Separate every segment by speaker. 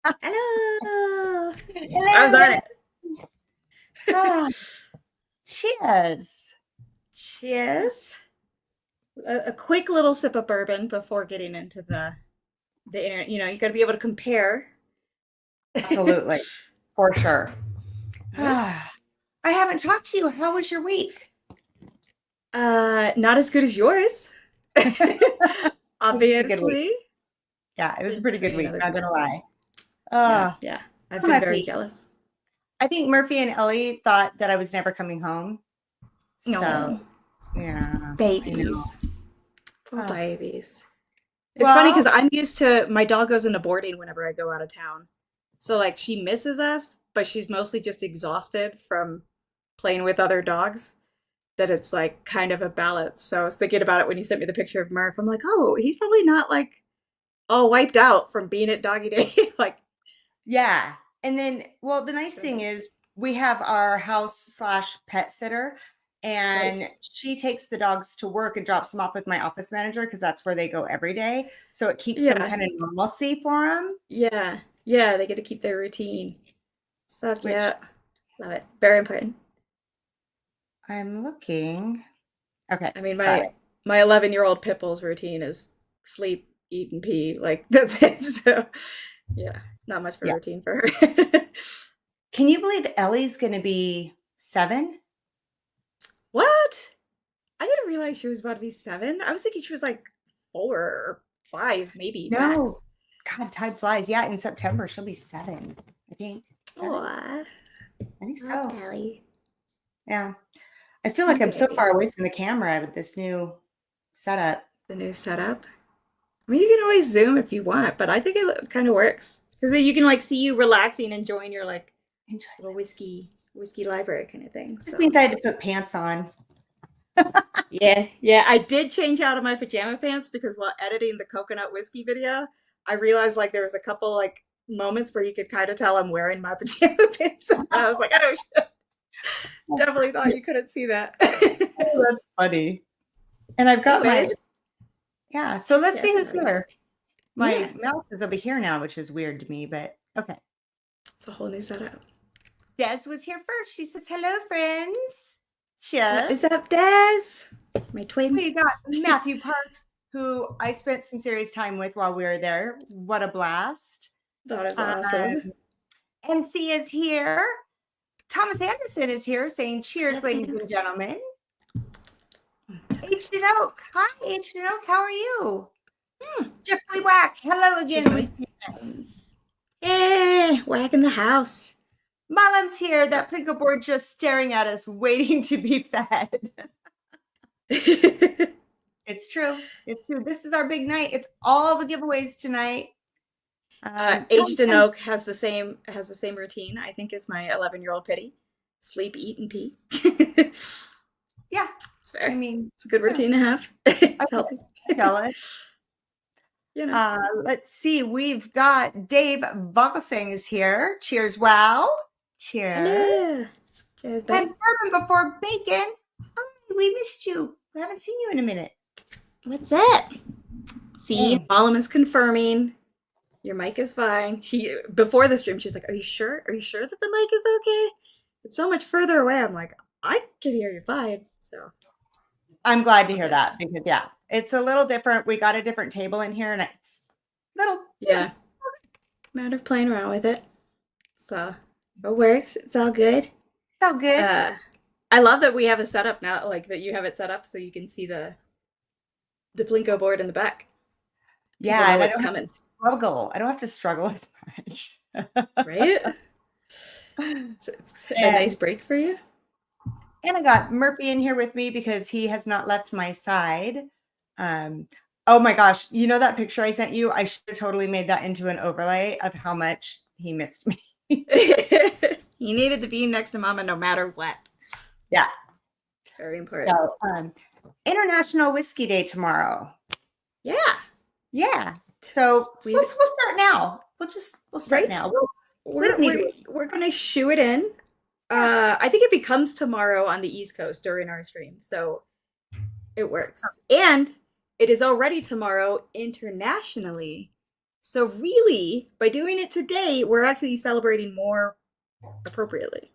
Speaker 1: Hello. I was
Speaker 2: Hello,
Speaker 1: on
Speaker 2: hello.
Speaker 1: it.
Speaker 2: Ah, cheers.
Speaker 1: Cheers. A quick little sip of bourbon before getting into the internet. You got to be able to compare.
Speaker 2: Absolutely, for sure.
Speaker 1: Yeah.
Speaker 2: Ah, I haven't talked to you. How was your week?
Speaker 1: Not as good as yours.
Speaker 2: It was a pretty good week.
Speaker 1: Obviously.
Speaker 2: Yeah, it was a
Speaker 1: Been
Speaker 2: pretty good
Speaker 1: training
Speaker 2: week.
Speaker 1: other
Speaker 2: Not gonna
Speaker 1: people's.
Speaker 2: lie.
Speaker 1: Yeah,
Speaker 2: Ah,
Speaker 1: yeah. I've
Speaker 2: I'm
Speaker 1: been
Speaker 2: my
Speaker 1: very
Speaker 2: peak.
Speaker 1: jealous.
Speaker 2: I think Murphy and Ellie thought that I was never coming home. So,
Speaker 1: No,
Speaker 2: yeah, I know.
Speaker 1: babies. Poor
Speaker 2: Ah,
Speaker 1: babies. It's funny because
Speaker 2: well,
Speaker 1: I'm used to my dog goes into boarding whenever I go out of town. So like she misses us, but she's mostly just exhausted from playing with other dogs. That it's like kind of a balance. So I was thinking about it when you sent me the picture of Murph. I'm like, oh, he's probably not like all wiped out from being at doggy day. Like,
Speaker 2: yeah. And then, well, the nice
Speaker 1: so
Speaker 2: thing
Speaker 1: nice.
Speaker 2: is we have our house slash pet sitter,
Speaker 1: Right.
Speaker 2: and she takes the dogs to work and drops them off with my office manager because that's where they go every day. So it keeps some
Speaker 1: Yeah.
Speaker 2: kind of normalcy for them,
Speaker 1: Yeah. Yeah. They get to keep their routine. So
Speaker 2: which
Speaker 1: cute. Love it. Very important.
Speaker 2: I'm looking. Okay,
Speaker 1: I mean,
Speaker 2: got
Speaker 1: my
Speaker 2: it.
Speaker 1: my 11-year-old pit bull's routine is sleep, eat, and pee. Like that's it. So yeah, not much of a
Speaker 2: Yeah.
Speaker 1: routine for her.
Speaker 2: Can you believe Ellie's going to be 7?
Speaker 1: What? I didn't realize she was about to be 7. I was thinking she was like 4 or 5, maybe
Speaker 2: No.
Speaker 1: max.
Speaker 2: God, time flies. Yeah, in September she'll be 7, I think. 7?
Speaker 1: Oh,
Speaker 2: I think
Speaker 1: love
Speaker 2: so.
Speaker 1: Ellie.
Speaker 2: Yeah. I feel
Speaker 1: My
Speaker 2: like I'm so far
Speaker 1: baby.
Speaker 2: away from the camera with this new setup.
Speaker 1: The new setup. I mean, you can always zoom if you want, but I think it kind of works because then you can like see you relaxing, enjoying your like little
Speaker 2: Enjoyments.
Speaker 1: whiskey library kind of thing.
Speaker 2: This
Speaker 1: So
Speaker 2: means I had to put pants on.
Speaker 1: yeah, yeah. I did change out of my pajama pants because while editing the coconut whiskey video, I realized like there was a couple like moments where you could kind of tell I'm wearing my pajama pants, and I was like, oh shit. Definitely thought you couldn't see that.
Speaker 2: Oh, that's funny. And I've got my,
Speaker 1: Anyways,
Speaker 2: yeah. So let's see who's
Speaker 1: definitely.
Speaker 2: here.
Speaker 1: Yeah,
Speaker 2: My mouse is over here now, which is weird to me, but okay.
Speaker 1: it's a whole new setup.
Speaker 2: Des was here first. She says, hello, friends.
Speaker 1: What is up,
Speaker 2: Cheers.
Speaker 1: Des? My twin.
Speaker 2: We got Matthew Parks, who I spent some serious time with while we were there. What a blast.
Speaker 1: That is
Speaker 2: Um,
Speaker 1: awesome.
Speaker 2: MC is here. Thomas Anderson is here saying,
Speaker 1: What's
Speaker 2: cheers,
Speaker 1: up,
Speaker 2: ladies
Speaker 1: man?
Speaker 2: and gentlemen. H. Oak. Hi, H. Oak. How are you? Jeffrey Wack. Hello
Speaker 1: She's
Speaker 2: again,
Speaker 1: funny.
Speaker 2: whiskey friends.
Speaker 1: Hey, whack in the house.
Speaker 2: Malam's here. That pickle board just staring at us, waiting to be fed. It's true. It's true. This is our big night. It's all the giveaways tonight.
Speaker 1: Aged and Oak has the same routine, I think, as my 11-year-old Pitty. Sleep, eat, and pee. It's
Speaker 2: Yeah. I
Speaker 1: fair.
Speaker 2: mean,
Speaker 1: It's a good
Speaker 2: yeah,
Speaker 1: routine to have.
Speaker 2: I
Speaker 1: It's healthy.
Speaker 2: tell it.
Speaker 1: You know.
Speaker 2: Let's see. We've got Dave Vogelsang is here. Cheers. Wow. Cheers.
Speaker 1: Hello. Cheers,
Speaker 2: And
Speaker 1: buddy.
Speaker 2: bourbon before bacon. Oh, we missed you. We haven't seen you in a minute.
Speaker 1: What's up? See,
Speaker 2: Mm.
Speaker 1: Autumn is confirming your mic is fine. She before the stream, she's like, "Are you sure? Are you sure that the mic is okay? It's so much further away." I'm like, "I can hear you fine." So
Speaker 2: I'm glad to
Speaker 1: all
Speaker 2: hear
Speaker 1: good.
Speaker 2: that because, yeah, it's a little different. We got a different table in here and it's little,
Speaker 1: Yeah, matter of playing around with it. So it works. It's all good.
Speaker 2: it's all good.
Speaker 1: Uh, I love that we have a setup now, like that you have it set up so you can see the Plinko board in the back. People
Speaker 2: Yeah.
Speaker 1: know
Speaker 2: And I
Speaker 1: what's
Speaker 2: don't have to
Speaker 1: coming,
Speaker 2: struggle. I don't have to struggle as much.
Speaker 1: right? It's a nice
Speaker 2: and
Speaker 1: break for you.
Speaker 2: And I got Murphy in here with me because he has not left my side. Um, oh my gosh, you know that picture I sent you? I should have totally made that into an overlay of how much he missed me.
Speaker 1: You needed to be next to Mama no matter what.
Speaker 2: Yeah.
Speaker 1: It's very important.
Speaker 2: So, International Whiskey Day tomorrow.
Speaker 1: Yeah.
Speaker 2: Yeah. So
Speaker 1: We
Speaker 2: we'll start now. We'll start
Speaker 1: right?
Speaker 2: now. We
Speaker 1: We're
Speaker 2: don't need to
Speaker 1: we're
Speaker 2: wait.
Speaker 1: we're gonna shoe it in.
Speaker 2: Yeah.
Speaker 1: I think it becomes tomorrow on the East Coast during our stream, so it works. And it is already tomorrow internationally So really, by doing it today, we're actually celebrating more appropriately.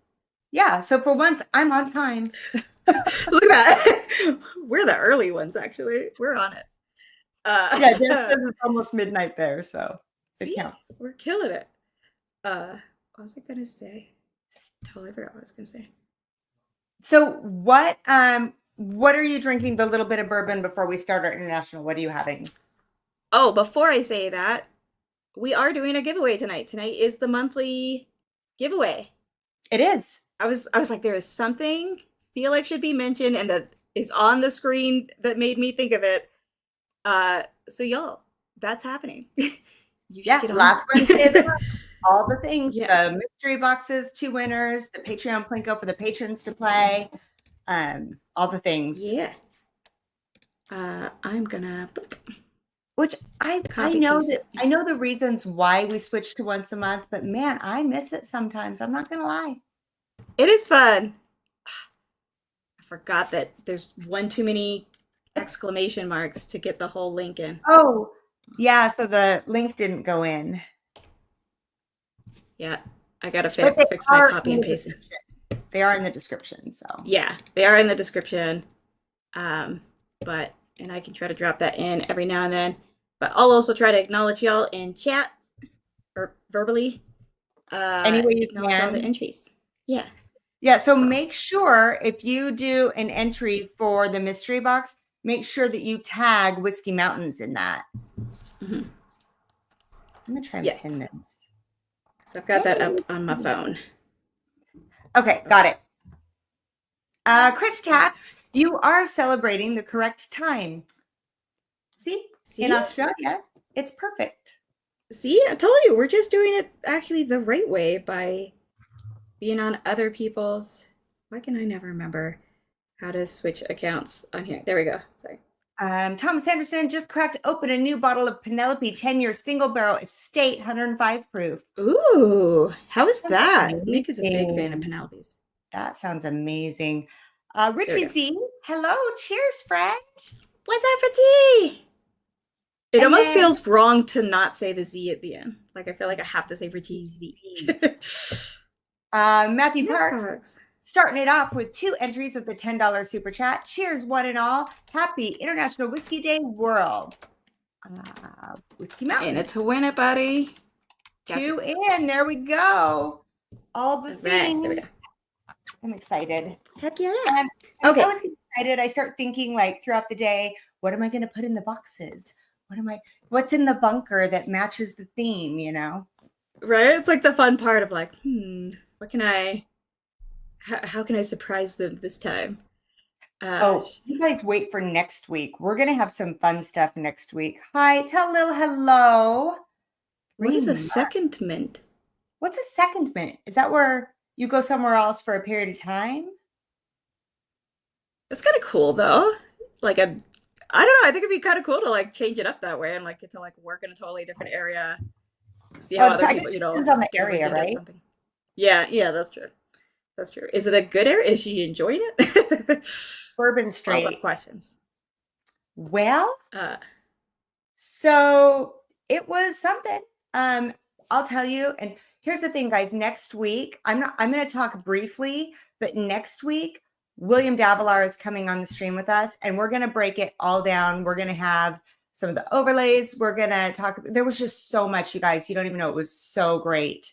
Speaker 2: Yeah. So for once, I'm on time.
Speaker 1: Look at that. We're the early ones, actually. We're on it.
Speaker 2: Yeah, Dan
Speaker 1: Uh,
Speaker 2: says it's almost midnight there, so it
Speaker 1: see,
Speaker 2: counts.
Speaker 1: we're killing it. What was I gonna say? Totally forgot what I was gonna say.
Speaker 2: So what are you drinking the little bit of bourbon before we start our international? What are you having?
Speaker 1: Oh, before I say that, we are doing a giveaway tonight. Tonight is the monthly giveaway.
Speaker 2: It is.
Speaker 1: I was like, there is something feel like should be mentioned and that is on the screen that made me think of it. So y'all, that's happening. You should
Speaker 2: Yeah,
Speaker 1: get on
Speaker 2: last Wednesday of the
Speaker 1: that.
Speaker 2: month. All the things,
Speaker 1: Yeah.
Speaker 2: the mystery boxes, 2 winners, the Patreon Plinko for the patrons to play, all the things.
Speaker 1: Yeah. I'm gonna
Speaker 2: Which I
Speaker 1: copy
Speaker 2: know
Speaker 1: paste
Speaker 2: that
Speaker 1: it.
Speaker 2: I know the reasons why we switched to once a month, but man, I miss it sometimes. I'm not gonna lie.
Speaker 1: It is fun. I forgot that there's one too many exclamation marks to get the whole link in.
Speaker 2: Oh, yeah, so the link didn't go in.
Speaker 1: Yeah, I gotta
Speaker 2: But they
Speaker 1: fix my
Speaker 2: are
Speaker 1: copy
Speaker 2: in
Speaker 1: and
Speaker 2: the
Speaker 1: pasting.
Speaker 2: description. They are in the description, so.
Speaker 1: Yeah, they are in the description. Um, but and I can try to drop that in every now and then. But I'll also try to acknowledge y'all in chat or verbally.
Speaker 2: Any way you
Speaker 1: Acknowledge all the
Speaker 2: can.
Speaker 1: entries. Yeah.
Speaker 2: Yeah, so
Speaker 1: So
Speaker 2: make sure if you do an entry for the mystery box, make sure that you tag Whiskey Mountains in that.
Speaker 1: mhm.
Speaker 2: I'm gonna try and
Speaker 1: Yeah.
Speaker 2: pin this.
Speaker 1: So I've got that up on my phone.
Speaker 2: Okay, got it. Chris Tats, you are celebrating the correct time. See, in
Speaker 1: See?
Speaker 2: Australia, it's perfect.
Speaker 1: See, I told you we're just doing it actually the right way by being on other people's. Why can I never remember how to switch accounts on here? There we go. Sorry.
Speaker 2: Thomas Anderson just cracked open a new bottle of Penelope 10-year single barrel estate, 105 proof.
Speaker 1: Ooh, how is
Speaker 2: That's
Speaker 1: that? Nick is a big fan of
Speaker 2: amazing.
Speaker 1: Penelope's.
Speaker 2: That sounds amazing.
Speaker 1: There we
Speaker 2: Richie
Speaker 1: go.
Speaker 2: Z, hello, cheers, friend.
Speaker 1: What's up for tea? It
Speaker 2: And
Speaker 1: almost
Speaker 2: then
Speaker 1: feels wrong to not say the Z at the end. Like I feel like I have to say Richie Z.
Speaker 2: Matthew
Speaker 1: Nick
Speaker 2: Parks,
Speaker 1: Parks.
Speaker 2: starting it off with 2 entries with the $10 super chat. Cheers, one and all. Happy International Whiskey Day World. Whiskey
Speaker 1: In
Speaker 2: Mountains.
Speaker 1: it to win it, buddy. Gotcha.
Speaker 2: 2 in. There we go. All the
Speaker 1: Right,
Speaker 2: things.
Speaker 1: there we go.
Speaker 2: I'm excited.
Speaker 1: Heck yeah.
Speaker 2: And
Speaker 1: Okay.
Speaker 2: I always get excited. I start thinking like throughout the day, what am I going to put in the boxes? What's in the bunker that matches the theme, you know?
Speaker 1: Right? It's like the fun part of like, what can how can I surprise them this time?
Speaker 2: Oh, you guys wait for next week. We're going to have some fun stuff next week. Hi, tell Lil hello.
Speaker 1: What is a
Speaker 2: Green.
Speaker 1: secondment?
Speaker 2: What's a secondment? Is that where you go somewhere else for a period of time?
Speaker 1: That's kind of cool though. Like a, I don't know. I think it'd be kind of cool to like change it up that way and like get to like work in a totally different area. See how
Speaker 2: Well,
Speaker 1: other
Speaker 2: I guess
Speaker 1: people,
Speaker 2: it depends on the
Speaker 1: get
Speaker 2: area,
Speaker 1: roped into
Speaker 2: right?
Speaker 1: something. Yeah, yeah, that's true. That's true. Is it a good area? Is she enjoying it?
Speaker 2: Bourbon
Speaker 1: Follow up
Speaker 2: Street.
Speaker 1: questions.
Speaker 2: Well,
Speaker 1: Uh,
Speaker 2: so it was something. I'll tell you. And here's the thing, guys. Next week, I'm going to talk briefly, but next week, William Davilar is coming on the stream with us, and we're going to break it all down. We're going to have some of the overlays. We're going to talk. There was just so much, you guys. You don't even know. It was so great.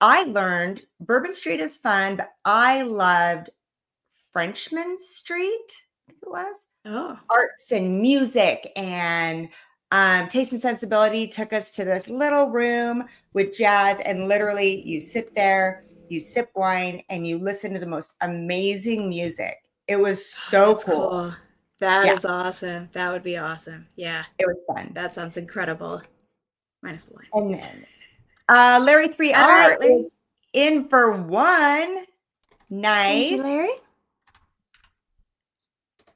Speaker 2: I learned Bourbon Street is fun, but I loved Frenchman Street, I think it was.
Speaker 1: oh,
Speaker 2: Arts and music and Taste and Sensibility took us to this little room with jazz, and literally you sit there, you sip wine, and you listen to the most amazing music. It was so
Speaker 1: that's
Speaker 2: cool.
Speaker 1: cool. That
Speaker 2: Yeah.
Speaker 1: is awesome. That would be awesome. Yeah,
Speaker 2: It was fun.
Speaker 1: that sounds incredible. Minus the wine.
Speaker 2: And then Larry 3R
Speaker 1: All right, Larry.
Speaker 2: is in for one.
Speaker 1: Thank
Speaker 2: Nice.
Speaker 1: you, Larry.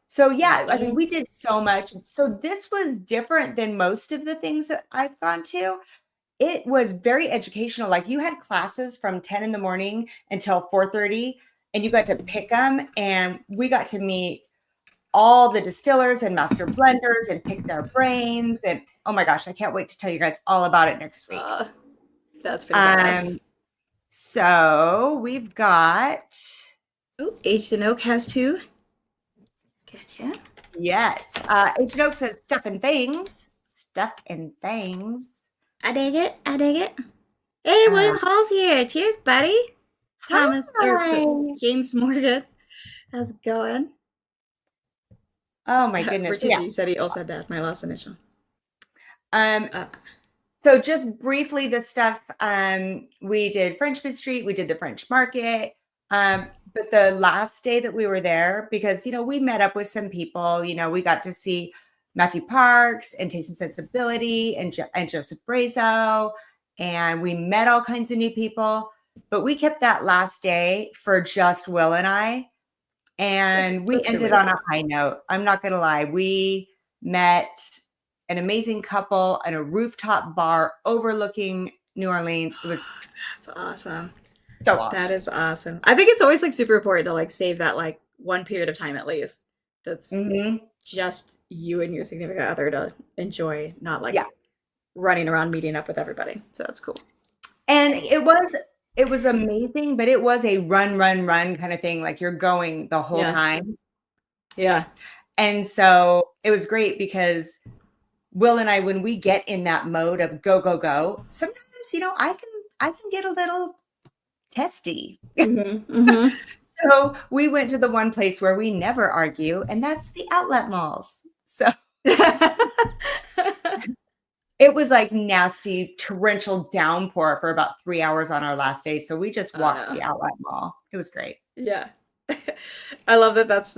Speaker 2: So yeah, I mean, we did so much. So this was different than most of the things that I've gone to. It was very educational. Like you had classes from 10 in the morning until 4:30, and you got to pick them. And we got to meet all the distillers and master blenders and pick their brains. And oh my gosh, I can't wait to tell you guys all about it next week.
Speaker 1: That's pretty badass.
Speaker 2: So we've got.
Speaker 1: Oh, Aged in Oak has two. Gotcha.
Speaker 2: Yes. Agent Oak says stuff and things. Stuff and things.
Speaker 1: I dig it. I dig it. Hey, William Hall's here. Cheers, buddy. Thomas or James Morgan. How's it going?
Speaker 2: Oh my goodness.
Speaker 1: Richie said he also had that, my last initial.
Speaker 2: So just briefly, the stuff, we did Frenchman Street, we did the French Market. But the last day that we were there, because, we met up with some people, we got to see Matthew Parks and Taste and Sensibility and Joseph Brazo, and we met all kinds of new people, but we kept that last day for just Will and I, and we ended on a high note. I'm not going to lie. We met an amazing couple at a rooftop bar overlooking New Orleans. It was
Speaker 1: that's awesome.
Speaker 2: So awesome.
Speaker 1: That is awesome. I think it's always super important to save that one period of time at least. That's just you and your significant other to enjoy, not running around meeting up with everybody. So that's cool.
Speaker 2: And it was amazing, but it was a run kind of thing. You're going the whole time.
Speaker 1: Yeah.
Speaker 2: And so it was great because Will and I, when we get in that mode of go, go, go, sometimes, I can get a little testy. So we went to the one place where we never argue, and that's the outlet malls. So it was nasty torrential downpour for about 3 hours on our last day. So we just walked the outlet mall. It was great.
Speaker 1: Yeah. I love that that's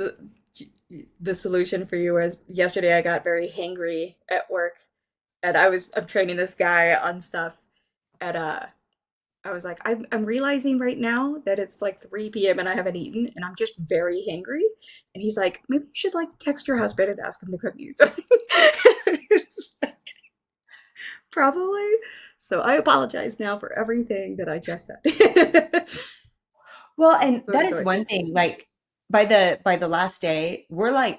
Speaker 1: the solution for you. As yesterday I got very hangry at work, and I'm training this guy on stuff, and I was like, I'm realizing right now that it's 3 p.m. and I haven't eaten, and I'm just very hangry. And he's like, maybe you should take your husband and ask him to cook you something. Probably. So I apologize now for everything that I just said.
Speaker 2: Well, and that is one thing. By the last day, we're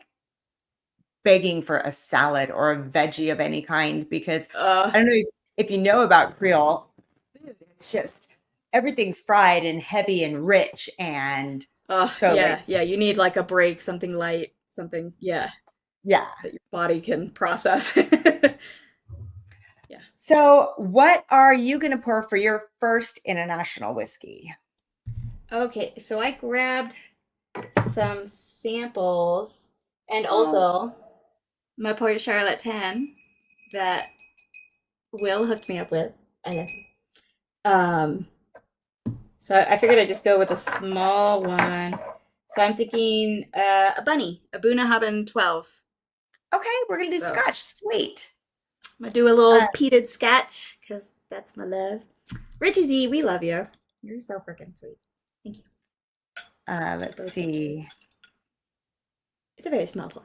Speaker 2: begging for a salad or a veggie of any kind, because I don't know if you know about Creole. It's just everything's fried and heavy and rich, and
Speaker 1: you need a break, something light, something that your body can process. Yeah.
Speaker 2: So what are you gonna pour for your first international whiskey?
Speaker 1: Okay, so I grabbed some samples, and also my Port de Charlotte 10 that Will hooked me up with. I love you. So I figured I'd just go with a small one. So I'm thinking a bunny, a Bunnahabhain 12.
Speaker 2: Okay, we're gonna do Scotch. Sweet.
Speaker 1: I'm gonna do a little peated Scotch because that's my love. Richie Z, we love you. You're so freaking sweet. Thank you.
Speaker 2: Let's see.
Speaker 1: It's a very small pour.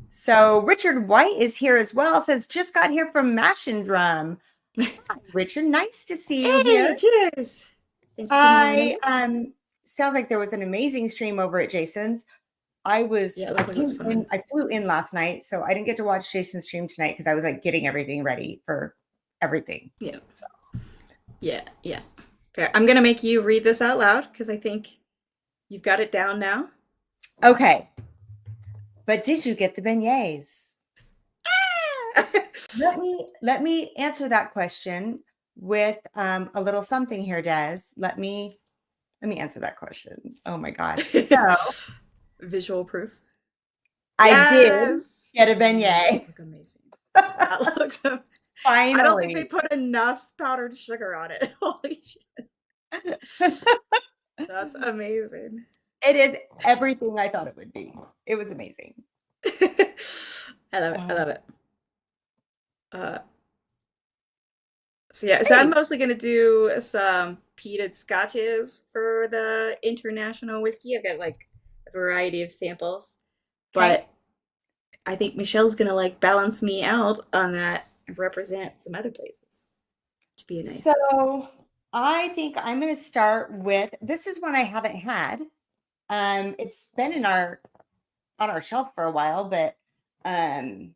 Speaker 2: So Richard White is here as well. Says just got here from Mash and Drum. Richard, nice to see you here.
Speaker 1: Cheers.
Speaker 2: Sounds like there was an amazing stream over at Jason's. I flew in last night, so I didn't get to watch Jason's stream tonight because I was getting everything ready for everything.
Speaker 1: Yeah. So. Yeah. Fair. I'm gonna make you read this out loud because I think you've got it down now.
Speaker 2: Okay. But did you get the beignets? Let me answer that question with a little something here, Des. Let me answer that question. Oh my gosh. So
Speaker 1: visual proof.
Speaker 2: I did get a beignet.
Speaker 1: Those look amazing. That looks amazing.
Speaker 2: Finally.
Speaker 1: I don't think they put enough powdered sugar on it. Holy shit. That's amazing.
Speaker 2: It is everything I thought it would be. It was amazing.
Speaker 1: I love it. I love it. So I'm mostly gonna do some peated scotches for the international whiskey. I've got a variety of samples, but I think Michelle's gonna balance me out on that and represent some other places to be nice.
Speaker 2: So I think I'm gonna start with, this is one I haven't had. It's been in our on our shelf for a while, but I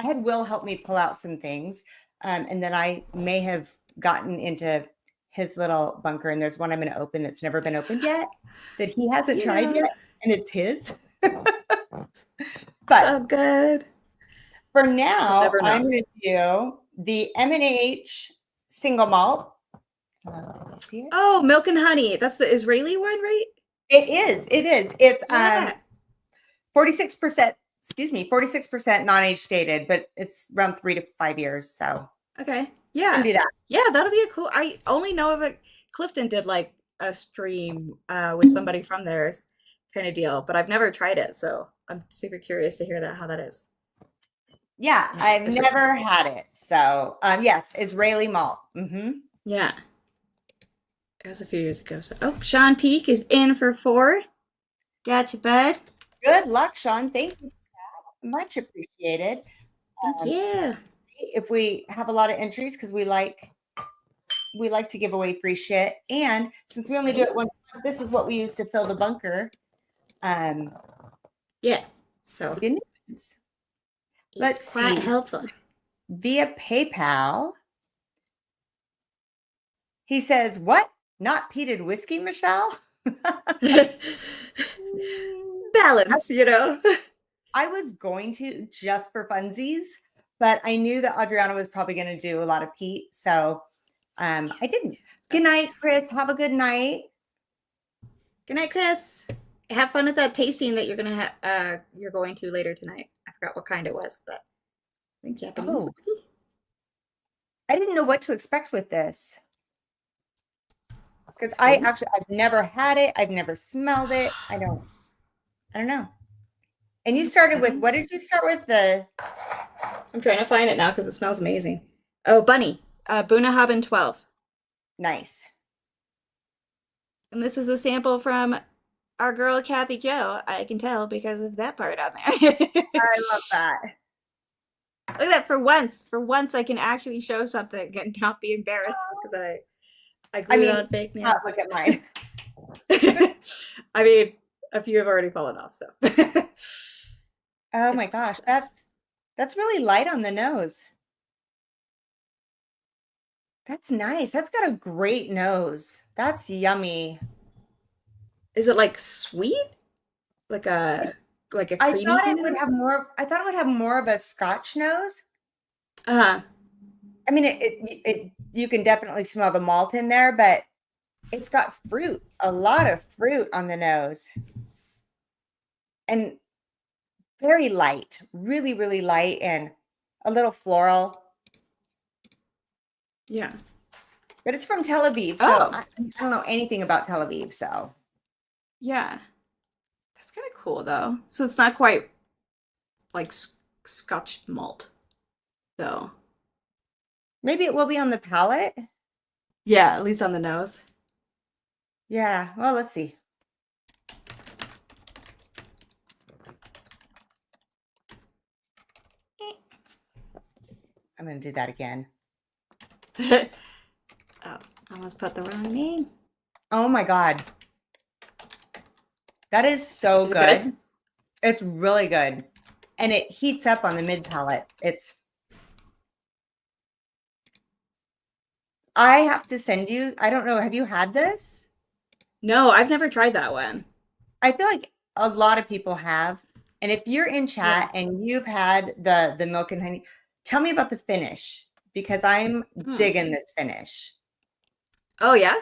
Speaker 2: had Will help me pull out some things. And then I may have gotten into his little bunker, and there's one I'm going to open that's never been opened yet that he hasn't tried
Speaker 1: Yeah.
Speaker 2: yet, and it's his.
Speaker 1: It's
Speaker 2: But
Speaker 1: all good.
Speaker 2: for
Speaker 1: You'll
Speaker 2: now,
Speaker 1: never
Speaker 2: I'm
Speaker 1: know.
Speaker 2: going to do the M&H single malt. See it?
Speaker 1: Oh, milk and honey. That's the Israeli one, right?
Speaker 2: It is. It is. It's
Speaker 1: Yeah.
Speaker 2: 46%, excuse me, 46% non-age stated, but it's around 3 to 5 years. So
Speaker 1: Okay.
Speaker 2: I can
Speaker 1: Yeah.
Speaker 2: do that.
Speaker 1: Yeah, that'll be a cool. I only know of it. Clifton did like a stream with somebody from theirs kind of deal, but I've never tried it, so I'm super curious to hear that how that is.
Speaker 2: Yeah,
Speaker 1: Yeah,
Speaker 2: I've
Speaker 1: Israel.
Speaker 2: never had it. So yes, Israeli malt.
Speaker 1: Yeah, it was a few years ago. So, oh, Sean Peak is in for 4. Gotcha, bud.
Speaker 2: Good luck, Sean. Thank you. Much appreciated.
Speaker 1: Thank
Speaker 2: Um,
Speaker 1: you.
Speaker 2: if we have a lot of entries, because we like to give away free shit, and since we only do
Speaker 1: Right?
Speaker 2: it once, this is what we use to fill the bunker. Um,
Speaker 1: Yeah. So
Speaker 2: good news.
Speaker 1: it's
Speaker 2: Let's
Speaker 1: quite
Speaker 2: see.
Speaker 1: helpful.
Speaker 2: Via PayPal, he says, "What? Not peated whiskey, Michelle?"
Speaker 1: Balance, you know.
Speaker 2: I was going to just for funsies, but I knew that Adriana was probably going to do a lot of peat, so I didn't. Good
Speaker 1: That's
Speaker 2: night, Chris. Have a good night.
Speaker 1: Good night, Chris. Have fun at that tasting that you're going to later tonight. I forgot what kind it was, but I think Japanese
Speaker 2: Oh,
Speaker 1: whiskey.
Speaker 2: I didn't know what to expect with this because
Speaker 1: Okay.
Speaker 2: I've never had it. I've never smelled it. I don't know. And you started with, what did you start with?
Speaker 1: I'm trying to find it now because it smells amazing. Oh, bunny. Bunnahabhain 12.
Speaker 2: Nice.
Speaker 1: And this is a sample from our girl Kathy Joe. I can tell because of that part on there.
Speaker 2: I love that.
Speaker 1: Look at that. For once, I can actually show something and not be embarrassed because I
Speaker 2: I
Speaker 1: glued
Speaker 2: mean,
Speaker 1: on fake
Speaker 2: not
Speaker 1: nails.
Speaker 2: look at mine.
Speaker 1: I mean, a few have already fallen off, so
Speaker 2: Oh
Speaker 1: it's
Speaker 2: my
Speaker 1: a
Speaker 2: gosh,
Speaker 1: process.
Speaker 2: that's really light on the nose. That's nice. That's got a great nose. That's yummy.
Speaker 1: Is it like sweet? Like a
Speaker 2: It's,
Speaker 1: like a
Speaker 2: I
Speaker 1: creamy
Speaker 2: thought it
Speaker 1: kind of
Speaker 2: would
Speaker 1: nose?
Speaker 2: have more, I thought it would have more of a Scotch nose.
Speaker 1: Uh,
Speaker 2: I mean, you can definitely smell the malt in there, but it's got fruit, a lot of fruit on the nose, and very light, really, really light, and a little floral.
Speaker 1: yeah.
Speaker 2: But it's from Tel Aviv, so
Speaker 1: Oh,
Speaker 2: I don't know anything about Tel Aviv. So
Speaker 1: yeah. That's kind of cool though. So it's not quite like Scotch malt, though.
Speaker 2: maybe it will be on the palate.
Speaker 1: Yeah, at least on the nose.
Speaker 2: Yeah. Well, let's see. I'm going to do that again.
Speaker 1: Oh, I almost put the wrong name.
Speaker 2: Oh my God. That is so
Speaker 1: Is it good?
Speaker 2: good. It's really good. And it heats up on the mid palate. I have to send you, I don't know, have you had this?
Speaker 1: No, I've never tried that one.
Speaker 2: I feel like a lot of people have. And if you're in
Speaker 1: Yeah.
Speaker 2: chat and you've had the milk and honey, tell me about the finish because I'm
Speaker 1: Hmm.
Speaker 2: digging this finish.
Speaker 1: Oh yeah.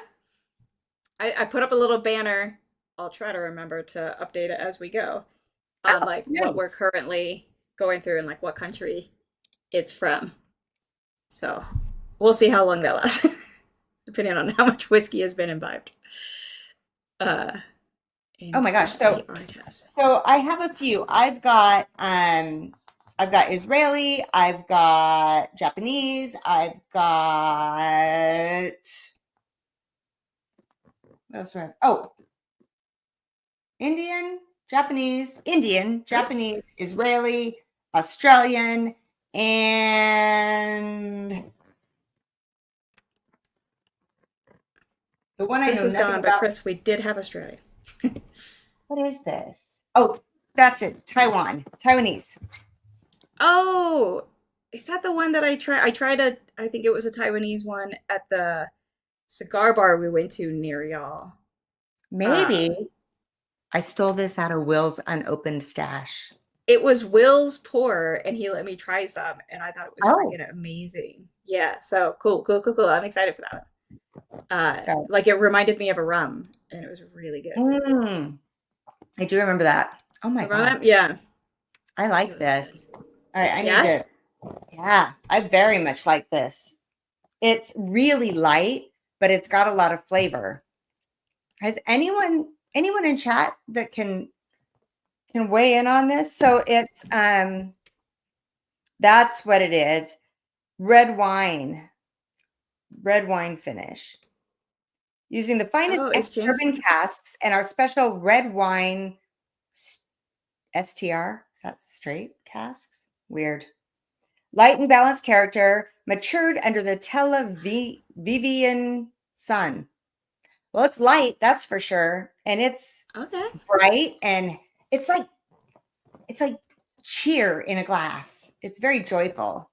Speaker 1: I put up a little banner. I'll try to remember to update it as we go on
Speaker 2: Oh,
Speaker 1: like what we're
Speaker 2: nice.
Speaker 1: currently going through and like what country it's from. So we'll see how long that lasts, depending on how much whiskey has been imbibed. Uh,
Speaker 2: Oh
Speaker 1: and
Speaker 2: my gosh.
Speaker 1: the art test.
Speaker 2: So I have a few. I've got Israeli, I've got Japanese, I've got what else do I have? Oh, Indian,
Speaker 1: Nice.
Speaker 2: Japanese, Israeli, Australian, and the one I
Speaker 1: Chris
Speaker 2: know
Speaker 1: is
Speaker 2: nothing
Speaker 1: gone, but
Speaker 2: about.
Speaker 1: Chris, we did have Australia.
Speaker 2: What is this? Oh, That's it. Taiwanese.
Speaker 1: Oh, is that the one that I tried? I think it was a Taiwanese one at the cigar bar we went to near y'all.
Speaker 2: Maybe
Speaker 1: Um,
Speaker 2: I stole this out of Will's unopened stash.
Speaker 1: it was Will's pour, and he let me try some, and I thought it was
Speaker 2: Oh,
Speaker 1: freaking amazing. Yeah, so cool, cool, cool, cool. I'm excited for that one.
Speaker 2: so
Speaker 1: Like it reminded me of a rum, and it was really good.
Speaker 2: mm, I do remember that. Oh my
Speaker 1: Remember
Speaker 2: God.
Speaker 1: that? Yeah,
Speaker 2: I
Speaker 1: it
Speaker 2: like
Speaker 1: was good.
Speaker 2: this. All right, I need
Speaker 1: Yeah?
Speaker 2: to, yeah, I very much like this. It's really light, but it's got a lot of flavor. Has anyone in chat that can weigh in on this? So it's that's what it is. Red wine, red wine finish. Using the finest
Speaker 1: Oh, is James?
Speaker 2: bourbon casks and our special red wine STR. Is that straight casks? Weird. Light and balanced character, matured under the Vivian sun. Well, it's light, that's for sure, and it's
Speaker 1: Okay.
Speaker 2: bright, and it's like it's like cheer in a glass. It's very joyful.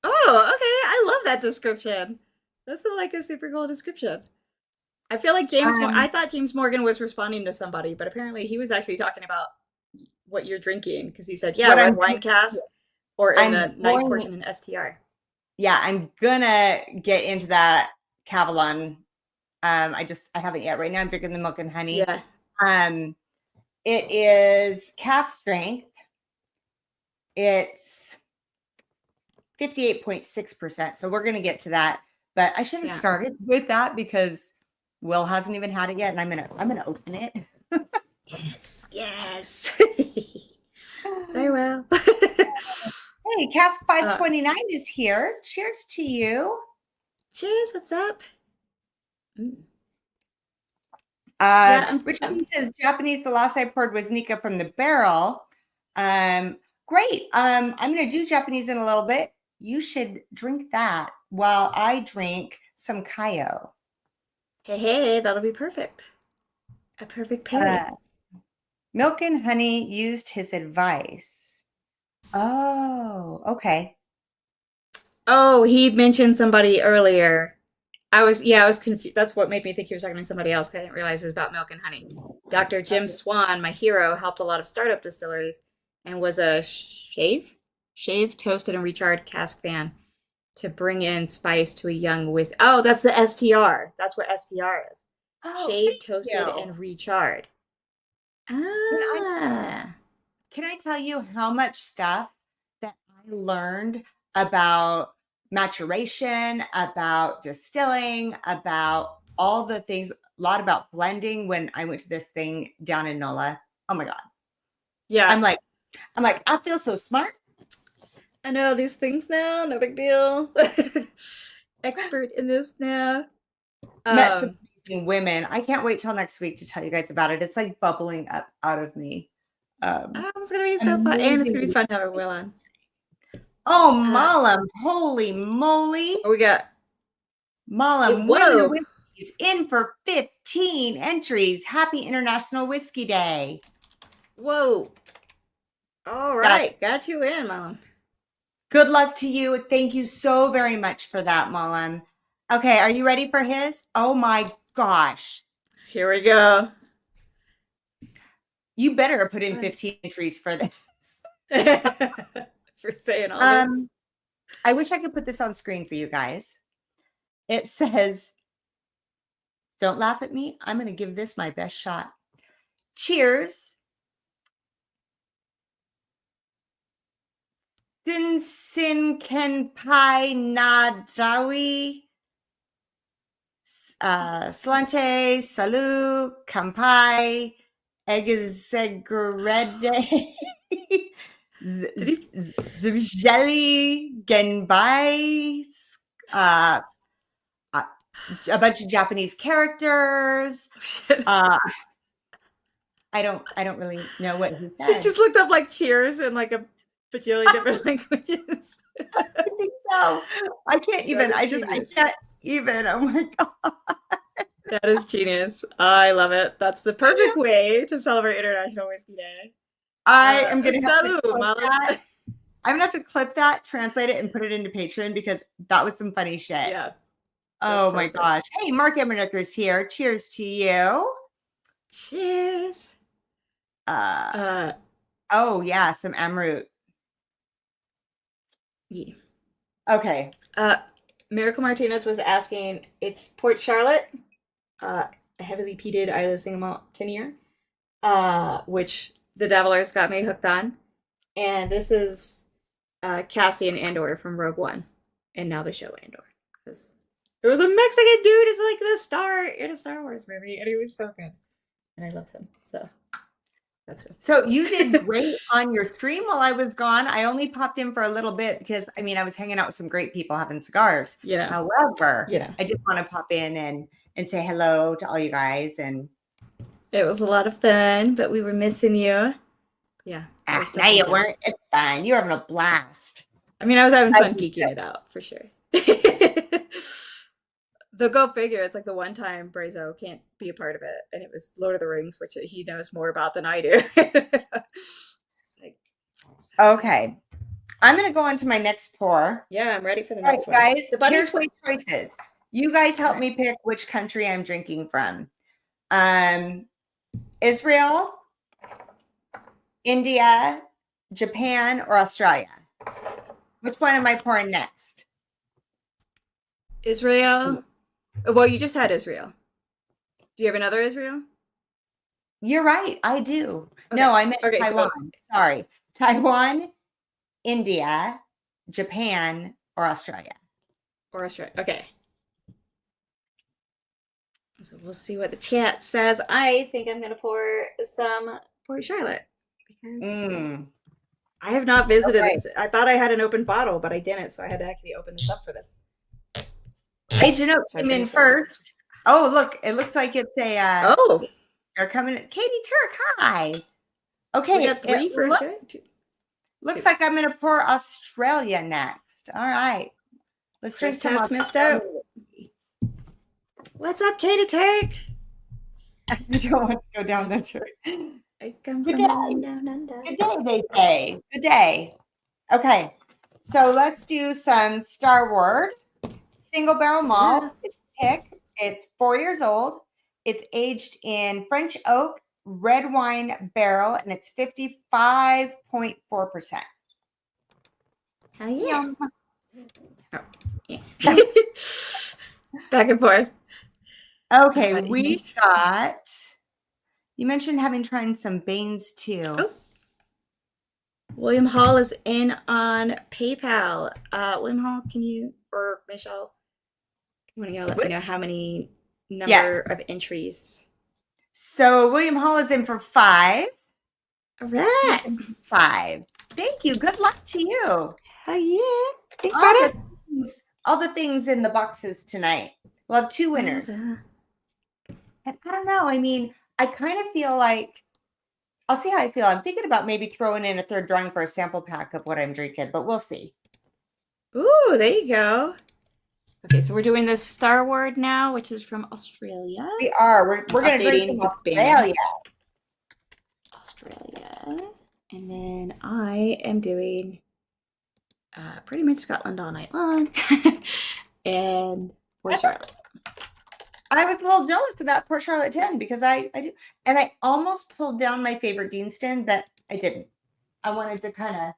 Speaker 1: Oh, okay. I love that description. That's like a super cool description. I feel like I
Speaker 2: Um,
Speaker 1: thought James Morgan was responding to somebody, but apparently he was actually talking about what you're drinking because he said, yeah,
Speaker 2: what
Speaker 1: red
Speaker 2: I'm
Speaker 1: wine cask or in
Speaker 2: I'm
Speaker 1: the nice
Speaker 2: going,
Speaker 1: portion in STR.
Speaker 2: yeah, I'm gonna get into that Cavalon. I haven't yet. Right now, I'm drinking the milk and honey.
Speaker 1: Yeah.
Speaker 2: Um, it is cask strength. It's 58.6%. So we're going to get to that. But I should have
Speaker 1: Yeah.
Speaker 2: started with that because Will hasn't even had it yet, and I'm gonna open it.
Speaker 1: Yes. Yes. Very well.
Speaker 2: Hey, cask
Speaker 1: uh,
Speaker 2: 529 is here. Cheers to you.
Speaker 1: cheers. What's up? Mm. Yeah.
Speaker 2: Richard says Japanese. The last I poured was Nika from the barrel. Great. I'm gonna do Japanese in a little bit. You should drink that while I drink some Kaio.
Speaker 1: Hey, hey, that'll be perfect. A perfect pairing.
Speaker 2: Uh, Milk and Honey used his advice. Oh, okay.
Speaker 1: Oh, he mentioned somebody earlier. I was confused. That's what made me think he was talking to somebody else 'cause I didn't realize it was about milk and honey. Dr. Jim Swan, my hero, helped a lot of startup distilleries and was a shave, toasted, and recharred cask fan to bring in spice to a young whiskey. Oh, that's the STR. That's what STR is.
Speaker 2: Oh,
Speaker 1: Shaved,
Speaker 2: thank
Speaker 1: toasted,
Speaker 2: you.
Speaker 1: and recharred.
Speaker 2: Can I
Speaker 1: Ah.
Speaker 2: can I tell you how much stuff that I learned about maturation, about distilling, about all the things, a lot about blending when I went to this thing down in NOLA. Oh my God.
Speaker 1: Yeah.
Speaker 2: I'm like, I'm like, I feel so smart.
Speaker 1: I know these things now. No big deal. Expert in this now.
Speaker 2: Met some
Speaker 1: Um,
Speaker 2: amazing women. I can't wait till next week to tell you guys about it. It's like bubbling up out of me. Um,
Speaker 1: oh, it's gonna be so fun, and it's gonna be
Speaker 2: amazing.
Speaker 1: fun to have Will on.
Speaker 2: Oh,
Speaker 1: Uh,
Speaker 2: Malam, holy moly.
Speaker 1: what we got?
Speaker 2: Malam, win the
Speaker 1: Whoa!
Speaker 2: whiskeys in for 15 entries. Happy International Whiskey Day.
Speaker 1: Whoa! All
Speaker 2: That's
Speaker 1: right, got you in, Mom.
Speaker 2: good luck to you. Thank you so very much for that, Malam. Okay, are you ready for his? Oh my gosh.
Speaker 1: Here we go.
Speaker 2: You better put in
Speaker 1: Fun.
Speaker 2: 15 entries for this.
Speaker 1: For saying all this.
Speaker 2: I wish I could put this on screen for you guys. It says, don't laugh at me. I'm going to give this my best shot. Cheers. Sin Kenpai Nadawi. Slante, Salut, Kampai, Egzegrede,
Speaker 1: Did he?
Speaker 2: Zvijeli, Genbai, uh, a bunch of Japanese characters.
Speaker 1: Oh, shit.
Speaker 2: I don't really know what he
Speaker 1: So he
Speaker 2: said.
Speaker 1: just looked up like cheers in like a bajillion different languages.
Speaker 2: I think so. I can't even.
Speaker 1: That is
Speaker 2: I
Speaker 1: genius.
Speaker 2: can't even. Oh my God.
Speaker 1: That is genius. I love it. That's the perfect way to celebrate International Whiskey Day.
Speaker 2: I am gonna have to
Speaker 1: Salud,
Speaker 2: clip that.
Speaker 1: Mala.
Speaker 2: I'm gonna have to clip that, translate it, and put it into Patreon because that was some funny shit.
Speaker 1: Yeah, that's
Speaker 2: Oh my
Speaker 1: perfect.
Speaker 2: gosh. Hey, Mark Emmernicker's here. Cheers to you.
Speaker 1: Cheers.
Speaker 2: Uh
Speaker 1: Uh,
Speaker 2: oh yeah, some Amroot.
Speaker 1: yeah.
Speaker 2: Okay.
Speaker 1: Uh, Miracle Martinez was asking, it's Port Charlotte, a heavily peated Isla single malt 10-year, which the Devilers got me hooked on. And this is Cassian Andor from Rogue One, and now the show Andor. Because it was a Mexican dude is like the star in a Star Wars movie, and he was so good. And I loved him. So that's good.
Speaker 2: So you did great on your stream while I was gone. I only popped in for a little bit because I mean I was hanging out with some great people having cigars.
Speaker 1: You know.
Speaker 2: However,
Speaker 1: You know.
Speaker 2: I did want to pop in and say hello to all you guys and
Speaker 1: It was a lot of fun, but we were missing you. Yeah.
Speaker 2: now you weren't. It's fine. You're having a blast.
Speaker 1: I mean, I was having fun geeking it out for sure. The go figure, it's like the one time Brazo can't be a part of it, and it was Lord of the Rings, which he knows more about than I do. It's like,
Speaker 2: okay. I'm gonna go on to my next pour.
Speaker 1: yeah, I'm ready for the
Speaker 2: All
Speaker 1: next
Speaker 2: right,
Speaker 1: one.
Speaker 2: guys.
Speaker 1: The bunny
Speaker 2: Here's my choices. You guys help me pick which country I'm drinking from. Israel, India, Japan, or Australia? Which one am I pouring next?
Speaker 1: Israel. Well, you just had Israel. Do you have another Israel?
Speaker 2: You're right. I do.
Speaker 1: Okay.
Speaker 2: No, I meant
Speaker 1: Okay,
Speaker 2: Taiwan. Sorry. Taiwan, India, Japan, or Australia?
Speaker 1: Or Australia. Okay. So we'll see what the chat says. I think I'm gonna pour some Port Charlotte because I have not visited this. I thought I had an open bottle, but I didn't, so I had to actually open this up for this.
Speaker 2: Hey, Janelle came in first. Oh, look, it looks like it's a they're coming. Katie Turk, hi. Okay,
Speaker 1: we got three first, right?
Speaker 2: Looks like I'm gonna pour Australia next. All right. Let's drink some
Speaker 1: missed out. What's up, Katie Turk?
Speaker 2: I don't want to go down the tree.
Speaker 1: I come from down under.
Speaker 2: Good day, they say. Good day. Okay, so let's do some Starward single barrel malt. It's pick. It's 4 years old. It's aged in French oak red wine barrel, and it's 55.4%.
Speaker 1: Hell yeah. Oh, yeah. Back and forth.
Speaker 2: Okay, we got. You mentioned having tried some Baines too.
Speaker 1: Oh. William Hall is in on PayPal. William Hall, can you, or Michelle, can you let me know how many number of entries?
Speaker 2: So William Hall is in for 5.
Speaker 1: All right.
Speaker 2: 5. Thank you. Good luck to you.
Speaker 1: Hell yeah. Thanks,
Speaker 2: all the things in the boxes tonight. We'll have 2 winners. And I don't know. I mean, I kind of feel like I'll see how I feel. I'm thinking about maybe throwing in a third drawing for a sample pack of what I'm drinking, but we'll see.
Speaker 1: Ooh, there you go. Okay, so we're doing this Starward now, which is from Australia.
Speaker 2: We are. We're going to drink some
Speaker 1: Australia. And then I am doing pretty much Scotland all night long. And Port Charlotte.
Speaker 2: I was a little jealous of that Port Charlotte 10 because I do. And I almost pulled down my favorite Deanston, but I didn't. I wanted to kind of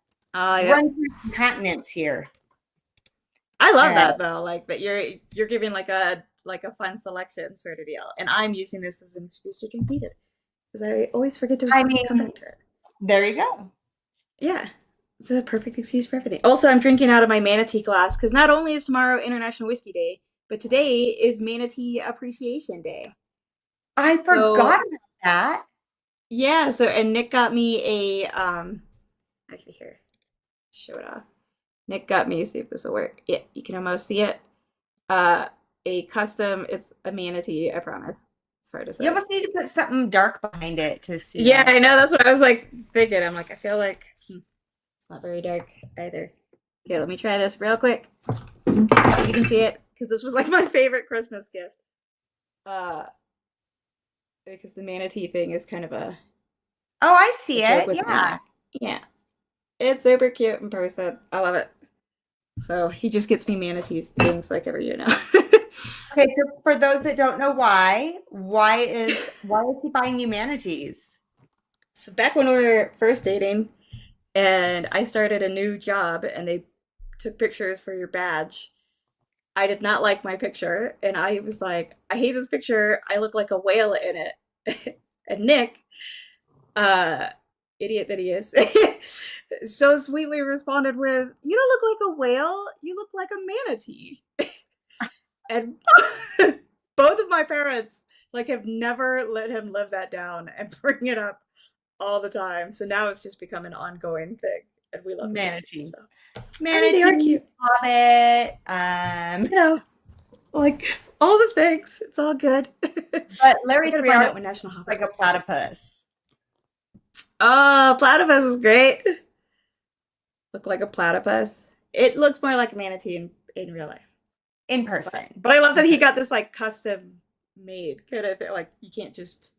Speaker 2: run through some continents here.
Speaker 1: I love that though, like that you're giving like a fun selection sort of deal, and I'm using this as an excuse to drink heated because I always forget to come back to it.
Speaker 2: There you go.
Speaker 1: Yeah, it's a perfect excuse for everything. Also, I'm drinking out of my Manatee glass because not only is tomorrow International Whiskey Day, but today is Manatee Appreciation Day.
Speaker 2: I forgot about that.
Speaker 1: Yeah, so and Nick got me a actually here, show it off. Nick got me, see if this will work. Yeah, you can almost see it. A custom, it's a manatee, I promise. It's hard to say.
Speaker 2: You almost need to put something dark behind it to see.
Speaker 1: Yeah, I know, that's what I was like thinking. I'm like, I feel like it's not very dark either. Okay, let me try this real quick. You can see it, because this was like my favorite Christmas gift. Because the manatee thing is kind of a
Speaker 2: Oh, I see
Speaker 1: The joke
Speaker 2: it.
Speaker 1: with my
Speaker 2: Yeah.
Speaker 1: neck. Yeah. It's super cute in person. I love it. So he just gets me manatees things like every year now.
Speaker 2: Okay, so for those that don't know why is he buying you manatees?
Speaker 1: So back when we were first dating and I started a new job and they took pictures for your badge, I did not like my picture and I was like, I hate this picture. I look like a whale in it. And Nick, uh, idiot that he is, so sweetly responded with, "You don't look like a whale. You look like a manatee." And both of my parents like have never let him live that down and bring it up all the time. So now it's just become an ongoing thing, and we love manatees.
Speaker 2: Manatee.
Speaker 1: So I mean, they are
Speaker 2: Manatee,
Speaker 1: cute,
Speaker 2: hobbit,
Speaker 1: you know, like all the things. It's all good.
Speaker 2: but
Speaker 1: I
Speaker 2: Larry
Speaker 1: gotta
Speaker 2: 3
Speaker 1: find
Speaker 2: hours
Speaker 1: out when National
Speaker 2: looks
Speaker 1: Hobbit
Speaker 2: like a
Speaker 1: comes.
Speaker 2: platypus
Speaker 1: Oh, platypus is great. Look like a platypus. It looks more like a manatee in real life.
Speaker 2: in
Speaker 1: But
Speaker 2: person.
Speaker 1: but I love
Speaker 2: In
Speaker 1: that he
Speaker 2: person.
Speaker 1: got this like custom made kind of thing. Like you can't just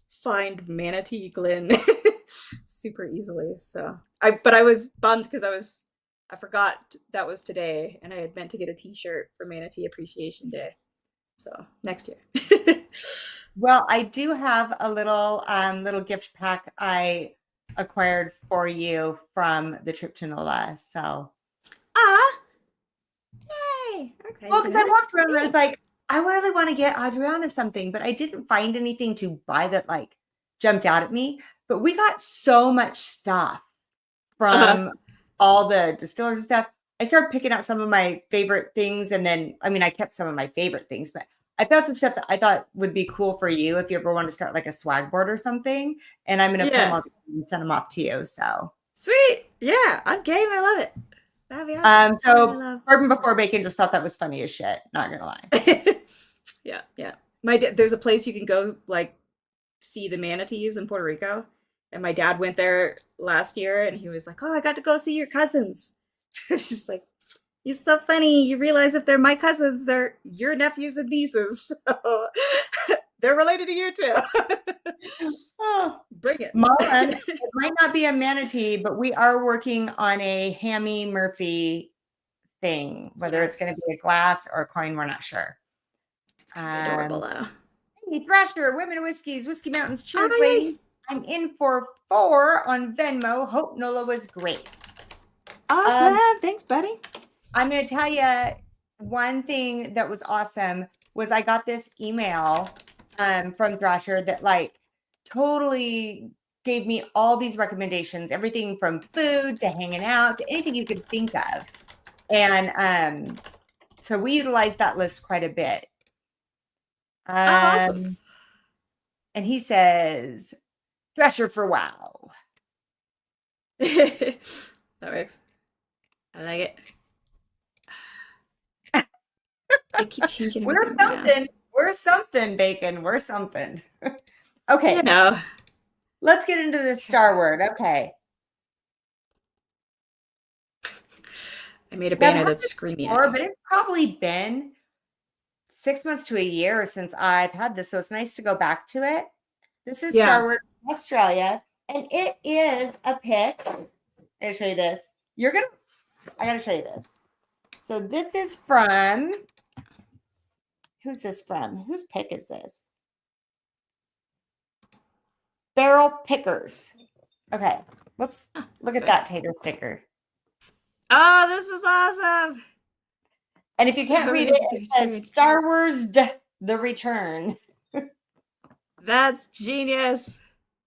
Speaker 1: find Manatee Glen super easily. So I was bummed because I forgot that was today and I had meant to get a t-shirt for Manatee Appreciation Day. So next year.
Speaker 2: Well, I do have a little gift pack I acquired for you from the trip to NOLA. So,
Speaker 1: Ah, yay. Okay,
Speaker 2: well,
Speaker 1: you can
Speaker 2: because I
Speaker 1: have it.
Speaker 2: walked around and I was
Speaker 1: Thanks.
Speaker 2: like, I really want to get Adriana something, but I didn't find anything to buy that like jumped out at me. But we got so much stuff
Speaker 1: Uh-huh.
Speaker 2: from all the distillers and stuff. I started picking out some of my favorite things, and then I mean, I kept some of my favorite things, but I found some stuff that I thought would be cool for you if you ever want to start like a swag board or something. And I'm gonna put them
Speaker 1: Yeah.
Speaker 2: on and send them off to you. So,
Speaker 1: Sweet. Yeah, I'm game. I love it. That'd be awesome. I
Speaker 2: so
Speaker 1: love
Speaker 2: bourbon before bacon just thought that was funny as shit. Not gonna lie.
Speaker 1: yeah, yeah. There's a place you can go like see the manatees in Puerto Rico, and my dad went there last year, and he was like, "Oh, I got to go see your cousins." She's like, "You're so funny. You realize if they're my cousins, they're your nephews and nieces, so they're related to you too."
Speaker 2: Oh,
Speaker 1: Bring
Speaker 2: Mullen,
Speaker 1: it.
Speaker 2: it might not be a manatee, but we are working on a Hammy Murphy thing. Whether it's going to
Speaker 1: Yes,
Speaker 2: be a glass or a coin, we're not sure.
Speaker 1: it's gonna be adorable
Speaker 2: Um,
Speaker 1: though.
Speaker 2: Hey, Thrasher, Women of Whiskeys, Whiskey Mountains. Cheers,
Speaker 1: Hi.
Speaker 2: ladies. I'm in for 4 on Venmo. Hope Nola was great.
Speaker 1: Awesome.
Speaker 2: Um,
Speaker 1: Thanks, buddy.
Speaker 2: I'm going to tell you one thing that was awesome was I got this email from Thrasher that like totally gave me all these recommendations, everything from food to hanging out to anything you could think of. And so we utilized that list quite a bit.
Speaker 1: Oh, awesome.
Speaker 2: And he says, Thrasher for wow.
Speaker 1: That works. I like it. They keep changing
Speaker 2: We're
Speaker 1: everything around.
Speaker 2: something. We're something, Bacon. We're something.
Speaker 1: You
Speaker 2: Okay,
Speaker 1: know.
Speaker 2: let's get into the star word. Okay.
Speaker 1: I made a
Speaker 2: Now, I've
Speaker 1: banner
Speaker 2: had
Speaker 1: that's
Speaker 2: this
Speaker 1: screaming at
Speaker 2: before,
Speaker 1: me.
Speaker 2: but it's probably been 6 months to a year since I've had this. So it's nice to go back to it. This is
Speaker 1: Yeah.
Speaker 2: Star Wars Australia, and it is a pick. I'm going to show you this. I got to show you this. So this is from, who's this from? Whose pick is this? Barrel Pickers. Okay. Whoops.
Speaker 1: Oh,
Speaker 2: Look
Speaker 1: that's
Speaker 2: at
Speaker 1: good.
Speaker 2: that tater sticker.
Speaker 1: Oh, this is awesome.
Speaker 2: And if you can't
Speaker 1: Star
Speaker 2: read it,
Speaker 1: Wars The
Speaker 2: it says
Speaker 1: Return.
Speaker 2: Star Wars The Return.
Speaker 1: That's genius.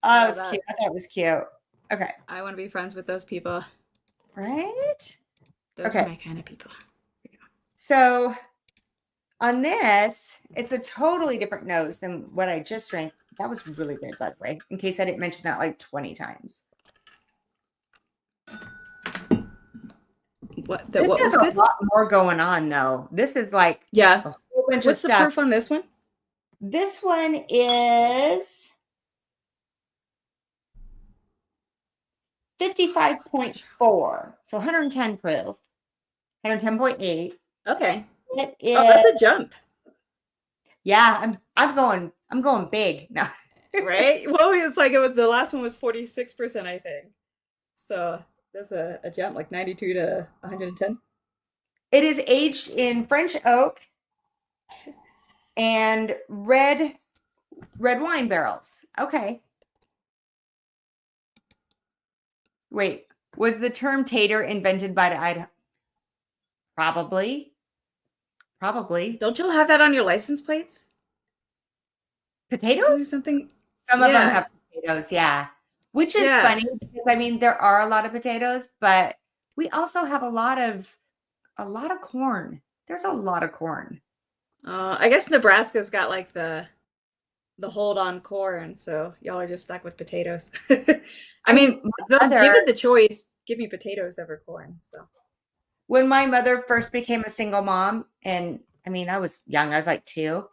Speaker 1: I
Speaker 2: Oh, it
Speaker 1: love
Speaker 2: was cute.
Speaker 1: that.
Speaker 2: I thought it was cute. Okay.
Speaker 1: I want to be friends with those people.
Speaker 2: Right?
Speaker 1: Those are
Speaker 2: Okay.
Speaker 1: my kind of people.
Speaker 2: So on this, it's a totally different nose than what I just drank. That was really good, by the way, in case I didn't mention that like 20 times. This
Speaker 1: What
Speaker 2: has
Speaker 1: was
Speaker 2: a
Speaker 1: good?
Speaker 2: lot more going on, though. This is like
Speaker 1: Yeah.
Speaker 2: a whole bunch of
Speaker 1: What's the
Speaker 2: stuff.
Speaker 1: proof on this one?
Speaker 2: This one is 55.4. So 110 proof, 110.8.
Speaker 1: Okay.
Speaker 2: It
Speaker 1: Oh,
Speaker 2: is,
Speaker 1: that's a jump.
Speaker 2: yeah, I'm going big. No.
Speaker 1: right? Well, it's like it was the last one was 46%, I think. So that's a jump, like 92 to 110.
Speaker 2: It is aged in French oak and red wine barrels. Okay. Wait, was the term tater invented by the Idaho? Probably. Probably.
Speaker 1: Don't y'all have that on your license plates? Isn't there
Speaker 2: Potatoes?
Speaker 1: something?
Speaker 2: Some of them
Speaker 1: Yeah,
Speaker 2: have potatoes, yeah. Which is
Speaker 1: yeah.
Speaker 2: funny because I mean there are a lot of potatoes, but we also have a lot of corn. There's a lot of corn.
Speaker 1: I guess Nebraska's got like the hold on corn, so y'all are just stuck with potatoes. I
Speaker 2: I
Speaker 1: mean,
Speaker 2: mean,
Speaker 1: though,
Speaker 2: mother,
Speaker 1: given the choice, give me potatoes over corn. So,
Speaker 2: when my mother first became a single mom, and I mean, I was young, I was like 2,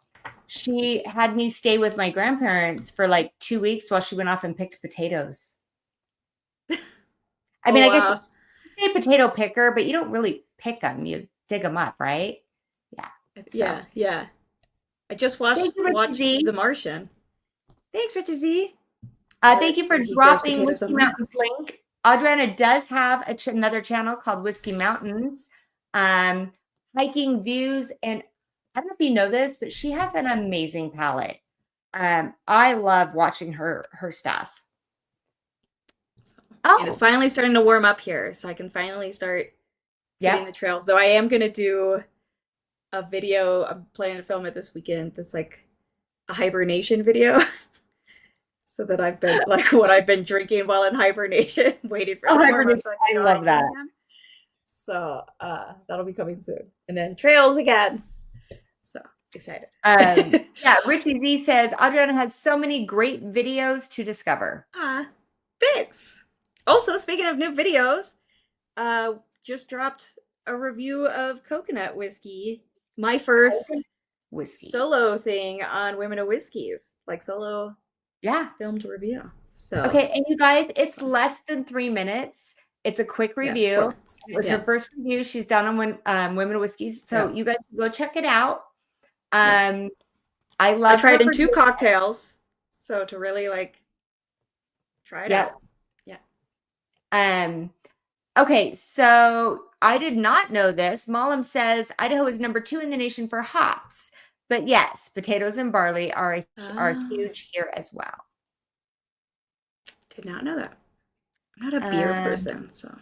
Speaker 2: she had me stay with my grandparents for like 2 weeks while she went off and picked potatoes. I
Speaker 1: oh
Speaker 2: mean, I guess you
Speaker 1: wow,
Speaker 2: say potato picker, but you don't really pick them, you dig them up, right? Yeah. So,
Speaker 1: yeah, yeah. I just watched
Speaker 2: thank you, Richie
Speaker 1: watched
Speaker 2: Z.
Speaker 1: The Martian. Thanks, Richard Z.
Speaker 2: Thank you for
Speaker 1: Where he grows
Speaker 2: dropping
Speaker 1: potatoes on
Speaker 2: Whiskey Mountain's
Speaker 1: rice.
Speaker 2: link. Adriana does have another channel called Whiskey Mountains, um, hiking views. And I don't know if you know this, but she has an amazing palette. I love watching her stuff.
Speaker 1: And it's
Speaker 2: Oh,
Speaker 1: finally starting to warm up here, so I can finally start hitting the
Speaker 2: yep.
Speaker 1: trails. Though I am gonna do a video. I'm planning to film it this weekend. That's like a hibernation video. So that I've been like what I've been drinking while in hibernation, waiting for
Speaker 2: Oh,
Speaker 1: it to warm up
Speaker 2: hibernation.
Speaker 1: so I can
Speaker 2: I
Speaker 1: go
Speaker 2: love
Speaker 1: hiking
Speaker 2: that.
Speaker 1: again. So that'll be coming soon. And then trails again. So excited.
Speaker 2: Yeah, Richie Z says Adriana has so many great videos to discover.
Speaker 1: Ah, thanks. Also, speaking of new videos, just dropped a review of coconut whiskey. My
Speaker 2: Coconut
Speaker 1: first
Speaker 2: whiskey.
Speaker 1: solo thing on Women of Whiskeys, like solo
Speaker 2: Yeah.
Speaker 1: filmed review. So
Speaker 2: Okay, and you guys,
Speaker 1: it's
Speaker 2: it's
Speaker 1: fun.
Speaker 2: less than 3 minutes. It's a quick
Speaker 1: Yeah,
Speaker 2: review.
Speaker 1: 4 minutes.
Speaker 2: It was her
Speaker 1: Yeah,
Speaker 2: first review. She's done on Women of Whiskeys.
Speaker 1: yeah,
Speaker 2: So you guys go check it out.
Speaker 1: yeah.
Speaker 2: Um, I
Speaker 1: I
Speaker 2: love her
Speaker 1: tried in
Speaker 2: for
Speaker 1: two
Speaker 2: doing
Speaker 1: cocktails, so to really like try it
Speaker 2: Yep.
Speaker 1: out. Yeah.
Speaker 2: Um, okay, so I did not know this. Malam says Idaho is number 2 in the nation for hops. But yes, potatoes and barley are
Speaker 1: Oh,
Speaker 2: huge here as well.
Speaker 1: did not know that. I'm not a beer
Speaker 2: Um,
Speaker 1: person, so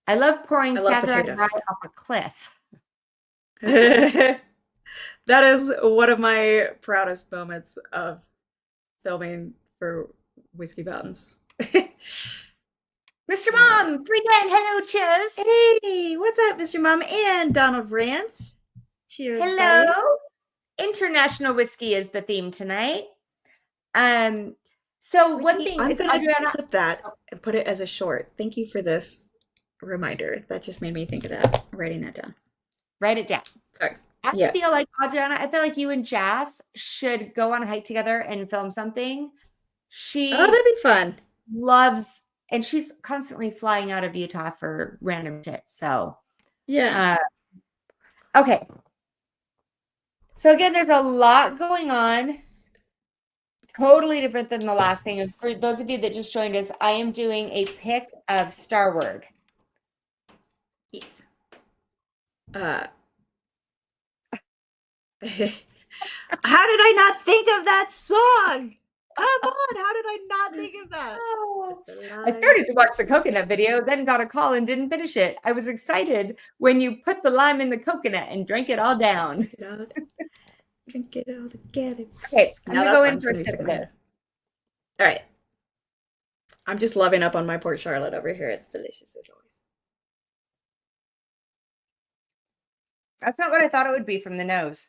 Speaker 2: I love pouring
Speaker 1: I love
Speaker 2: Sazerac rye
Speaker 1: potatoes.
Speaker 2: off a cliff.
Speaker 1: That is one of my proudest moments of filming for Whiskey Mountains.
Speaker 2: Mr.
Speaker 1: uh,
Speaker 2: Mom, 310, hello, cheers.
Speaker 1: hey, what's up, Mr. Mom and Donald Rance? Cheers, buddies.
Speaker 2: Hello. International whiskey is the theme tonight. Um, so one
Speaker 1: Richie,
Speaker 2: thing
Speaker 1: I'm
Speaker 2: is
Speaker 1: gonna
Speaker 2: Adriana,
Speaker 1: clip that and put it as a short. Thank you for this reminder. That just made me think of that. I'm writing that down.
Speaker 2: write it down.
Speaker 1: Sorry.
Speaker 2: I
Speaker 1: Yeah.
Speaker 2: feel like Adriana, I feel like you and Jazz should go on a hike together and film something.
Speaker 1: Oh,
Speaker 2: She
Speaker 1: that'd be fun.
Speaker 2: loves, and she's constantly flying out of Utah for random shit. So,
Speaker 1: Yeah.
Speaker 2: uh, okay. So again, there's a lot going on. Totally different than the last thing. And for those of you that just joined us, I am doing a pick of Starward.
Speaker 1: Yes. Uh, how did I not think of that song? Come on, how did I not think of that?
Speaker 2: Oh,
Speaker 1: The
Speaker 2: I
Speaker 1: lime.
Speaker 2: started to watch the coconut video, then got a call and didn't finish it. I was excited when you put the lime in the coconut and drank it all down.
Speaker 1: Drink it all together.
Speaker 2: Okay, I'm
Speaker 1: Now
Speaker 2: gonna
Speaker 1: that
Speaker 2: go in
Speaker 1: song's
Speaker 2: for
Speaker 1: gonna
Speaker 2: a
Speaker 1: be
Speaker 2: sip
Speaker 1: stuck in
Speaker 2: of
Speaker 1: my
Speaker 2: this.
Speaker 1: head. All right. I'm just loving up on my Port Charlotte over here. It's delicious as always.
Speaker 2: That's not what I thought it would be from the nose.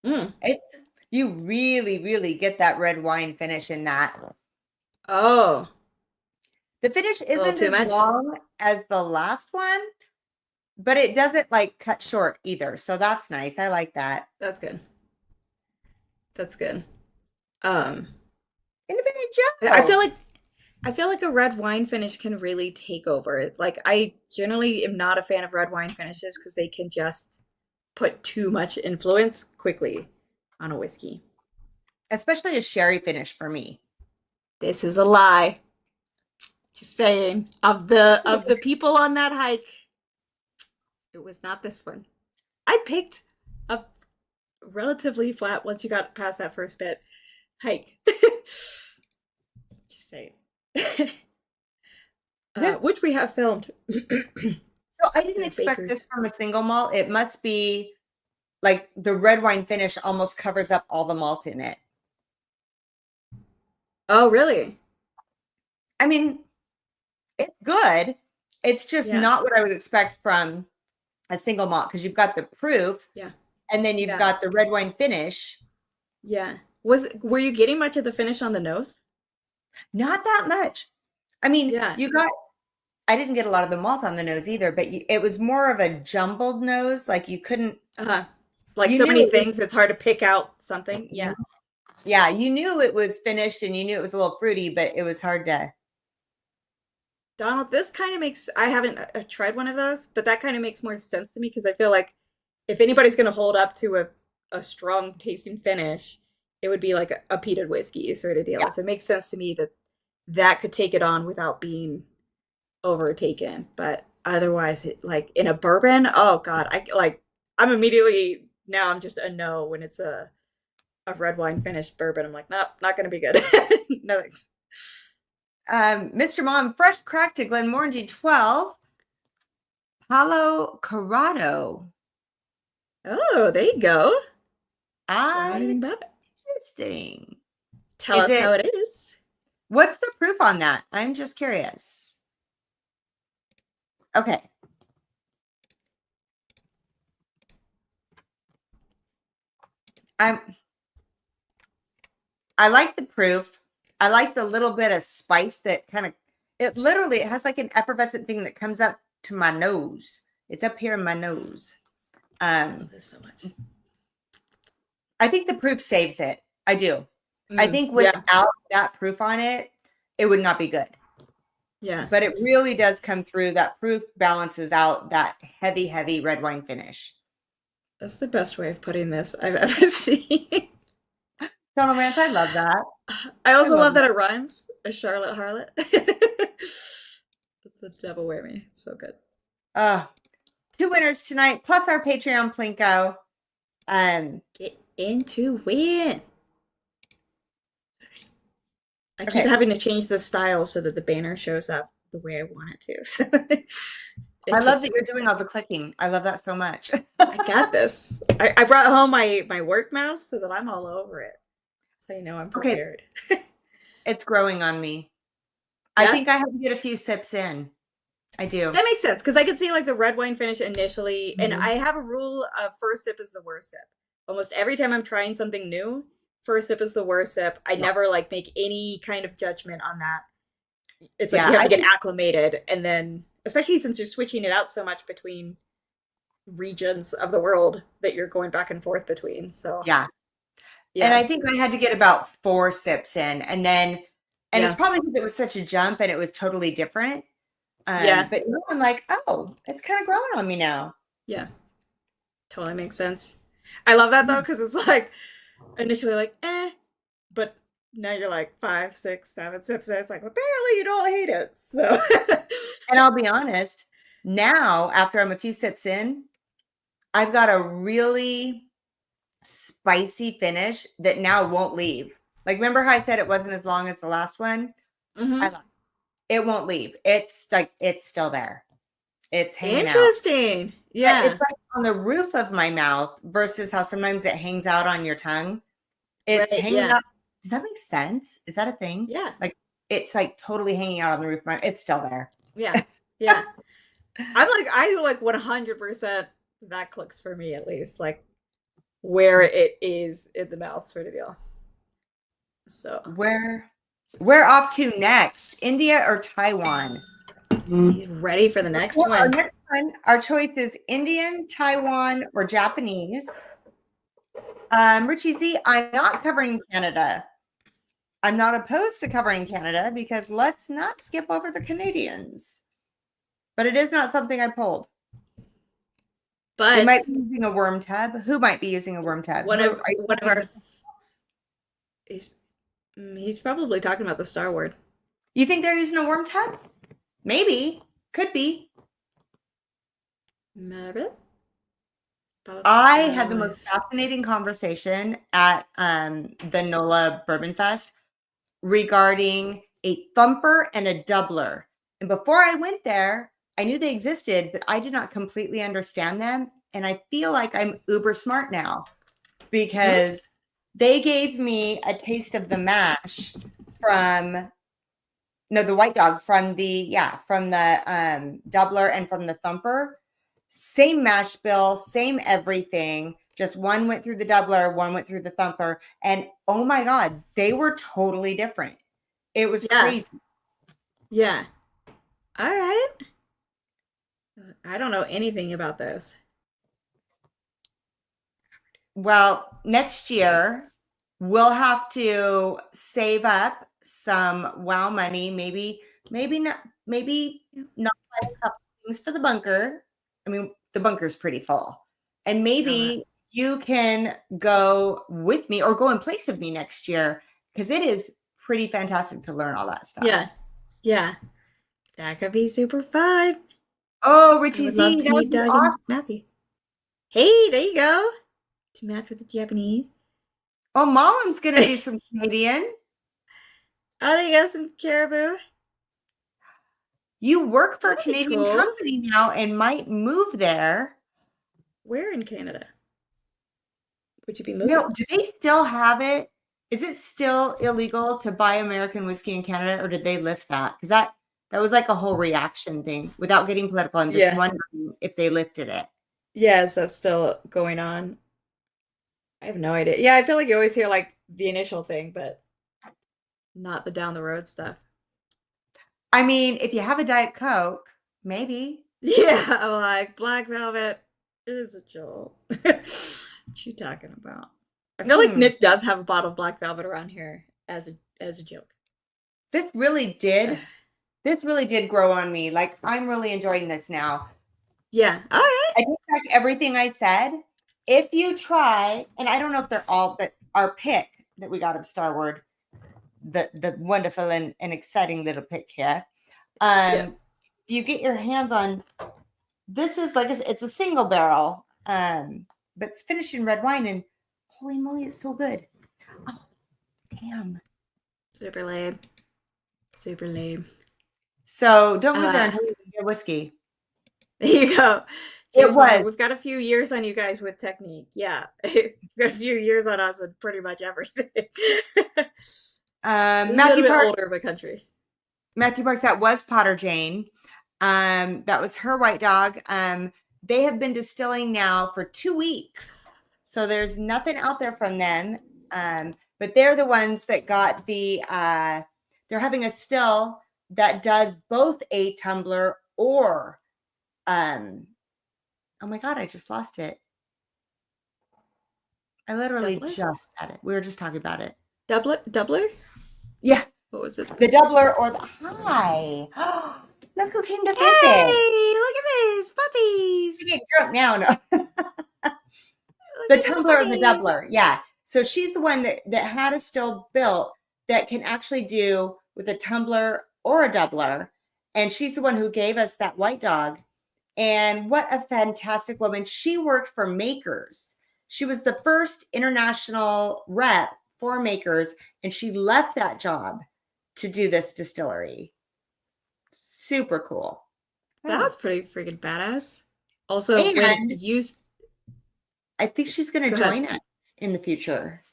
Speaker 1: Mm.
Speaker 2: It's you really, really get that red wine finish in that.
Speaker 1: Oh,
Speaker 2: The finish
Speaker 1: a little
Speaker 2: isn't
Speaker 1: too
Speaker 2: as
Speaker 1: much.
Speaker 2: long as the last one, but it doesn't like cut short either. So that's nice. I like that.
Speaker 1: That's good. That's good. Um,
Speaker 2: Independent
Speaker 1: I feel
Speaker 2: Joe.
Speaker 1: like I feel like a red wine finish can really take over. Like I generally am not a fan of red wine finishes because they can just put too much influence quickly on a whiskey.
Speaker 2: especially a sherry finish for me.
Speaker 1: This is a lie. Just saying. Of the people on that hike, it was not this one. I picked a relatively flat once you got past that first bit hike. Just saying. Which we have filmed.
Speaker 2: So I didn't expect this from a single malt. It must be like the red wine finish almost covers up all the malt in it.
Speaker 1: Oh, really?
Speaker 2: I mean, it's good. It's just not what I would expect from a single malt because you've got the proof, and then you've got the red wine finish.
Speaker 1: Yeah. Were you getting much of the finish on the nose?
Speaker 2: Not that much. I mean, I didn't get a lot of the malt on the nose either, but it was more of a jumbled nose. Like you couldn't,
Speaker 1: like so many things, it's hard to pick out something. Yeah.
Speaker 2: Yeah, you knew it was finished and you knew it was a little fruity, but it was hard to.
Speaker 1: Donald, this kind of makes, I haven't tried one of those, but that kind of makes more sense to me because I feel like if anybody's going to hold up to a strong tasting finish, it would be like a peated whiskey sort of deal. Yeah. So it makes sense to me that that could take it on without being overtaken. But otherwise, like in a bourbon, oh God, I'm immediately, now I'm just a no when it's a red wine finished bourbon. I'm like, nope, not going to be good. No thanks.
Speaker 2: Mr. Mom, fresh crack to Glenmorangie 12. Palo Corrado.
Speaker 1: Oh, there you go.
Speaker 2: I
Speaker 1: don't know anything about it.
Speaker 2: Interesting.
Speaker 1: Tell us how it is.
Speaker 2: What's the proof on that? I'm just curious. Okay. I like the proof. I like the little bit of spice that kind of, it has like an effervescent thing that comes up to my nose. It's up here in my nose. I love this so much. I think the proof saves it. I do. I think without that proof on it, it would not be good.
Speaker 1: Yeah.
Speaker 2: But it really does come through. That proof balances out that heavy, heavy red wine finish.
Speaker 1: That's the best way of putting this I've ever seen.
Speaker 2: Total Mance, I love that.
Speaker 1: I also love that it rhymes. A Charlotte Harlot. It's a devil wear me. It's so good.
Speaker 2: 2 winners tonight, plus our Patreon Plinko.
Speaker 1: Get into win. I keep having to change the style so that the banner shows up the way I want it to. So
Speaker 2: I love that you're doing all the clicking. I love that so much.
Speaker 1: I got this. I brought home my work mouse so that I'm all over it. So you know I'm prepared.
Speaker 2: Okay. It's growing on me. Yeah? I think I have to get a few sips in. I do.
Speaker 1: That makes sense because I could see like the red wine finish initially, and I have a rule of first sip is the worst sip. Almost every time I'm trying something new, first sip is the worst sip. I never like make any kind of judgment on that. It's like you have to get acclimated, and then especially since you're switching it out so much between regions of the world that you're going back and forth between. So
Speaker 2: yeah. And I think I had to get about 4 sips in, and then it's probably because it was such a jump and it was totally different. But now I'm like, oh, it's kind of growing on me now.
Speaker 1: Yeah, totally makes sense. I love that though because it's like initially like but now you're like 5, 6, 7 sips and it's like apparently you don't hate it. So
Speaker 2: and I'll be honest, now after I'm a few sips in, I've got a really spicy finish that now won't leave. Like remember how I said it wasn't as long as the last one? I love it. It won't leave. It's like it's still there. It's hanging out.
Speaker 1: Interesting. Yeah.
Speaker 2: But it's like on the roof of my mouth versus how sometimes it hangs out on your tongue. It's hanging out. Does that make sense? Is that a thing?
Speaker 1: Yeah.
Speaker 2: Like it's like totally hanging out on the roof of my, it's still there.
Speaker 1: Yeah. Yeah. I like 100% that clicks for me at least. Like where it is in the mouth sort of deal. So
Speaker 2: we're off to next, India or Taiwan?
Speaker 1: He's ready for the next one.
Speaker 2: Our next one, our choice is Indian, Taiwan, or Japanese. Richie Z, I'm not covering Canada. I'm not opposed to covering Canada because let's not skip over the Canadians. But it is not something I pulled. But they might be using a worm tub. Who might be using a worm tub?
Speaker 1: One of our He's he's probably talking about the Star Ward.
Speaker 2: You think they're using a worm tub? Maybe. Could be.
Speaker 1: Maybe.
Speaker 2: I had the most fascinating conversation at the NOLA Bourbon Fest regarding a thumper and a doubler. And before I went there, I knew they existed, but I did not completely understand them. And I feel like I'm uber smart now
Speaker 1: Hmm?
Speaker 2: because they gave me a taste of the mash from no, the white dog from the doubler and from the thumper. Same mash bill, same everything. Just one went through the doubler, one went through the thumper. And oh my God, they were totally different. It was
Speaker 1: Yeah.
Speaker 2: crazy.
Speaker 1: Yeah. All right. I don't know anything about this.
Speaker 2: Well, next year we'll have to save up some wow money, maybe not buy a couple things for the bunker. I mean, the bunker's pretty full. And
Speaker 1: Know that.
Speaker 2: maybe you can go with me or go in place of me next year because it is pretty fantastic to learn all that stuff.
Speaker 1: Yeah. Yeah. That could be super fun.
Speaker 2: Oh,
Speaker 1: I
Speaker 2: Richie
Speaker 1: would love
Speaker 2: Z,
Speaker 1: to
Speaker 2: that would
Speaker 1: meet
Speaker 2: be
Speaker 1: Doug and
Speaker 2: awesome.
Speaker 1: Matthew. Hey, there you go. To match with the Japanese.
Speaker 2: Oh, Malam's gonna
Speaker 1: Oh,
Speaker 2: do some Canadian.
Speaker 1: they got some caribou.
Speaker 2: You work for a
Speaker 1: That'd be
Speaker 2: Canadian
Speaker 1: cool.
Speaker 2: company now and might move there.
Speaker 1: Where in Canada would you be
Speaker 2: No,
Speaker 1: moving?
Speaker 2: do they still have it? Is it still illegal to buy American whiskey in Canada, or did they lift that? Because that was like a whole reaction thing. Without getting political, I'm just
Speaker 1: Yeah.
Speaker 2: wondering if they lifted it.
Speaker 1: Yes, that's still going on. I have no idea. Yeah, I feel like you always hear like the initial thing, but not the down the road stuff.
Speaker 2: I mean, if you have a Diet Coke, maybe.
Speaker 1: Yeah, I'm like Black Velvet is a joke. What you talking about? I feel like
Speaker 2: Mm,
Speaker 1: Nick does have a bottle of Black Velvet around here as a joke.
Speaker 2: this really did. This really did grow on me. Like I'm really enjoying this now.
Speaker 1: Yeah. All right.
Speaker 2: I take back everything I said. If you try, and I don't know if they're all, but our pick that we got of Star Wars, the wonderful and exciting little pick here.
Speaker 1: Yeah.
Speaker 2: If you get your hands on this, is like it's a single barrel, but it's finished in red wine, and holy moly, it's so good. Oh, damn.
Speaker 1: Super lame. Super lame.
Speaker 2: So don't live there
Speaker 1: Uh,
Speaker 2: until you get whiskey.
Speaker 1: there you go.
Speaker 2: It
Speaker 1: James Miller,
Speaker 2: was.
Speaker 1: we've got a few years on you guys with technique. Yeah. We've got a few years on us and pretty much everything. A little
Speaker 2: Matthew
Speaker 1: bit
Speaker 2: Parks.
Speaker 1: older of a country.
Speaker 2: Matthew Parks. That was Potter Jane. That was her white dog. They have been distilling now for 2 weeks, so there's nothing out there from them. But they're the ones that got the. They're having a still that does both a tumbler or. Oh my God! I just lost it. I literally
Speaker 1: Doubler?
Speaker 2: just said it. We were just talking about it.
Speaker 1: Doubler?
Speaker 2: Yeah,
Speaker 1: What was it?
Speaker 2: the doubler or the hi. Look who came to visit.
Speaker 1: Hey, look at this.
Speaker 2: You
Speaker 1: Puppies.
Speaker 2: get drunk now. No.
Speaker 1: Look
Speaker 2: The
Speaker 1: at little
Speaker 2: tumbler and the
Speaker 1: puppies.
Speaker 2: doubler, yeah. So she's the one that had a still built that can actually do with a tumbler or a doubler. And she's the one who gave us that white dog. And what a fantastic woman. She worked for Makers. She was the first international rep for Makers, and she left that job to do this distillery. Super cool. Oh.
Speaker 1: That's pretty freaking badass. Also, when
Speaker 2: And
Speaker 1: you
Speaker 2: I think she's going to
Speaker 1: go ahead.
Speaker 2: join us in the future.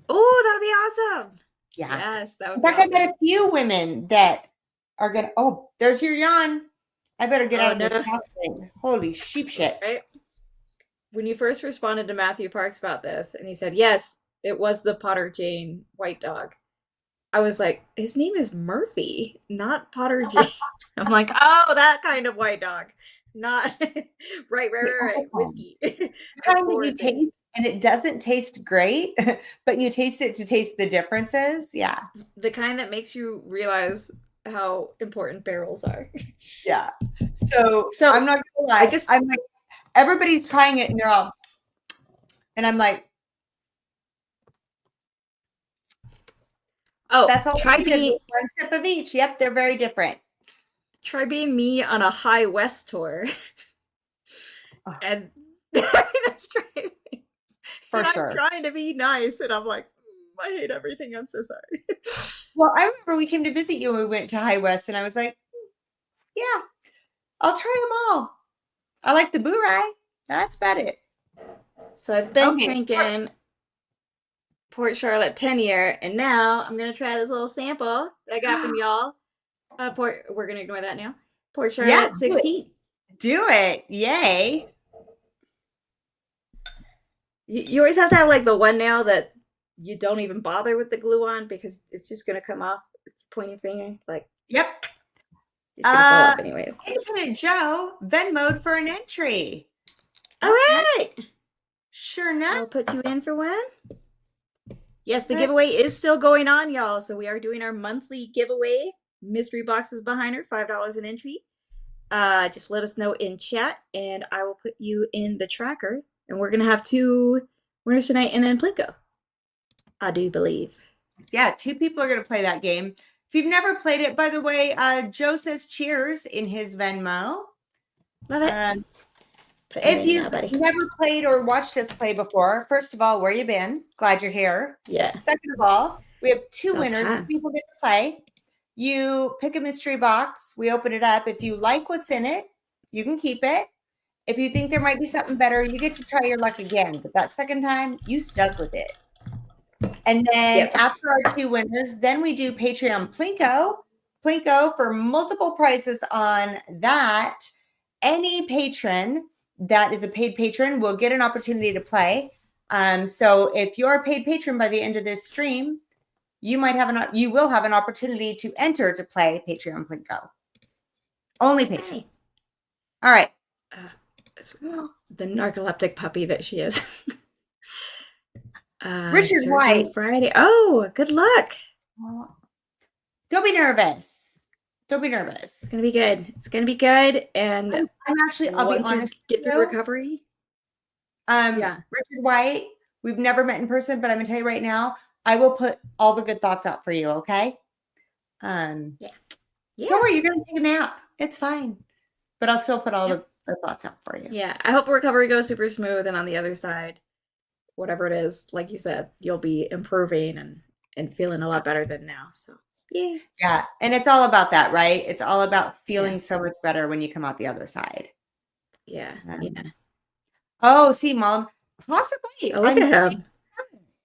Speaker 1: Oh, that'd be awesome.
Speaker 2: Yeah.
Speaker 1: Yes, that
Speaker 2: In
Speaker 1: would be
Speaker 2: fact, I
Speaker 1: awesome.
Speaker 2: met a few women that are gonna. Oh, there's your yawn. I better get
Speaker 1: Oh
Speaker 2: out of this
Speaker 1: no.
Speaker 2: house thing. Holy sheep shit.
Speaker 1: Right? When you first responded to Matthew Parks about this, and he said, yes, it was the Potter Jane white dog. I was like, his name is Murphy, not Potter Jane. I'm like, oh, that kind of white dog. Not
Speaker 2: The
Speaker 1: right.
Speaker 2: other
Speaker 1: Whiskey.
Speaker 2: kind that you
Speaker 1: Forward thinking.
Speaker 2: taste and it doesn't taste great, but you taste it to taste the differences. Yeah.
Speaker 1: The kind that makes you realize how important barrels are.
Speaker 2: Yeah. So I'm
Speaker 1: So
Speaker 2: not gonna
Speaker 1: I
Speaker 2: lie.
Speaker 1: just
Speaker 2: I'm like, everybody's trying it and they're all, and I'm like,
Speaker 1: Oh,
Speaker 2: That's all
Speaker 1: try
Speaker 2: I needed,
Speaker 1: being
Speaker 2: one sip of each. Yep, they're very different.
Speaker 1: try being me on a high west tour.
Speaker 2: Oh,
Speaker 1: And that's crazy.
Speaker 2: for
Speaker 1: And I'm
Speaker 2: sure.
Speaker 1: trying to be nice, and I'm like, I hate everything. I'm so sorry.
Speaker 2: Well, I remember we came to visit you and we went to High West, and I was like, yeah, I'll try them all. I like the Boo-Rye. That's about it.
Speaker 1: So I've been
Speaker 2: Okay.
Speaker 1: drinking Port Charlotte 10-year, and now I'm gonna try this little sample that I got from y'all. We're gonna ignore that now. Port
Speaker 2: Yeah,
Speaker 1: Charlotte
Speaker 2: do it.
Speaker 1: 16.
Speaker 2: Do it. Yay.
Speaker 1: You always have to have like the one nail that you don't even bother with the glue on because it's just gonna come off. It's pointing finger, like
Speaker 2: Yep.
Speaker 1: it's gonna fall off anyways.
Speaker 2: Independent Joe, Venmo'd for an entry.
Speaker 1: All
Speaker 2: Okay.
Speaker 1: right,
Speaker 2: Sure enough.
Speaker 1: I'll put you in for one. Yes, the
Speaker 2: But
Speaker 1: giveaway is still going on, y'all. So we are doing our monthly giveaway. Mystery boxes behind her, $5 an entry. Just let us know in chat, and I will put you in the tracker. And we're gonna have two winners tonight, and then Plinko. I do believe.
Speaker 2: yeah, two people are going to play that game. If you've never played it, by the way, Joe says cheers in his Venmo.
Speaker 1: Love it.
Speaker 2: Um,
Speaker 1: Put you
Speaker 2: if
Speaker 1: in now,
Speaker 2: you've
Speaker 1: buddy.
Speaker 2: never played or watched us play before, first of all, where you been? Glad you're here.
Speaker 1: Yeah.
Speaker 2: Second of all, we have two winners.
Speaker 1: Okay.
Speaker 2: Two people get to play. You pick a mystery box. We open it up. If you like what's in it, you can keep it. If you think there might be something better, you get to try your luck again. But that second time, you stuck with it. And then
Speaker 1: Yep.
Speaker 2: after our two winners, then we do Patreon Plinko. Plinko for multiple prizes on that. Any patron that is a paid patron will get an opportunity to play. So if you're a paid patron by the end of this stream, you will have an opportunity to enter to play Patreon Plinko. Only patrons.
Speaker 1: Hey.
Speaker 2: All right.
Speaker 1: The narcoleptic puppy that she is.
Speaker 2: Richard
Speaker 1: Search
Speaker 2: White.
Speaker 1: on Friday. Oh, good luck.
Speaker 2: Don't be nervous. Don't be nervous.
Speaker 1: It's gonna be good. It's gonna be good. And
Speaker 2: I'm actually, I'll be honest.
Speaker 1: Get through recovery.
Speaker 2: Yeah. Richard White, we've never met in person, but I'm gonna tell you right now, I will put all the good thoughts out for you, okay?
Speaker 1: Yeah.
Speaker 2: Don't worry, you're gonna take a nap. It's fine. But I'll still put all the thoughts out for you.
Speaker 1: Yeah. I hope recovery goes super smooth, and on the other side, whatever it is, like you said, you'll be improving and feeling a lot better than now. So
Speaker 2: yeah, and it's all about that, right? It's all about feeling so much better when you come out the other side.
Speaker 1: Yeah.
Speaker 2: Oh, see, Mom, possibly.
Speaker 1: Oh, look at him.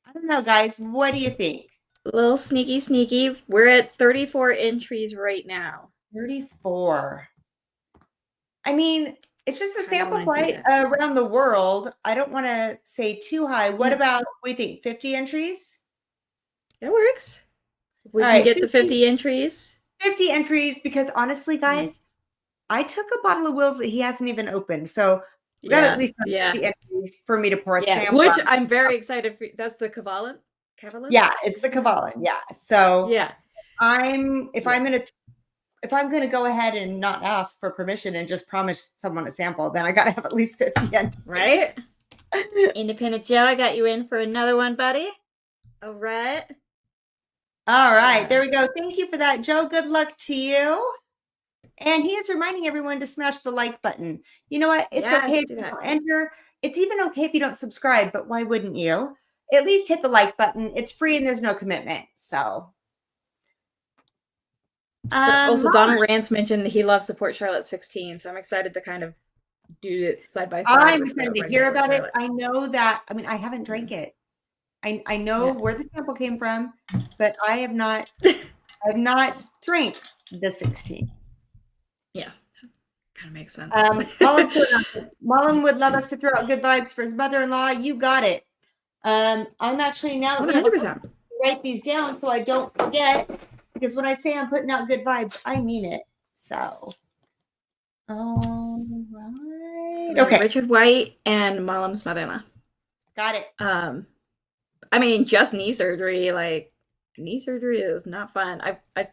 Speaker 2: I don't know, guys. What do you think?
Speaker 1: A little sneaky. We're at 34 entries right now.
Speaker 2: 34. I mean, it's just a sample flight around the world. I don't want to say too high. What about, what do you think, 50 entries?
Speaker 1: That works. We
Speaker 2: All
Speaker 1: can
Speaker 2: right,
Speaker 1: get to 50 entries.
Speaker 2: 50 entries, because honestly, guys, I took a bottle of Will's that he hasn't even opened. So we got at least 50 entries for me to pour a sample.
Speaker 1: Which I'm very excited for. That's the Cavalent?
Speaker 2: Yeah, it's the Cavalent. Yeah. So if I'm gonna go ahead and not ask for permission and just promise someone a sample, then I gotta have at least 50 entries.
Speaker 1: Right? Independent Joe, I got you in for another one, buddy. All right.
Speaker 2: There we go. Thank you for that, Joe. Good luck to you. And he is reminding everyone to smash the like button. You know what? It's okay if you don't enter. It's even okay if you don't subscribe, but why wouldn't you? At least hit the like button. It's free and there's no commitment. So
Speaker 1: also, Donald Rance mentioned he loves the Port Charlotte 16, so I'm excited to kind of do it side by side.
Speaker 2: I'm excited to hear about it. I know that, I mean, I haven't drank it. I know where the sample came from, but I have not drank the 16.
Speaker 1: Yeah, kind of makes sense.
Speaker 2: Mullen would love us to throw out good vibes for his mother-in-law. You got it. I'm actually, now that
Speaker 1: 100%.
Speaker 2: Write these down so I don't forget, because when I say I'm putting out good vibes, I mean it. So, all right.
Speaker 1: Okay. Richard White and Malam's mother-in-law.
Speaker 2: Got it.
Speaker 1: I mean, just knee surgery. Like, knee surgery is not fun. I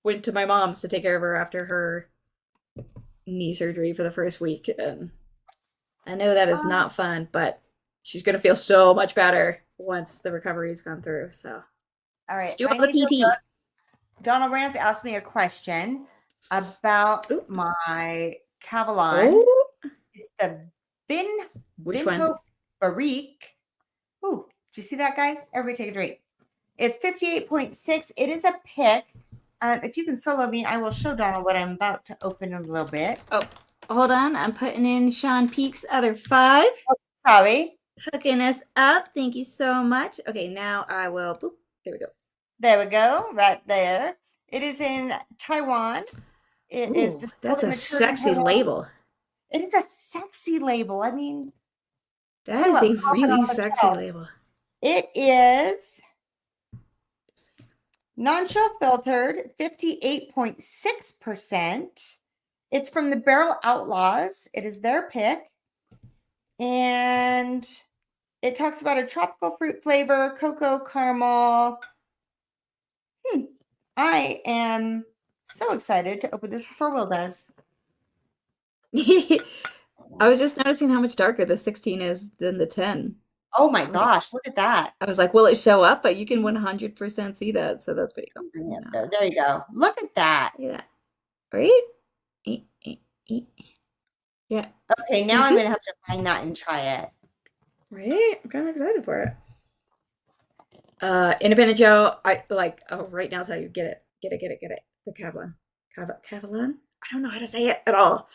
Speaker 1: went to my mom's to take care of her after her knee surgery for the first week, and I know that is not fun, but she's gonna feel so much better once the recovery's gone through. So
Speaker 2: All right.
Speaker 1: Just do
Speaker 2: I
Speaker 1: all the
Speaker 2: need to look.
Speaker 1: PT.
Speaker 2: Donald Rance asked me a question about
Speaker 1: Ooh.
Speaker 2: my Cavalon.
Speaker 1: Oh,
Speaker 2: It's the
Speaker 1: which one?
Speaker 2: Vinho Barrique. Ooh, do you see that, guys? Everybody take a drink. It's 58.6. It is a pick. If you can solo me, I will show Donald what I'm about to open in a little bit.
Speaker 1: Oh, hold on. I'm putting in Sean Peak's other 5.
Speaker 2: Oh, sorry.
Speaker 1: Hooking us up. Thank you so much. Okay, now I will. Boop. There we go.
Speaker 2: There we go. Right there. It is in Taiwan. It is
Speaker 1: Ooh,
Speaker 2: distilled
Speaker 1: that's
Speaker 2: and
Speaker 1: a
Speaker 2: matured in
Speaker 1: sexy
Speaker 2: Taiwan.
Speaker 1: label.
Speaker 2: It is a sexy label. I mean,
Speaker 1: That
Speaker 2: talk
Speaker 1: is
Speaker 2: about
Speaker 1: a
Speaker 2: popping
Speaker 1: really
Speaker 2: off the
Speaker 1: sexy
Speaker 2: shelf.
Speaker 1: label.
Speaker 2: It is non-chill filtered, 58.6%. It's from the Barrel Outlaws. It is their pick. And it talks about a tropical fruit flavor, cocoa, caramel. I am so excited to open this before Will does.
Speaker 1: I was just noticing how much darker the 16 is than the 10.
Speaker 2: Oh my
Speaker 1: Like,
Speaker 2: gosh, look at that.
Speaker 1: I was like, will it show up? But you can 100% see that. So that's pretty cool.
Speaker 2: Bring it there. There you go. Look at that.
Speaker 1: Look at that. Right? Yeah.
Speaker 2: Okay, now I'm going to have to find that and try it.
Speaker 1: Right? I'm kind of excited for it. Independent Joe, I like, oh, right now's how you get it. Get it. The Cavalon. Cavalon? I don't know how to say it at all.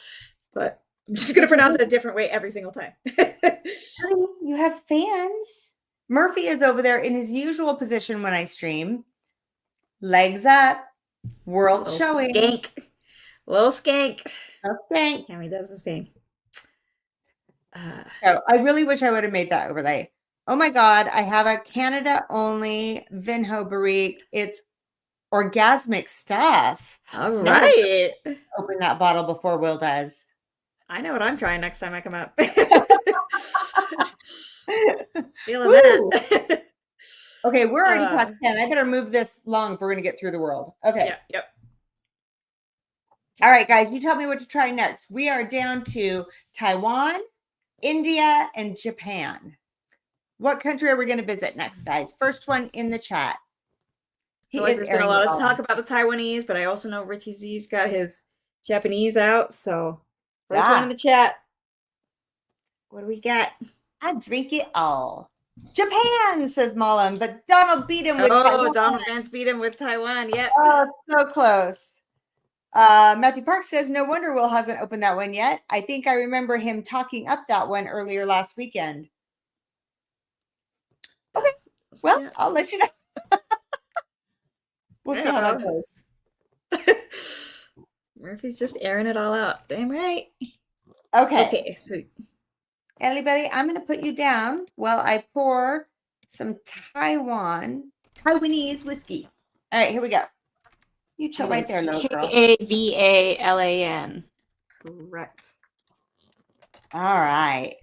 Speaker 1: But I'm just going to pronounce it a different way every single time.
Speaker 2: Honey, you have fans. Murphy is over there in his usual position when I stream. Legs up. World
Speaker 1: Little
Speaker 2: showing.
Speaker 1: skank. Little skank.
Speaker 2: Okay.
Speaker 1: Tammy does the same.
Speaker 2: So I really wish I would have made that overlay. Oh my God, I have a Canada only Vinho Barrique. It's orgasmic stuff.
Speaker 1: All right.
Speaker 2: Open that bottle before Will does.
Speaker 1: I know what I'm trying next time I come up. Stealing that.
Speaker 2: Okay, we're already past 10. I better move this long if we're going to get through the world. Okay.
Speaker 1: Yep.
Speaker 2: All right, guys, you tell me what to try next. We are down to Taiwan, India, and Japan. What country are we going to visit next, guys? First one in the chat.
Speaker 1: There's been a lot of talk about the Taiwanese, but I also know Richie Z's got his Japanese out. So first one in the chat. What do we got?
Speaker 2: I drink it all. Japan, says Malam, but Donald beat him with Taiwan.
Speaker 1: Donald Vance beat him with Taiwan. Yep.
Speaker 2: Oh, so close. Matthew Park says, no wonder Will hasn't opened that one yet. I think I remember him talking up that one earlier last weekend. Okay. Well, I'll let you know. We'll see how that goes.
Speaker 1: Murphy's just airing it all out. Damn right.
Speaker 2: Okay.
Speaker 1: So
Speaker 2: Ellie Belly, I'm going to put you down while I pour some Taiwanese whiskey. All right, here we go. You chill right there, little girl.
Speaker 1: Kavalan. Correct.
Speaker 2: All right.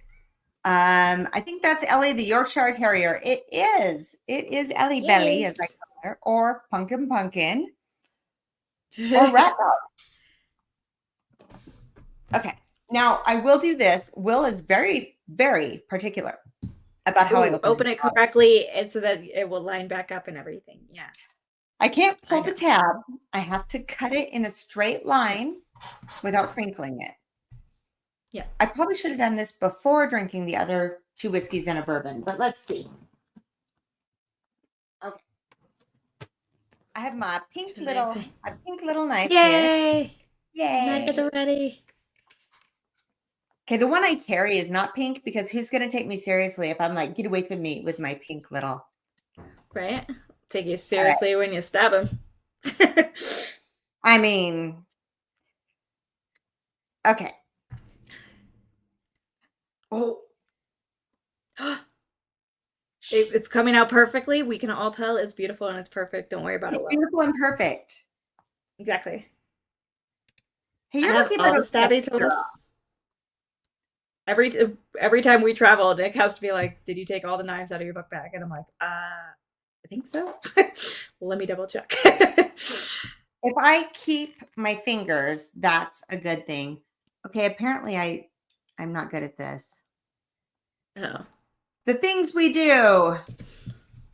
Speaker 2: I think that's Ellie, the Yorkshire Terrier. It is. It is Ellie Belly, as I call her, or Pumpkin, or Rat Dog. Okay. Now, I will do this. Will is very, very particular about how I
Speaker 1: open it correctly and so that it will line back up and everything. Yeah.
Speaker 2: I can't pull the tab. I have to cut it in a straight line without crinkling it.
Speaker 1: Yeah.
Speaker 2: I probably should have done this before drinking the other 2 whiskeys and a bourbon, but let's see. Okay. I have my pink little knife here. Yay.
Speaker 1: Knife at the ready.
Speaker 2: Okay, the one I carry is not pink because who's going to take me seriously if I'm like, get away from me with my pink little.
Speaker 1: Right? Take you seriously when you stab him.
Speaker 2: I mean, okay. Oh.
Speaker 1: It's coming out perfectly. We can all tell it's beautiful and it's perfect. Don't worry about it.
Speaker 2: It's beautiful and perfect.
Speaker 1: Exactly.
Speaker 2: Hey, you're looking for
Speaker 1: all the stabby tools. Every time we travel, Nick has to be like, "Did you take all the knives out of your book bag?" And I'm like, I think so." Well, let me double check.
Speaker 2: If I keep my fingers, that's a good thing. Okay, apparently I'm not good at this.
Speaker 1: Oh.
Speaker 2: The things we do.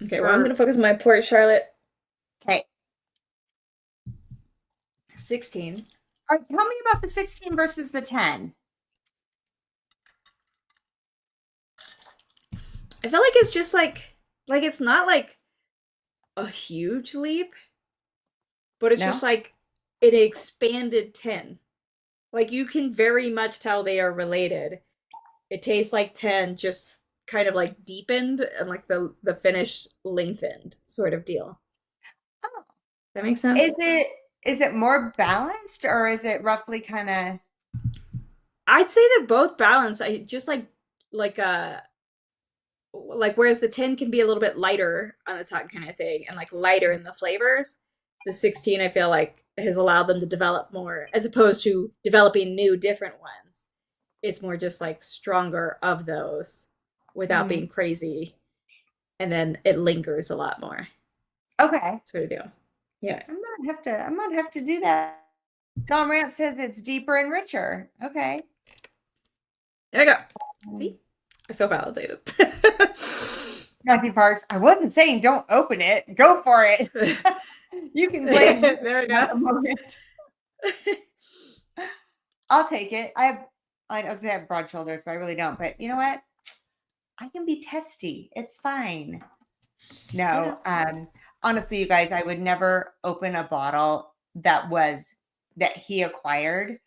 Speaker 1: Okay, well, I'm going to focus on my Port Charlotte 16.
Speaker 2: All right, tell me about the 16 versus the 10.
Speaker 1: I feel like it's just like it's not like a huge leap, but it's just
Speaker 2: No?
Speaker 1: like an expanded 10. Like you can very much tell they are related. It tastes like 10, just kind of like deepened and like the finish lengthened sort of deal.
Speaker 2: Oh.
Speaker 1: That makes
Speaker 2: Is
Speaker 1: sense?
Speaker 2: it more balanced or is it roughly kind of
Speaker 1: I'd say they're both balanced. I just like whereas the 10 can be a little bit lighter on the tongue kind of thing and like lighter in the flavors, the 16 I feel like has allowed them to develop more as opposed to developing new different ones. It's more just like stronger of those without
Speaker 2: mm,
Speaker 1: being crazy, and then it lingers a lot more
Speaker 2: okay.
Speaker 1: sort of deal. Yeah.
Speaker 2: I'm gonna have to do that. Don Rant says it's deeper and richer. Okay.
Speaker 1: There we go.
Speaker 2: Um,
Speaker 1: See, I feel validated.
Speaker 2: Matthew Parks, I wasn't saying don't open it. Go for it. You can blame me
Speaker 1: There we
Speaker 2: at
Speaker 1: go.
Speaker 2: the moment. I'll take it. I don't say I have broad shoulders, but I really don't. But you know what? I can be testy. It's fine.
Speaker 1: You know.
Speaker 2: No, honestly, you guys, I would never open a bottle that he acquired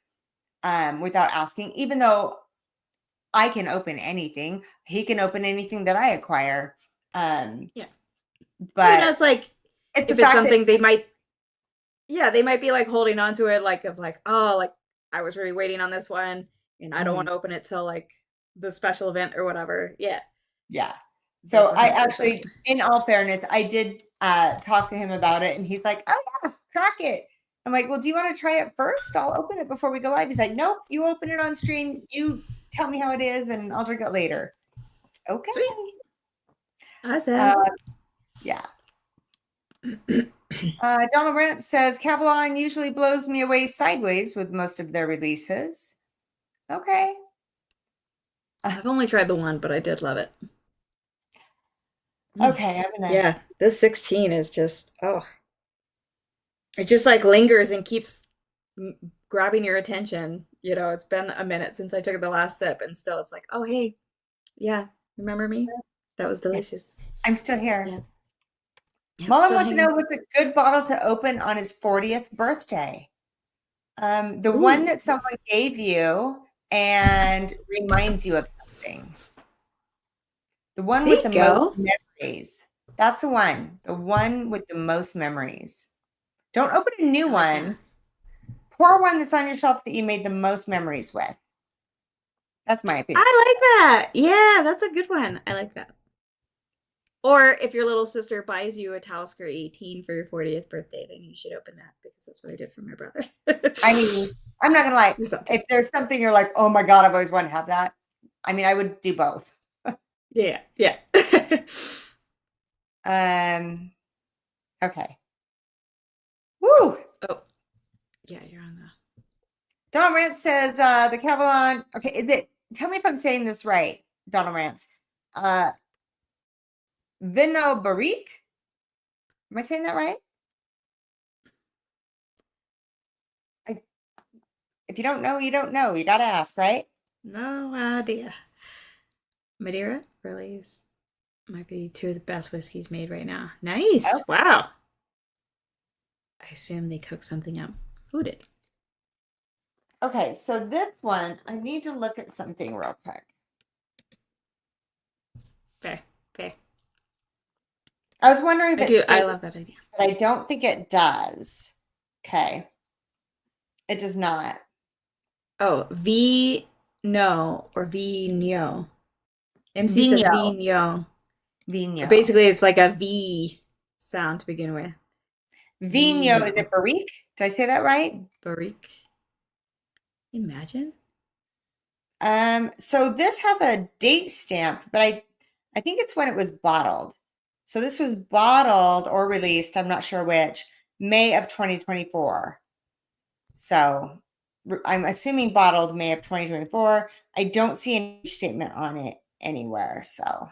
Speaker 2: without asking, even though I can open anything. He can open anything that I acquire. Um,
Speaker 1: Yeah. Well, you know,
Speaker 2: but
Speaker 1: it's like
Speaker 2: it's the
Speaker 1: if it's
Speaker 2: fact that
Speaker 1: something they might, yeah, they might be like holding on to it, like of like, oh, like I was really waiting on this one, and I don't want
Speaker 2: mhm,
Speaker 1: to open it till like the special event or whatever. Yeah,
Speaker 2: yeah.
Speaker 1: that's
Speaker 2: So I
Speaker 1: 100%.
Speaker 2: actually, in all fairness, I did talk to him about it, and he's like, "Oh yeah, crack it." I'm like, "Well, do you want to try it first? I'll open it before we go live." He's like, "Nope, you open it on stream. You tell me how it is, and I'll drink it later." Okay.
Speaker 1: Sweet,
Speaker 2: Uh,
Speaker 1: awesome.
Speaker 2: yeah. Donald Brandt says Cavalon usually blows me away sideways with most of their releases. Okay.
Speaker 1: I've only tried the one, but I did love it. Mm.
Speaker 2: Okay, I'm gonna.
Speaker 1: Yeah, this 16 is just it just like lingers and keeps grabbing your attention. You know, it's been a minute since I took the last sip, and still it's like, oh hey, yeah, remember me? That was
Speaker 2: Yeah,
Speaker 1: delicious.
Speaker 2: I'm still here.
Speaker 1: Yeah, yeah, I'm
Speaker 2: Mullen
Speaker 1: still
Speaker 2: wants to know
Speaker 1: hanging.
Speaker 2: what's a good bottle to open on his 40th birthday. The one
Speaker 1: Ooh,
Speaker 2: that someone gave you and reminds you of something. The one
Speaker 1: there
Speaker 2: with
Speaker 1: you
Speaker 2: the most
Speaker 1: go.
Speaker 2: memories. That's the one. The one with the most memories. Don't open a new
Speaker 1: I like that.
Speaker 2: one. Pour one that's on your shelf that you made the most memories with. That's my opinion.
Speaker 1: I like that. Yeah, that's a good one. I like that. Or if your little sister buys you a Talisker 18 for your 40th birthday, then you should open that because that's what I did for my brother.
Speaker 2: I mean, I'm not gonna lie.
Speaker 1: Just that too.
Speaker 2: If there's something you're like, oh my God, I've always wanted to have that. I mean, I would do both.
Speaker 1: Yeah, yeah.
Speaker 2: Um, okay. Woo!
Speaker 1: Oh, yeah, you're on the.
Speaker 2: Donald Rance says the Cavalon. Okay, is it? Tell me if I'm saying this right, Donald Rance. Uh, Vino Barrique. Am I saying that right? I, if you don't know, you don't know. You got to ask, right?
Speaker 1: No idea. Madeira really is might be two of the best whiskeys made right now. Nice.
Speaker 2: Okay.
Speaker 1: Wow. I assume they cooked something up. Who did?
Speaker 2: Okay, so this one, I need to look at something real quick.
Speaker 1: Fair, fair.
Speaker 2: I was wondering
Speaker 1: I do.
Speaker 2: that
Speaker 1: I love that idea.
Speaker 2: but I don't think it does. Okay, it does not.
Speaker 1: Oh, V no or Vino. MC says
Speaker 2: Vino,
Speaker 1: Vino.
Speaker 2: Vino,
Speaker 1: Basically, it's like a V sound to begin with.
Speaker 2: Vino. Is
Speaker 1: Vino.
Speaker 2: it Barrique? Did I say that right?
Speaker 1: Barrique. Imagine.
Speaker 2: So this has a date stamp, but I think it's when it was bottled. So this was bottled or released, I'm not sure which, May of 2024. So I'm assuming bottled May of 2024. I don't see any statement on it anywhere. So,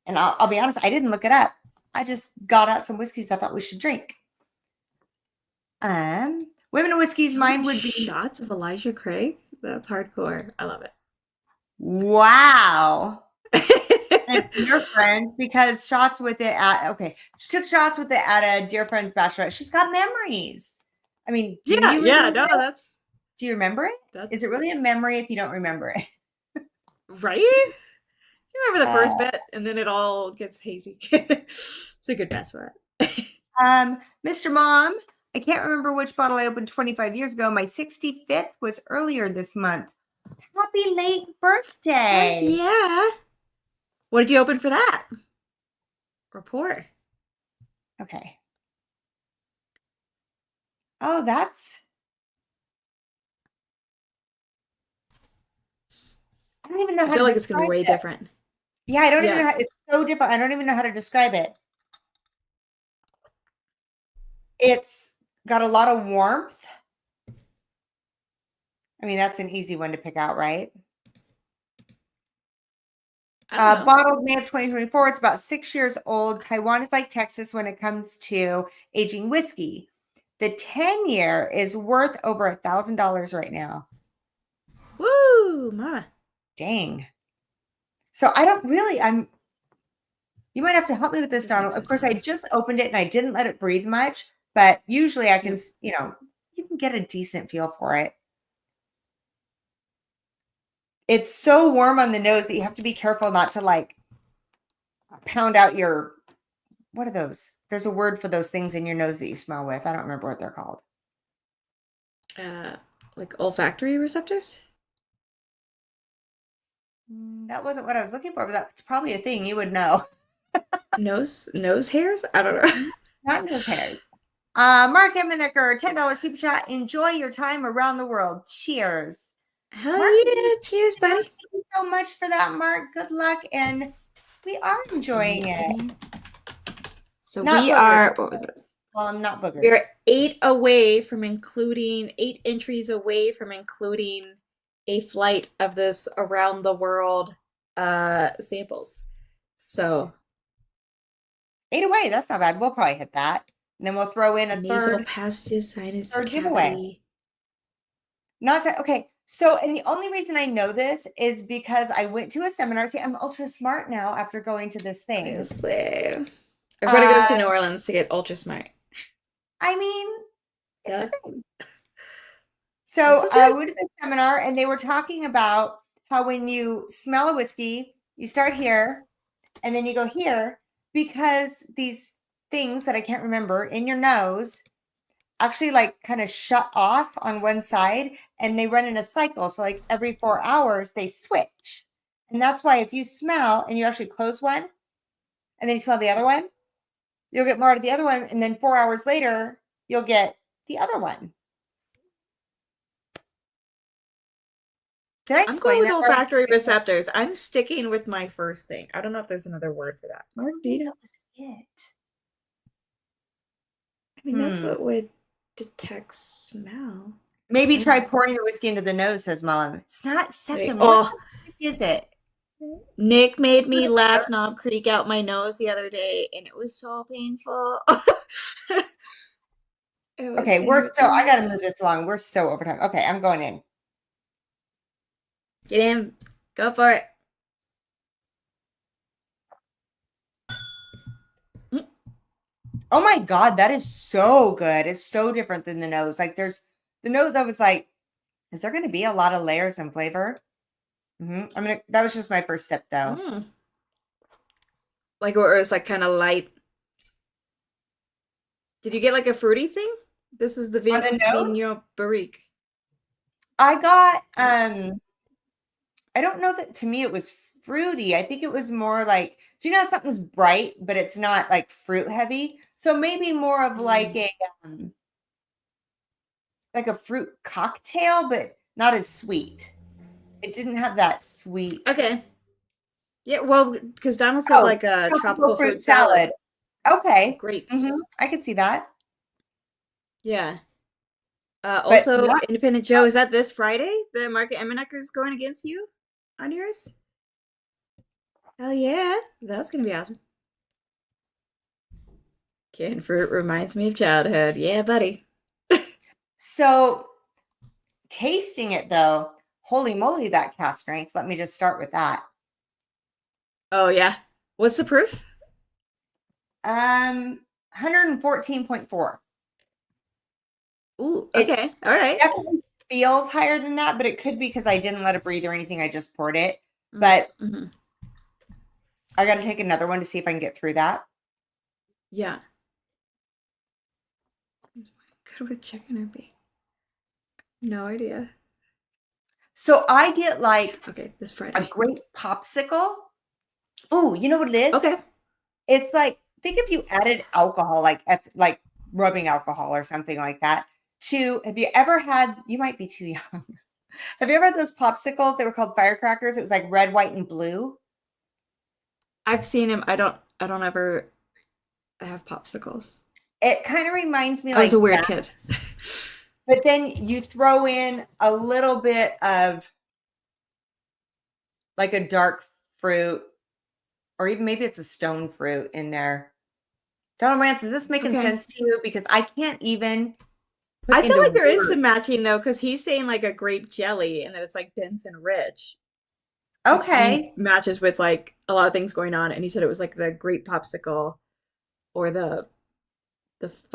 Speaker 2: and I'll be honest, I didn't look it up. I just got out some whiskeys I thought we should drink. Women and Whisky's
Speaker 1: You
Speaker 2: mine
Speaker 1: opened
Speaker 2: would be
Speaker 1: shots of Elijah Craig? That's hardcore. I love
Speaker 2: wow. And
Speaker 1: it.
Speaker 2: dear friend, because shots with it at okay, she took shots with it at a dear friend's bachelorette. She's got memories. I mean, do
Speaker 1: Yeah,
Speaker 2: you
Speaker 1: yeah,
Speaker 2: remember
Speaker 1: no,
Speaker 2: it? Do you remember it? Is
Speaker 1: that's
Speaker 2: it really a memory if you don't remember it?
Speaker 1: right. You remember the
Speaker 2: Uh,
Speaker 1: first bit, and then it all gets hazy. It's a good bachelorette.
Speaker 2: Mr. Mom, I can't remember which bottle I opened 25 years ago. My 65th was earlier this month. Happy late birthday.
Speaker 1: Yeah. What did you open for that? Report.
Speaker 2: Okay. Oh, that's I don't even know
Speaker 1: I
Speaker 2: how to
Speaker 1: feel like it's gonna be
Speaker 2: describe
Speaker 1: way
Speaker 2: this.
Speaker 1: different.
Speaker 2: Yeah, I don't even
Speaker 1: Yeah.
Speaker 2: know how it's so different. I don't even know how to describe it. It's got a lot of warmth. I mean, that's an easy one to pick out, right?
Speaker 1: I don't know.
Speaker 2: Bottled May of 2024. It's about 6 years old. Taiwan is like Texas when it comes to aging whiskey. The 10-year is worth over $1,000 right now.
Speaker 1: Woo, mama.
Speaker 2: Dang. So I don't really, you might have to help me with this,
Speaker 1: Doesn't make
Speaker 2: Donald. Of
Speaker 1: sense
Speaker 2: course,
Speaker 1: to
Speaker 2: I
Speaker 1: me.
Speaker 2: just opened it and I didn't let it breathe much, but usually I can,
Speaker 1: Yep.
Speaker 2: you can get a decent feel for it. It's so warm on the nose that you have to be careful not to like pound out your, what are those? There's a word for those things in your nose that you smell with. I don't remember what they're called.
Speaker 1: Uh, like olfactory receptors?
Speaker 2: That wasn't what I was looking for, but that's probably a thing you would know.
Speaker 1: Nose hairs? I don't know.
Speaker 2: Not nose hairs. Mark Eminecker, $10 super chat. Enjoy your time around the world. Cheers.
Speaker 1: Hell
Speaker 2: Mark,
Speaker 1: yeah. Cheers,
Speaker 2: thank
Speaker 1: buddy.
Speaker 2: you so much for that, Mark. Good luck. And we are enjoying it.
Speaker 1: Yeah. So
Speaker 2: Not
Speaker 1: we
Speaker 2: boogers.
Speaker 1: are, what was it?
Speaker 2: Well, I'm not boogers.
Speaker 1: We're 8 entries away from including a flight of this around the world samples. So
Speaker 2: 8 away. That's not bad. We'll probably hit that. And then we'll throw in a
Speaker 1: nasal
Speaker 2: third
Speaker 1: passages, sinus
Speaker 2: giveaway.
Speaker 1: cavity.
Speaker 2: Not okay. So, and the only reason I know this is because I went to a seminar. See, I'm ultra smart now after going to this thing.
Speaker 1: Obviously. Everybody goes to
Speaker 2: Uh,
Speaker 1: New Orleans to get ultra smart.
Speaker 2: I mean, it's
Speaker 1: Duh.
Speaker 2: a thing.
Speaker 1: It's
Speaker 2: So,
Speaker 1: legit.
Speaker 2: we went to this seminar and they were talking about how when you smell a whiskey, you start here and then you go here because these things that I can't remember in your nose actually like kind of shut off on one side and they run in a cycle. So like every 4 hours they switch. And that's why if you smell and you actually close one and then you smell the other one, you'll get more of the other one. And then 4 hours later, you'll get the other one. Did I
Speaker 1: I'm going
Speaker 2: explain
Speaker 1: with
Speaker 2: that right?
Speaker 1: olfactory receptors. I'm sticking with my first thing. I don't know if there's another word for that. Mark, do you know?
Speaker 2: That was it.
Speaker 1: I mean, that's what would detect smell.
Speaker 2: Maybe
Speaker 1: I
Speaker 2: try
Speaker 1: don't know.
Speaker 2: pouring the whiskey into the nose, says Mom. It's not septum. What
Speaker 1: Oh,
Speaker 2: the heck is it?
Speaker 1: Nick made me laugh Knob Creek out my nose the other day, and it was so painful.
Speaker 2: Okay,
Speaker 1: It hurt so
Speaker 2: I gotta
Speaker 1: much.
Speaker 2: move this along. We're so over time. Okay, I'm going in.
Speaker 1: Get in. Go for it. Mm.
Speaker 2: Oh my God, that is so good. It's so different than the nose. Like there's the nose, I was like, is there gonna be a lot of layers and flavor? That was just my first sip though.
Speaker 1: Mm. Like, or it was like kind of light. Did you get like a fruity thing? This is the
Speaker 2: On the nose,
Speaker 1: Vigno Barrique.
Speaker 2: I got I don't know that to me it was fruity. I think it was more like, do you know how something's bright, but it's not like fruit heavy? So maybe more of um, like a fruit cocktail, but not as sweet. It didn't have that sweet.
Speaker 1: Okay. Yeah, well, because Donald said
Speaker 2: Oh,
Speaker 1: like a
Speaker 2: tropical
Speaker 1: tropical
Speaker 2: fruit
Speaker 1: fruit salad,
Speaker 2: salad. Okay.
Speaker 1: grapes.
Speaker 2: I could see that.
Speaker 1: Yeah.
Speaker 2: But
Speaker 1: Also,
Speaker 2: not
Speaker 1: Independent Joe, is that this Friday? The Market Emenecker's going against you on yours? Oh yeah, that's gonna be awesome. Canned fruit reminds me of childhood. Yeah, buddy.
Speaker 2: So tasting it though, holy moly, that cast strength. Let me just start with that.
Speaker 1: Oh yeah. What's the proof?
Speaker 2: 114.4.
Speaker 1: Ooh,
Speaker 2: It
Speaker 1: okay. All right.
Speaker 2: definitely feels higher than that, but it could be because I didn't let it breathe or anything. I just poured it. But
Speaker 1: Mm-hmm.
Speaker 2: I got to take another one to see if I can get through that.
Speaker 1: Yeah. Good with chicken or beef? No idea.
Speaker 2: So I get like
Speaker 1: Okay, this
Speaker 2: a
Speaker 1: Friday.
Speaker 2: great popsicle. Oh, you know what it is?
Speaker 1: Okay.
Speaker 2: It's like, think if you added alcohol, like rubbing alcohol or something like that. Have you ever had? You might be too young. Have you ever had those popsicles? They were called firecrackers. It was like red, white, and blue.
Speaker 1: I've seen him. I don't ever have popsicles.
Speaker 2: It kind of reminds me
Speaker 1: I was a
Speaker 2: like
Speaker 1: weird
Speaker 2: that,
Speaker 1: kid.
Speaker 2: but then you throw in a little bit of like a dark fruit, or even maybe it's a stone fruit in there. Donald Rance, is this making
Speaker 1: Okay.
Speaker 2: sense to you? Because I can't even put
Speaker 1: I feel
Speaker 2: into
Speaker 1: like there is some
Speaker 2: words.
Speaker 1: matching though, because he's saying like a grape jelly and that it's like dense and rich, which to me
Speaker 2: Okay.
Speaker 1: matches with like a lot of things going on. And he said it was like the grape popsicle or the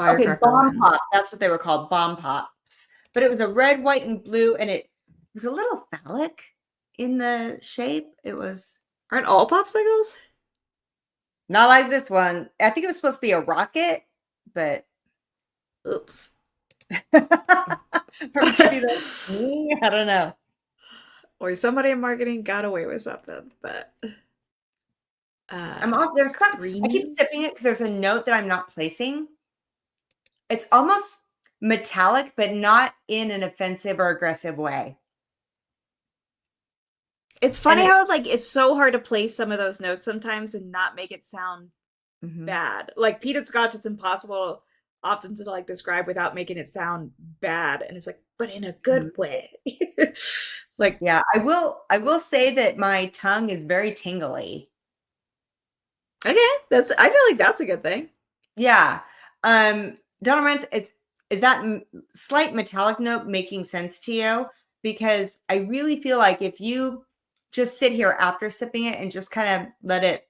Speaker 2: Okay,
Speaker 1: firecracker
Speaker 2: bomb
Speaker 1: one.
Speaker 2: pop. That's what they were called, bomb pops. But it was a red, white, and blue, and it was a little phallic in the shape. It was
Speaker 1: Aren't all popsicles?
Speaker 2: not like this one. I think it was supposed to be a rocket, but
Speaker 1: Oops.
Speaker 2: or maybe that's me. I don't know.
Speaker 1: Or somebody in marketing got away with something, but
Speaker 2: I'm
Speaker 1: uh
Speaker 2: also there's some I keep
Speaker 1: greenies.
Speaker 2: sipping it because there's a note that I'm not placing. It's almost metallic, but not in an offensive or aggressive way.
Speaker 1: It's
Speaker 2: And
Speaker 1: funny
Speaker 2: it
Speaker 1: how like it's so hard to place some of those notes sometimes and not make it sound
Speaker 2: mhm,
Speaker 1: bad. Like peanut scotch, it's impossible often to like describe without making it sound bad. And it's like, but in a
Speaker 2: mhm.
Speaker 1: good way. Like,
Speaker 2: Yeah, I will say that my tongue is very tingly.
Speaker 1: okay, that's I feel like that's a good thing.
Speaker 2: Yeah. Donna Rentz, is that slight metallic note making sense to you? Because I really feel like if you just sit here after sipping it and just kind of let it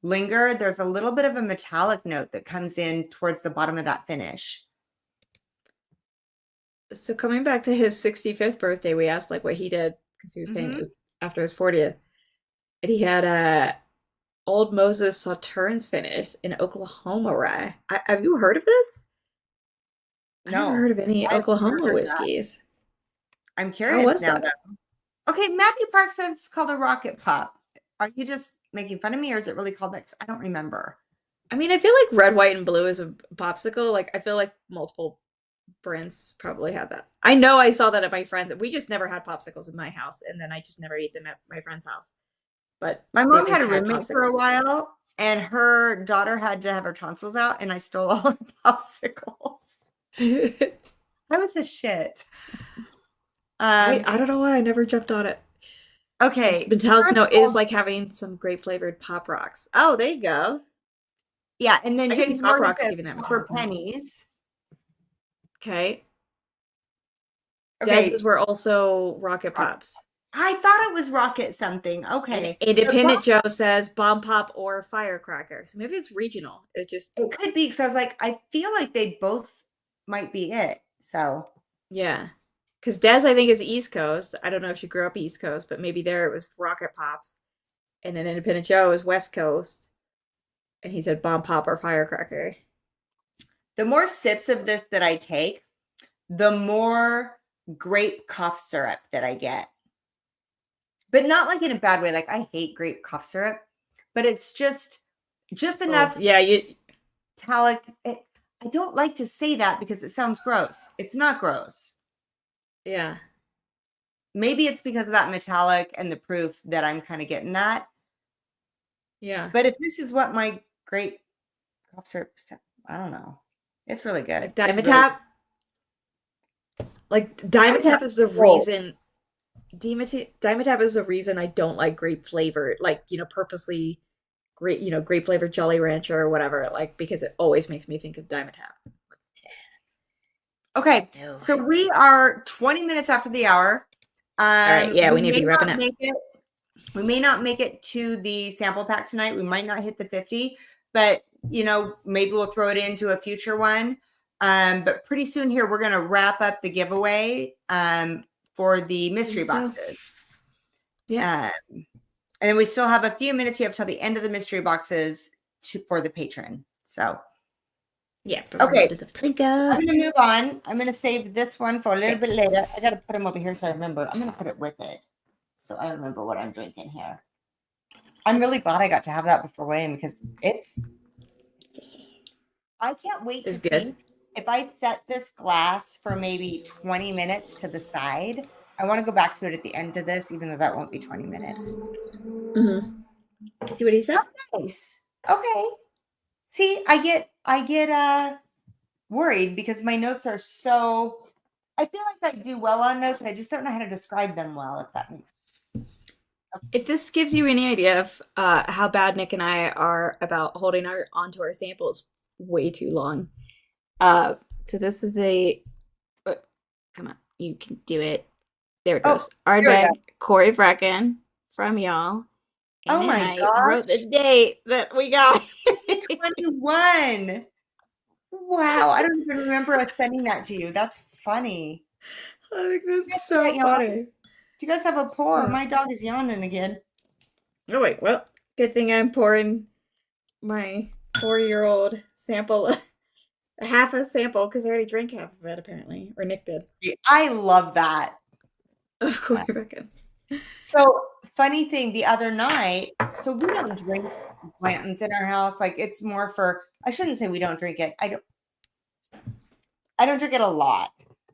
Speaker 2: linger, there's a little bit of a metallic note that comes in towards the bottom of that finish.
Speaker 1: So coming back to his 65th birthday, we asked like what he did because he was saying it
Speaker 2: Hmm.
Speaker 1: was after his 40th. And he had a Old Moses Sauternes finish in Oklahoma rye. Have you heard of this? I never
Speaker 2: No,
Speaker 1: heard of any
Speaker 2: I've never
Speaker 1: Oklahoma
Speaker 2: heard of that.
Speaker 1: whiskeys.
Speaker 2: I'm
Speaker 1: How
Speaker 2: curious
Speaker 1: was
Speaker 2: now,
Speaker 1: that?
Speaker 2: though. Okay, Matthew Park says it's called a rocket pop. Are you just making fun of me, or is it really called that? 'Cause I don't remember.
Speaker 1: I mean, I feel like red, white, and blue is a popsicle. Like, I feel like multiple brands probably have that. I know I saw that at my friends. We just never had popsicles in my house, and then I just never ate them at my friend's house. But
Speaker 2: My
Speaker 1: they
Speaker 2: mom had
Speaker 1: just
Speaker 2: a
Speaker 1: had
Speaker 2: roommate for a
Speaker 1: popsicles.
Speaker 2: while, and her daughter had to have her tonsils out, and I stole all her popsicles.
Speaker 1: I
Speaker 2: I was a shit. Um,
Speaker 1: I don't know why I never jumped on it. This
Speaker 2: okay.
Speaker 1: metallic
Speaker 2: First
Speaker 1: note
Speaker 2: of
Speaker 1: is
Speaker 2: all,
Speaker 1: like having some grape flavored pop rocks. Oh, there you go.
Speaker 2: yeah, and then
Speaker 1: I can see
Speaker 2: James
Speaker 1: pop
Speaker 2: Morgan
Speaker 1: rocks
Speaker 2: says
Speaker 1: giving that
Speaker 2: copper
Speaker 1: metallic note.
Speaker 2: pennies.
Speaker 1: Okay. Dez's
Speaker 2: Okay,
Speaker 1: were also rocket
Speaker 2: rocket.
Speaker 1: pops.
Speaker 2: I thought it was rocket something.
Speaker 1: And
Speaker 2: Okay, the
Speaker 1: Independent Joe says bomb pop or firecracker. So maybe it's regional. It just
Speaker 2: it could be because I was like, I feel like they both might be it. So
Speaker 1: yeah. Because Des, I think, is East Coast. I don't know if she grew up East Coast, but maybe there it was rocket pops. And then Independent Joe is West Coast. And he said bomb pop or firecracker.
Speaker 2: the more sips of this that I take, the more grape cough syrup that I get. But not like in a bad way. Like I hate grape cough syrup, but it's just
Speaker 1: Oh,
Speaker 2: enough
Speaker 1: yeah, you
Speaker 2: metallic. I don't like to say that because it sounds gross. It's not gross.
Speaker 1: yeah.
Speaker 2: Maybe it's because of that metallic and the proof that I'm kind of getting that.
Speaker 1: Yeah.
Speaker 2: But if this is what my grape cough syrup, I don't know. It's really good.
Speaker 1: Like
Speaker 2: It's really
Speaker 1: Dimetapp. Like
Speaker 2: I'm
Speaker 1: Dimetapp is the
Speaker 2: full.
Speaker 1: reason Dimetapp is the reason I don't like grape flavor, like, purposely grape flavored Jolly Rancher or whatever, like because it always makes me think of Dimetapp.
Speaker 2: Okay,
Speaker 1: No.
Speaker 2: so we are 20 minutes after the hour.
Speaker 1: All right. Yeah, we need to be wrapping up.
Speaker 2: We may not make it to the sample pack tonight. We might not hit the 50, but maybe we'll throw it into a future one. But pretty soon here, we're going to wrap up the giveaway for the mystery boxes.
Speaker 1: Yeah.
Speaker 2: And then we still have a few minutes. You have till the end of the mystery boxes for the patron. So,
Speaker 1: yeah.
Speaker 2: Okay.
Speaker 1: I'm
Speaker 2: going to move on. I'm going to save this one for a little bit later. I got to put them over here so I remember. I'm going to put it with it so I remember what I'm drinking here. I'm really glad I got to have that before weighing because I can't wait to see if I set this glass for maybe 20 minutes to the side. I want to go back to it at the end of this, even though that won't be 20 minutes.
Speaker 1: Mm-hmm. See what he said?
Speaker 2: Oh, nice. Okay. See, I get worried because my notes are so, I feel like I do well on notes. I just don't know how to describe them well, if that makes sense.
Speaker 1: If this gives you any idea of how bad Nick and I are about holding onto our samples way too long. So this is come on, you can do it. There it goes. Ardbeg, Corey Brecken from y'all. And
Speaker 2: my
Speaker 1: I wrote the date that we got.
Speaker 2: 21. Wow, I don't even remember us sending that to you. That's funny.
Speaker 1: I think that's so funny.
Speaker 2: Do you guys have a pour? My dog is yawning again.
Speaker 1: Oh wait, well, good thing I'm pouring my 4-year-old sample, half a sample, because I already drank half of it apparently, or Nick did.
Speaker 2: I love that.
Speaker 1: Of course, Rebecca.
Speaker 2: So funny thing, the other night, so we don't drink Blanton's in our house. Like it's more for, I shouldn't say we don't drink it. I don't drink it a lot.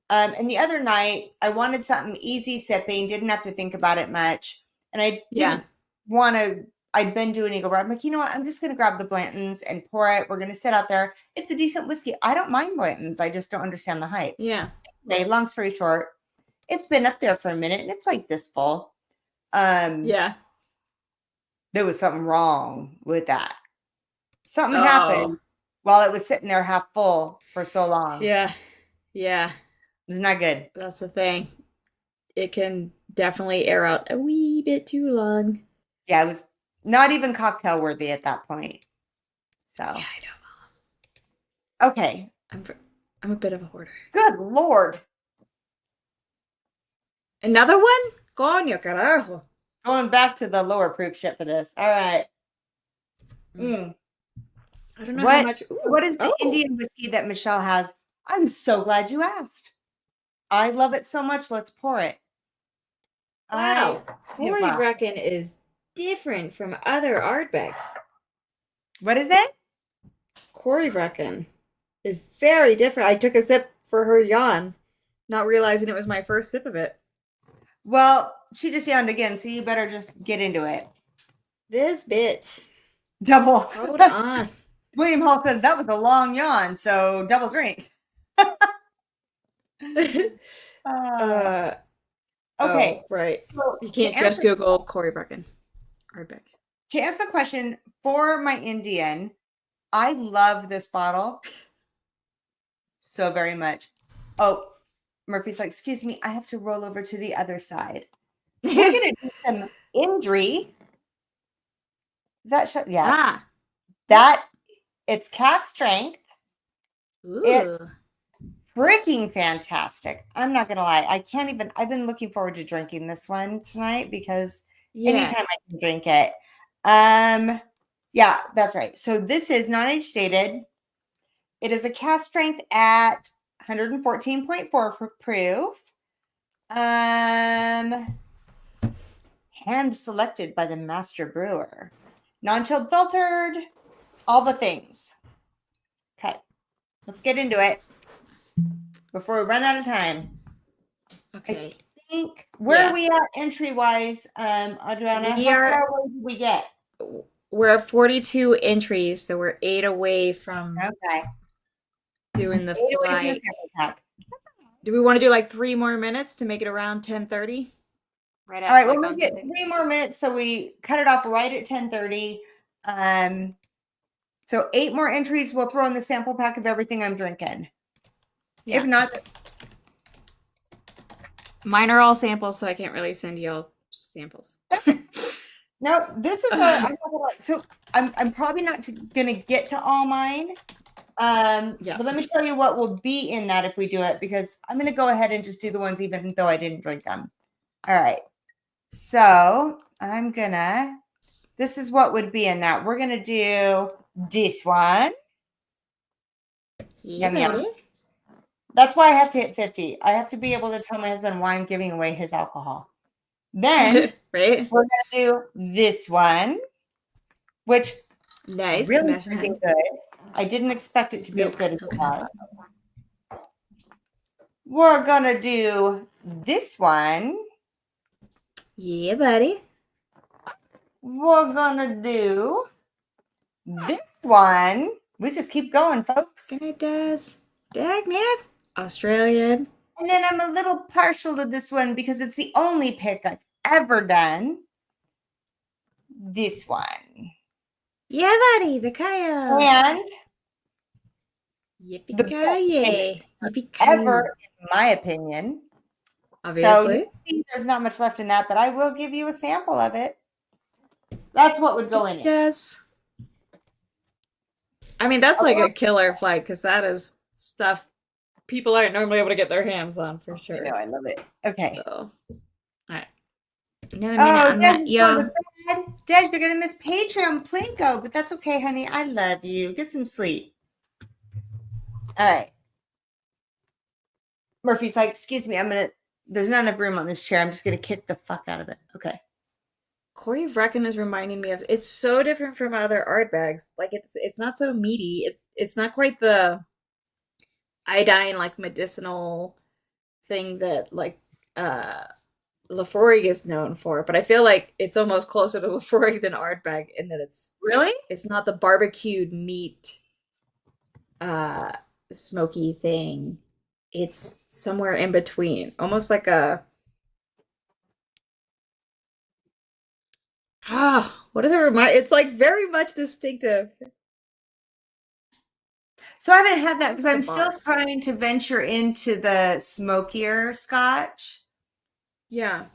Speaker 2: And the other night I wanted something easy sipping, didn't have to think about it much. And I didn't want to, I'd been doing Eagle Bar. I'm like, you know what? I'm just going to grab the Blanton's and pour it. We're going to sit out there. It's a decent whiskey. I don't mind Blanton's. I just don't understand the hype.
Speaker 1: Yeah.
Speaker 2: Anyway, long story short, it's been up there for a minute and it's like this full.
Speaker 1: Yeah.
Speaker 2: There was something wrong with that. Something happened while it was sitting there half full for so long.
Speaker 1: Yeah. Yeah.
Speaker 2: It's not good.
Speaker 1: That's the thing. It can definitely air out a wee bit too long.
Speaker 2: Yeah, it was not even cocktail worthy at that point. So
Speaker 1: yeah, I know.
Speaker 2: Okay.
Speaker 1: I'm a bit of a hoarder.
Speaker 2: Good Lord.
Speaker 1: Another one? Coño, carajo.
Speaker 2: Going back to the lower proof shit for this. All right.
Speaker 1: I don't know how much.
Speaker 2: Ooh, what is the Indian whiskey that Michelle has? I'm so glad you asked. I love it so much. Let's pour it.
Speaker 1: Wow. Corey Brecken is different from other Ardbegs.
Speaker 2: What is it?
Speaker 1: Corey Brecken is very different. I took a sip for her yawn, not realizing it was my first sip of it.
Speaker 2: Well, she just yawned again, so you better just get into it.
Speaker 1: This bitch.
Speaker 2: Double.
Speaker 1: Hold on.
Speaker 2: William Hall says that was a long yawn, so double drink. Okay.
Speaker 1: Right.
Speaker 2: So
Speaker 1: you can't just Google Corey Brecken. Ardbeg.
Speaker 2: To answer the question, for my Indian, I love this bottle so very much. Oh, Murphy's like, excuse me, I have to roll over to the other side. We're going to do some Indri. Is that yeah. It's cast strength.
Speaker 1: Ooh.
Speaker 2: It's freaking fantastic. I'm not going to lie. I've been looking forward to drinking this one tonight because anytime I can drink it. Yeah, that's right. So this is non-age stated. It is a cast strength at 114.4 proof. Hand selected by the master brewer. Non-chilled filtered. All the things. Okay. Let's get into it before we run out of time.
Speaker 1: Okay.
Speaker 2: I think where are we at entry-wise, Adriana? How far away did we get?
Speaker 1: We're at 42 entries, so we're 8 away from doing the flight. Do we want to do like 3 more minutes to make it around 10:30?
Speaker 2: Right. All right, we'll make it 3 more minutes, so we cut it off right at 10:30. So 8 more entries. We'll throw in the sample pack of everything I'm drinking. If
Speaker 1: Yeah.
Speaker 2: not,
Speaker 1: Mine are all samples, so I can't really send you all samples.
Speaker 2: no, this is so I'm probably not gonna get to all mine.
Speaker 1: Yeah.
Speaker 2: But let me show you what will be in that if we do it, because I'm gonna go ahead and just do the ones even though I didn't drink them. All right. So this is what would be in that. We're gonna do this one.
Speaker 1: Yeah,
Speaker 2: Yum yum.
Speaker 1: buddy.
Speaker 2: That's why I have to hit 50. I have to be able to tell my husband why I'm giving away his alcohol. Then
Speaker 1: Right?
Speaker 2: we're gonna do this one, which
Speaker 1: Nice.
Speaker 2: really
Speaker 1: Mash
Speaker 2: freaking
Speaker 1: hand.
Speaker 2: good. I didn't expect it to be as
Speaker 1: Milk.
Speaker 2: good as it
Speaker 1: Coconut.
Speaker 2: was. We're gonna do this one.
Speaker 1: Yeah, buddy.
Speaker 2: We're gonna do this one. We just keep going, folks.
Speaker 1: Gonna does. Dagnit. Australian.
Speaker 2: And then I'm a little partial to this one because it's the only pick I've ever done. This one.
Speaker 1: Yeah, buddy. The Kayo.
Speaker 2: And the best taste
Speaker 1: Yippee-ki-yay.
Speaker 2: ever,
Speaker 1: Yippee-ki-yay.
Speaker 2: in my opinion. So you
Speaker 1: Obviously.
Speaker 2: can see there's not much left in that, but I will give you a sample of it. That's what would go in it.
Speaker 1: Yes. I mean, that's like a killer flight because that is stuff people aren't normally able to get their hands on for
Speaker 2: I
Speaker 1: sure.
Speaker 2: know, I love it. Okay.
Speaker 1: So, all right. Another minute on
Speaker 2: Des,
Speaker 1: that, y'all.
Speaker 2: Des, you're gonna miss Patreon Plinko, but that's okay, honey. I love you. Get some sleep. All right. Murphy's like, excuse me, there's not enough room on this chair. I'm just gonna kick the fuck out of it. Okay.
Speaker 1: Corey Vrecken is reminding me of it's so different from other art bags. Like it's not so meaty. It's not quite the iodine like medicinal thing that like Lafroig is known for, but I feel like it's almost closer to Lafroig than Ardbeg in that
Speaker 2: Really?
Speaker 1: it's not the barbecued meat smoky thing. It's somewhere in between. Almost like a what does it remind? It's like very much distinctive.
Speaker 2: So I haven't had that because
Speaker 1: What's the
Speaker 2: I'm still
Speaker 1: bar?
Speaker 2: trying to venture into the smokier scotch.
Speaker 1: Yeah.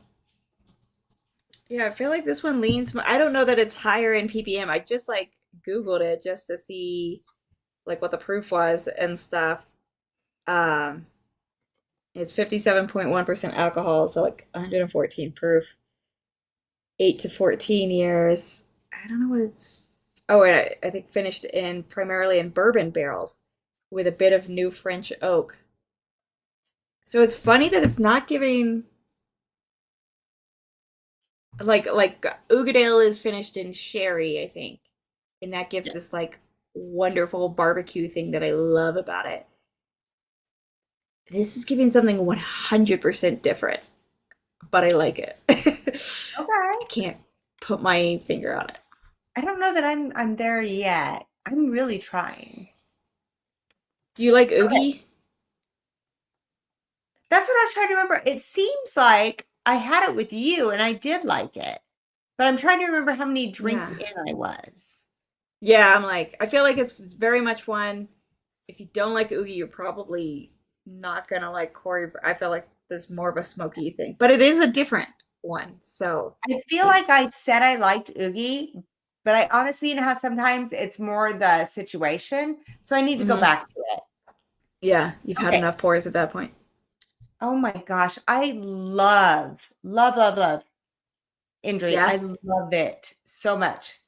Speaker 1: Yeah, I feel like this one leans. I don't know that it's higher in ppm. I just like Googled it just to see like what the proof was and stuff. Um, it's 57.1% alcohol, so like 114 proof, 8 to 14 years. I don't know what it's. Oh, wait, I think finished in primarily in bourbon barrels with a bit of new French oak. So it's funny that it's not giving like Ugadale is finished in sherry, I think, and that gives this like wonderful barbecue thing that I love about it. This is giving something 100% different, but I like it.
Speaker 2: Okay.
Speaker 1: I can't put my finger on it.
Speaker 2: I don't know that I'm there yet. I'm really trying.
Speaker 1: Do you like
Speaker 2: Okay.
Speaker 1: Oogie?
Speaker 2: That's what I was trying to remember. It seems like I had it with you and I did like it. But I'm trying to remember how many drinks
Speaker 1: Yeah.
Speaker 2: in I was.
Speaker 1: Yeah, I'm like, I feel like it's very much one. If you don't like Oogie, you're probably not gonna like Corey. I feel like there's more of a smoky thing, but it is a different one. So
Speaker 2: I feel like I said I liked Oogie, but I honestly, you know how sometimes it's more the situation. So I need to go
Speaker 1: mhm.
Speaker 2: back to it.
Speaker 1: Yeah, you've had
Speaker 2: Okay.
Speaker 1: enough pours at that point.
Speaker 2: Oh my gosh. I love Indri.
Speaker 1: Yeah.
Speaker 2: I love it so much.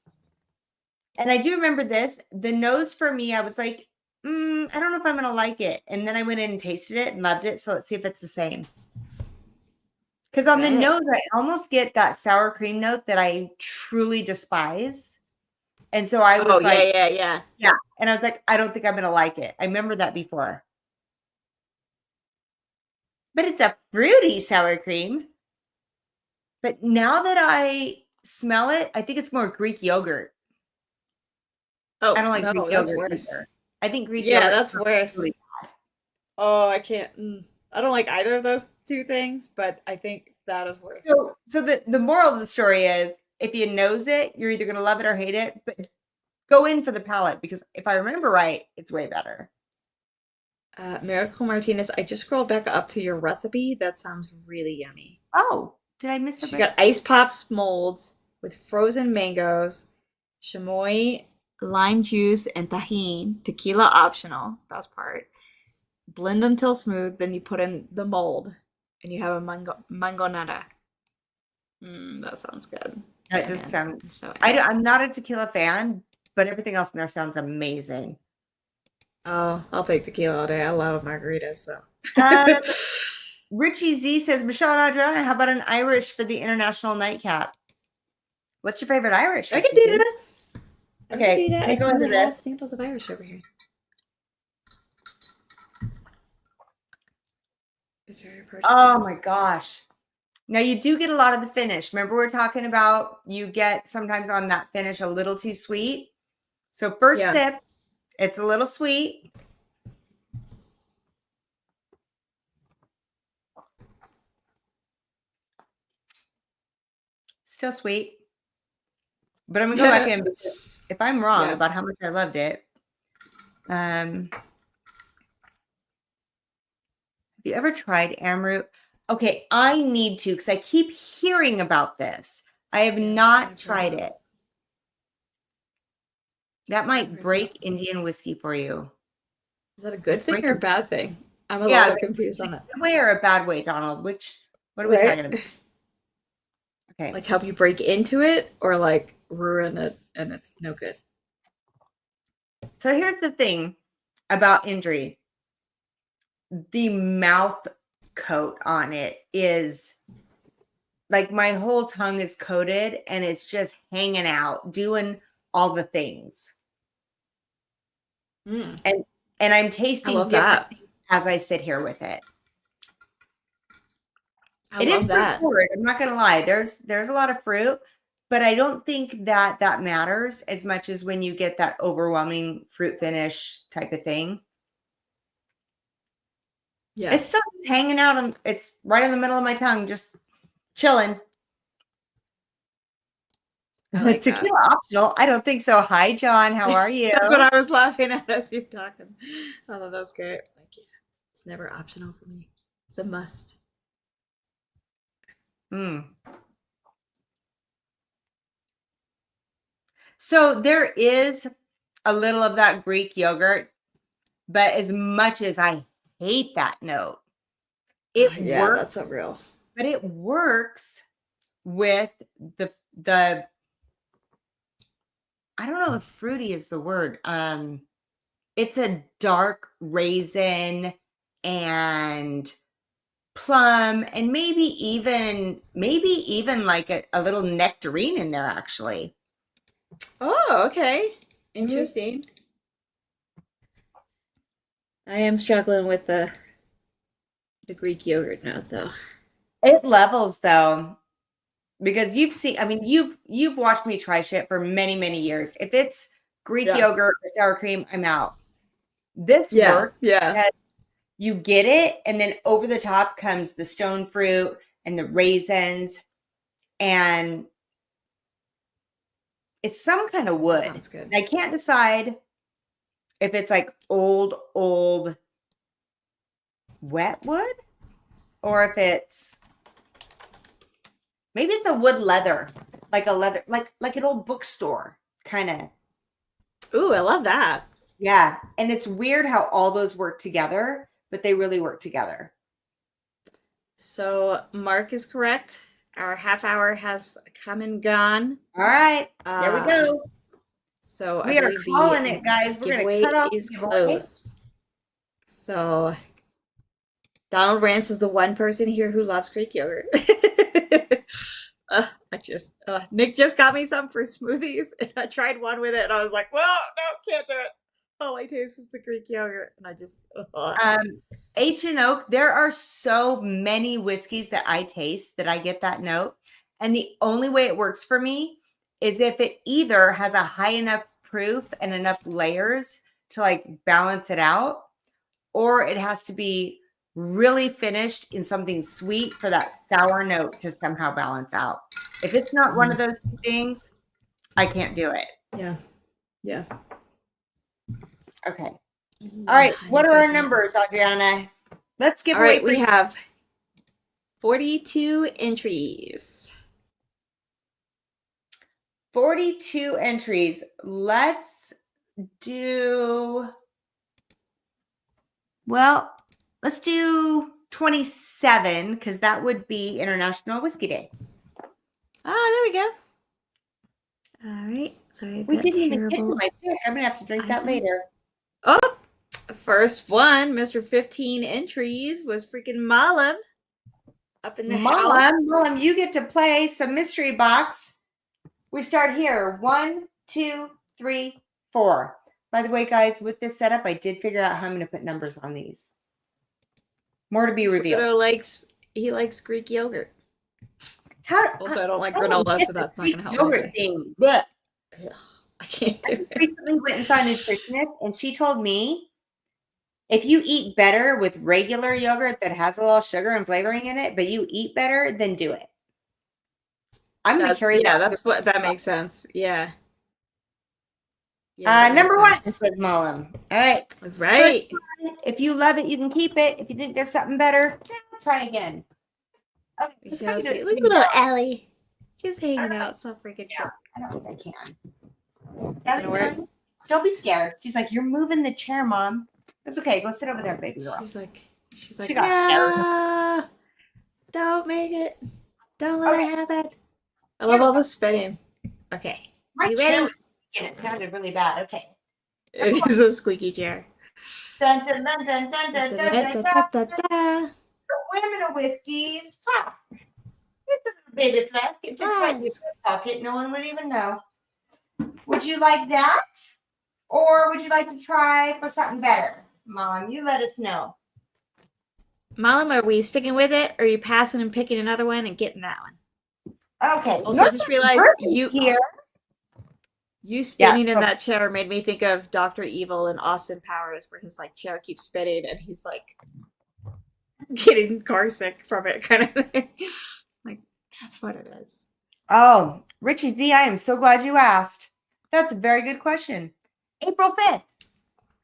Speaker 2: And I do remember this. The nose for me, I was like, I don't know if I'm going to like it. And then I went in and tasted it and loved it. So let's see if it's the same. Because on the
Speaker 1: Bet.
Speaker 2: nose, I almost get that sour cream note that I truly despise. And so I
Speaker 1: Oh
Speaker 2: was like,
Speaker 1: yeah.
Speaker 2: yeah. And I was like, I don't think I'm going to like it. I remember that before. But it's a fruity sour cream. But now that I smell it, I think it's more Greek yogurt. I
Speaker 1: Oh
Speaker 2: don't like Greek
Speaker 1: no, that's
Speaker 2: yogurt
Speaker 1: worse.
Speaker 2: either. I think Greek
Speaker 1: Yeah,
Speaker 2: yogurt
Speaker 1: that's
Speaker 2: smells
Speaker 1: worse.
Speaker 2: really.
Speaker 1: Oh, I can't. I don't like either of those two things, but I think that is worse.
Speaker 2: So the moral of the story is if you nose it, you're either gonna love it or hate it, but go in for the palate because if I remember right, it's way better.
Speaker 1: Miracle Martinez. I just scrolled back up to your recipe. That sounds really yummy.
Speaker 2: Oh, did I miss a
Speaker 1: She got
Speaker 2: recipe?
Speaker 1: ice pops molds with frozen mangoes, chamoy, lime juice, and tahine. Tequila optional. Best part. Blend until smooth. Then you put in the mold, and you have a mangonada. That sounds good.
Speaker 2: That
Speaker 1: Yeah,
Speaker 2: does
Speaker 1: man.
Speaker 2: sound.
Speaker 1: I'm so in.
Speaker 2: I'm not a tequila fan, but everything else in there sounds amazing.
Speaker 1: Oh, I'll take tequila all day. I love margaritas, so.
Speaker 2: Um, Richie Z says, Michelle and Adriana, how about an Irish for the international nightcap? What's your favorite Irish,
Speaker 1: I can
Speaker 2: Richie
Speaker 1: do
Speaker 2: Z?
Speaker 1: that. I can
Speaker 2: Okay,
Speaker 1: do that.
Speaker 2: let
Speaker 1: I
Speaker 2: me go
Speaker 1: do
Speaker 2: into
Speaker 1: have
Speaker 2: this.
Speaker 1: samples of Irish over here. It's very
Speaker 2: Oh
Speaker 1: approachable.
Speaker 2: my gosh. Now you do get a lot of the finish. Remember we're talking about you get sometimes on that finish a little too sweet. So first
Speaker 1: Yeah.
Speaker 2: sip, it's a little sweet. Still sweet. But I'm gonna go back in because if I'm wrong
Speaker 1: Yeah.
Speaker 2: about how much I loved it, have you ever tried Amroot? Okay, I need to because I keep hearing about this. I have
Speaker 1: Yeah, that's what
Speaker 2: not
Speaker 1: I've heard
Speaker 2: tried
Speaker 1: about.
Speaker 2: it. That
Speaker 1: That's what I've
Speaker 2: might
Speaker 1: heard about.
Speaker 2: break Indian whiskey for you.
Speaker 1: Is that a good thing
Speaker 2: Break
Speaker 1: or a
Speaker 2: it.
Speaker 1: bad thing? I'm a
Speaker 2: Yeah,
Speaker 1: little
Speaker 2: is it
Speaker 1: confused
Speaker 2: a
Speaker 1: on it.
Speaker 2: good way or a bad way, Donald? What are we
Speaker 1: Right?
Speaker 2: talking about? Okay.
Speaker 1: Like help you break into it or like ruin it and it's no good.
Speaker 2: So here's the thing about injury. The mouth coat on it is like my whole tongue is coated and it's just hanging out, doing all the things.
Speaker 1: Mm,
Speaker 2: And I'm
Speaker 1: I
Speaker 2: tasting
Speaker 1: love
Speaker 2: different
Speaker 1: that.
Speaker 2: things as I sit here with it.
Speaker 1: I
Speaker 2: It is
Speaker 1: love
Speaker 2: fruit
Speaker 1: that.
Speaker 2: forward. I'm not gonna lie. There's a lot of fruit, but I don't think that that matters as much as when you get that overwhelming fruit finish type of thing.
Speaker 1: Yeah,
Speaker 2: It's still just hanging out on. It's right in the middle of my tongue, just chilling.
Speaker 1: I like that.
Speaker 2: Tequila optional? I don't think so. Hi, John. How are you?
Speaker 1: That's what I was laughing at as you're talking. I thought that was great. Like, yeah, it's never optional for me. It's a must.
Speaker 2: Mm. So there is a little of that Greek yogurt, but as much as I hate that note,
Speaker 1: Oh,
Speaker 2: it
Speaker 1: yeah,
Speaker 2: works.
Speaker 1: that's a real.
Speaker 2: But it works with the I don't know if fruity is the word. It's a dark raisin and plum and maybe even like a little nectarine in there actually.
Speaker 1: Oh, okay.
Speaker 2: Mhm.
Speaker 1: Interesting. I am struggling with the Greek yogurt note though.
Speaker 2: It levels though because you've seen I mean you've watched me try shit for many many years. If it's Greek
Speaker 1: Yeah.
Speaker 2: yogurt or sour cream, I'm out. This
Speaker 1: Yeah,
Speaker 2: works
Speaker 1: yeah.
Speaker 2: because you get it and then over the top comes the stone fruit and the raisins and it's some kind of
Speaker 1: That
Speaker 2: wood.
Speaker 1: sounds good.
Speaker 2: I can't decide if it's like old wet wood or if it's maybe it's a wood leather, like a leather, like an old bookstore kind of.
Speaker 1: Ooh, I love that.
Speaker 2: Yeah, and it's weird how all those work together, but they really work together.
Speaker 1: So Mark is correct. Our half hour has come and gone.
Speaker 2: All right, there we
Speaker 1: Uh,
Speaker 2: go.
Speaker 1: so I
Speaker 2: We are
Speaker 1: believe the
Speaker 2: calling it, guys. We're gonna
Speaker 1: giveaway
Speaker 2: cut off
Speaker 1: is
Speaker 2: the giveaway.
Speaker 1: closed. So Donald Rance is the one person here who loves Greek yogurt. Nick just got me some for smoothies, and I tried one with it, and I was like, "Well, no, can't do it. All I taste is the Greek yogurt," and I just,
Speaker 2: H and Oak, there are so many whiskeys that I taste that I get that note. And the only way it works for me is if it either has a high enough proof and enough layers to like balance it out, or it has to be really finished in something sweet for that sour note to somehow balance out. If it's not one of those two things, I can't do it.
Speaker 1: yeah, yeah.
Speaker 2: Okay. All right. What are our
Speaker 1: 100%.
Speaker 2: numbers, Adriana? Let's give
Speaker 1: All
Speaker 2: away
Speaker 1: right,
Speaker 2: free.
Speaker 1: we have 42 entries.
Speaker 2: 42 entries. Let's do, well, let's do 27 because that would be International Whiskey Day.
Speaker 1: Ah, there we go. All right. Sorry, I've
Speaker 2: We
Speaker 1: got
Speaker 2: didn't even get to
Speaker 1: terrible
Speaker 2: my pick. I'm going to have to drink that
Speaker 1: eyesight.
Speaker 2: later.
Speaker 1: Oh, first one, Mr. 15 entries was freaking Malam up in the house.
Speaker 2: Mom, you get to play some mystery box. We start here. 1, 2, 3, 4. By the way, guys, with this setup, I did figure out how I'm going to put numbers on these. More to be revealed.
Speaker 1: He likes Greek yogurt.
Speaker 2: How?
Speaker 1: Also, I don't like
Speaker 2: I don't
Speaker 1: granola,
Speaker 2: get
Speaker 1: so
Speaker 2: the
Speaker 1: that's not
Speaker 2: Greek
Speaker 1: going to help
Speaker 2: yogurt
Speaker 1: anything.
Speaker 2: thing. But
Speaker 1: Ugh, I can't
Speaker 2: I
Speaker 1: do
Speaker 2: just
Speaker 1: it.
Speaker 2: recently went and saw a nutritionist, and she told me if you eat better with regular yogurt that has a little sugar and flavoring in it, but you eat better, then do it. I'm going to carry that.
Speaker 1: That makes sense. Yeah. Yeah, that
Speaker 2: Number
Speaker 1: makes
Speaker 2: 1
Speaker 1: sense.
Speaker 2: says Mullum. All right. First
Speaker 1: Right.
Speaker 2: one, if you love it, you can keep it. If you think there's something better, try again. Okay,
Speaker 1: We
Speaker 2: let's
Speaker 1: shall
Speaker 2: go
Speaker 1: see.
Speaker 2: to
Speaker 1: Look at little Allie. She's hanging out. So freaking
Speaker 2: yeah,
Speaker 1: cute.
Speaker 2: I don't think I can.
Speaker 1: Gonna work.
Speaker 2: Ellie, don't be scared. She's like, you're moving the chair, Mom. That's okay. Go sit over there, baby girl.
Speaker 1: She's like,
Speaker 2: She got scared.
Speaker 1: no, don't make it. Don't let
Speaker 2: Okay,
Speaker 1: it happen. I love
Speaker 2: here we
Speaker 1: all
Speaker 2: go.
Speaker 1: the spinning. Okay.
Speaker 2: My
Speaker 1: You
Speaker 2: chair
Speaker 1: ready?
Speaker 2: was squeaking. It sounded really bad. Okay.
Speaker 1: It is a squeaky chair.
Speaker 2: Dun, dun, dun, dun, dun,
Speaker 1: Da,
Speaker 2: dun,
Speaker 1: da,
Speaker 2: dun,
Speaker 1: da,
Speaker 2: dun,
Speaker 1: da,
Speaker 2: dun.
Speaker 1: da, da, da.
Speaker 2: Women of Whiskey's flask. It's a little baby flask. It fits right in your pocket. No one would even know. Would you like that? Or would you like to try for something better? Mom, you let us know.
Speaker 1: Malum, are we sticking with it? Or are you passing and picking another one and getting that one?
Speaker 2: Okay.
Speaker 1: Also, I just realized
Speaker 2: here.
Speaker 1: you spinning in
Speaker 2: so
Speaker 1: that chair made me think of Dr. Evil in Austin Powers, where his like chair keeps spinning and he's like getting car sick from it, kind of thing. Like that's what it is.
Speaker 2: Oh, Richie Z, I am so glad you asked. That's a very good question. April 5th.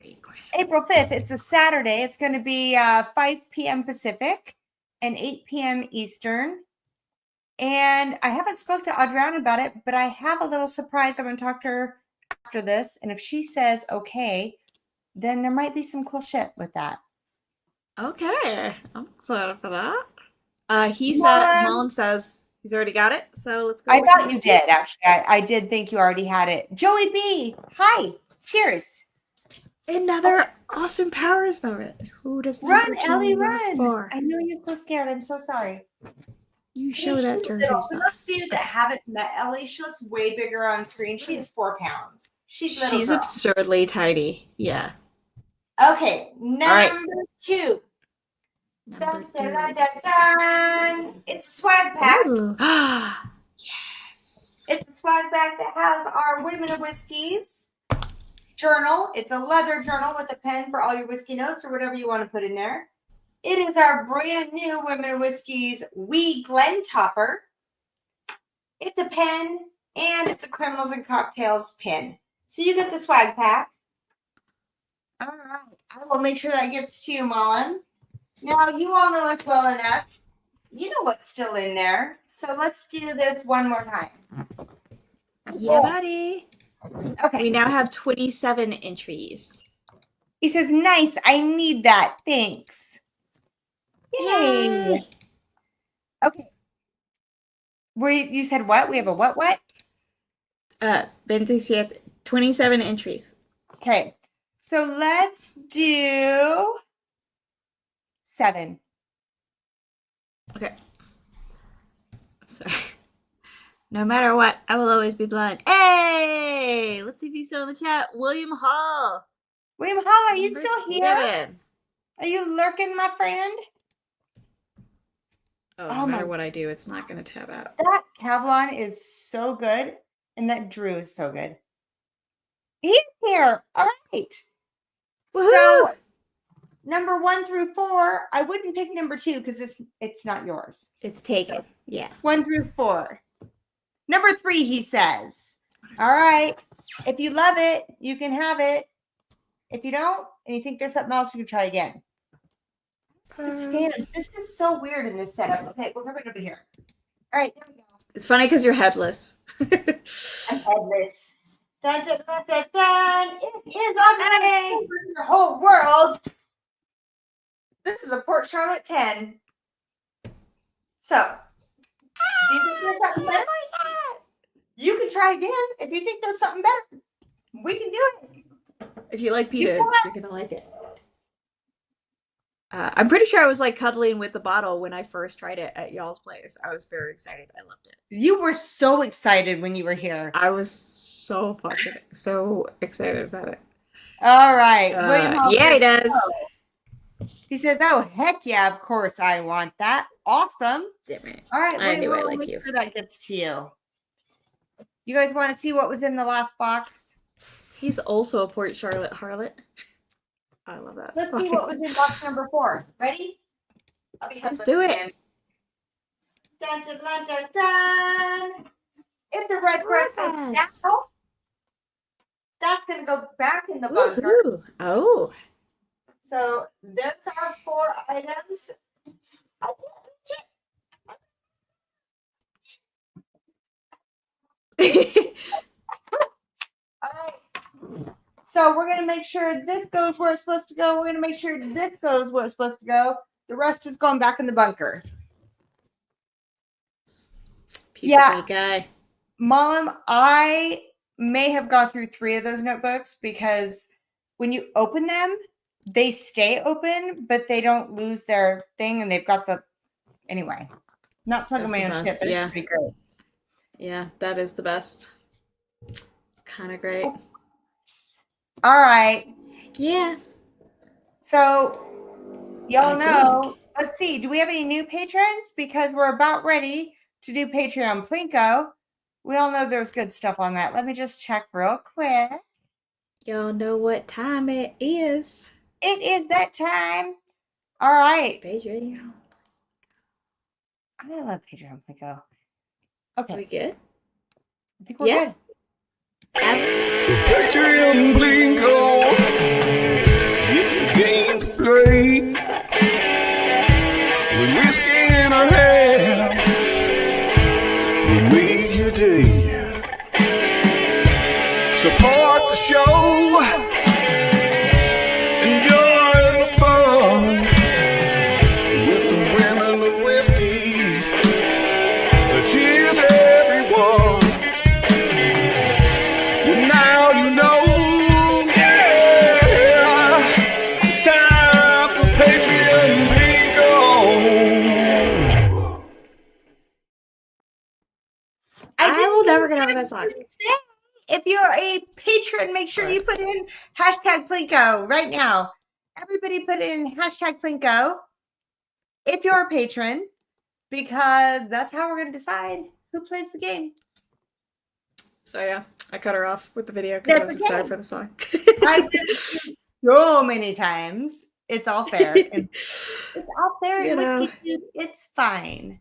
Speaker 1: Great question.
Speaker 2: April 5th. It's a Saturday. It's going to be 5 p.m. Pacific and 8 p.m. Eastern. And I haven't spoke to Adriana about it, but I have a little surprise. I'm going to talk to her after this. And if she says okay, then there might be some cool shit with that.
Speaker 1: Okay, I'm excited for that. He said, Mullen says he's already got it, so let's go.
Speaker 2: I thought you did, actually. I did think you already had it. Joey B, hi. Cheers.
Speaker 1: Another Austin Powers moment. Who does not
Speaker 2: Run, Ellie, run.
Speaker 1: for?
Speaker 2: I know you're so scared. I'm so sorry.
Speaker 1: You show that to her
Speaker 2: For
Speaker 1: who's
Speaker 2: those
Speaker 1: boss.
Speaker 2: of you that haven't met Ellie, she looks way bigger on screen. She is 4 pounds. She's little girl.
Speaker 1: Absurdly tiny. Yeah.
Speaker 2: Okay, number 2.
Speaker 1: Number
Speaker 2: Dun, dun, dun, dun, dun. It's a swag pack.
Speaker 1: Ooh. Yes.
Speaker 2: It's a swag pack that has our Women of Whiskies journal. It's a leather journal with a pen for all your whiskey notes or whatever you want to put in there. It is our brand new Women of Whiskies Wee Glen Topper. It's a pen and it's a Criminals and Cocktails pin. So you get the swag pack. All right. I will make sure that gets to you, Mullen. Now, you all know us well enough. You know what's still in there. So let's do this one more time.
Speaker 1: Yeah, buddy.
Speaker 2: Okay.
Speaker 1: We now have 27 entries.
Speaker 2: He says, nice. I need that. Thanks. Yay. Okay. You said what? We have a what?
Speaker 1: 27 entries.
Speaker 2: Okay. So let's do 7.
Speaker 1: Okay. Sorry. No matter what, I will always be blind. Hey! Let's see if he's still in the chat. William Hall.
Speaker 2: William Hall, are you still here?
Speaker 1: 7.
Speaker 2: Are you lurking, my friend?
Speaker 1: Oh, no matter what I do, it's not going to tab out.
Speaker 2: That Kavlon is so good, and that Drew is so good. He's here. All right.
Speaker 1: Woo-hoo!
Speaker 2: So number 1 through 4, I wouldn't pick number 2 because it's not yours.
Speaker 1: It's taken. So, yeah.
Speaker 2: 1 through 4. Number 3, he says. All right. If you love it, you can have it. If you don't, and you think there's something else, you can try again. This is so weird in this setup. Okay, we're coming over here. All right, there we go.
Speaker 1: It's funny because you're headless.
Speaker 2: I'm headless. Dun, dun, dun, dun, dun. It is on the whole world. This is a Port Charlotte 10. So, do you think there's something better? You can try again. If you think there's something better, we can do it.
Speaker 1: If you like pita, you're gonna like it. I'm pretty sure I was like cuddling with the bottle when I first tried it at y'all's place. I was very excited. I loved it.
Speaker 2: You were so excited when you were here.
Speaker 1: I was so fucking so excited about it.
Speaker 2: All right.
Speaker 1: Yeah, he does.
Speaker 2: He says, "Oh heck yeah, of course I want that. Awesome."
Speaker 1: Damn it.
Speaker 2: All right,
Speaker 1: I knew I
Speaker 2: make
Speaker 1: like you.
Speaker 2: sure that gets to you. You guys want to see what was in the last box?
Speaker 1: He's also a Port Charlotte harlot. I love that.
Speaker 2: Let's see what was in box number 4. Ready?
Speaker 1: Let's do it.
Speaker 2: Dun, dun, dun, dun, dun. If the red breast says now, that's going to go back in the bunker.
Speaker 1: Woohoo. Oh.
Speaker 2: So those are 4 items. All right. So we're going to make sure this goes where it's supposed to go. We're going to make sure this goes where it's supposed to go. The rest is going back in the bunker.
Speaker 1: Pizza guy.
Speaker 2: Mom, I may have gone through 3 of those notebooks because when you open them, they stay open, but they don't lose their thing, and they've got the anyway. Not plugging my own shit, but it's pretty great.
Speaker 1: Yeah, that is the best. It's kind of great.
Speaker 2: All right.
Speaker 1: Yeah.
Speaker 2: So, y'all know. Let's see. Do we have any new patrons? Because we're about ready to do Patreon Plinko. We all know there's good stuff on that. Let me just check real quick.
Speaker 1: Y'all know what time it is.
Speaker 2: It is that time. All right.
Speaker 1: Patreon.
Speaker 2: I love Patreon Plinko. Okay.
Speaker 1: Are we good?
Speaker 2: I think we're good.
Speaker 3: Patreon Blinko, it's a game to play. With whiskey in our hands, we make your day. Support the show, enjoy the fun with the women of whiskeys. Cheers, everyone. Now you know, yeah, it's time for Patreon Bingo.
Speaker 1: I will never get over that song.
Speaker 2: If you're a patron, make sure you put in hashtag Plinko right now. Everybody put in hashtag Plinko if you're a patron, because that's how we're going to decide who plays the game.
Speaker 1: So yeah, I cut her off with the video because I was excited for the song.
Speaker 2: I've done it so many times. It's all fair. It's all fair in whiskey, dude. It's fine.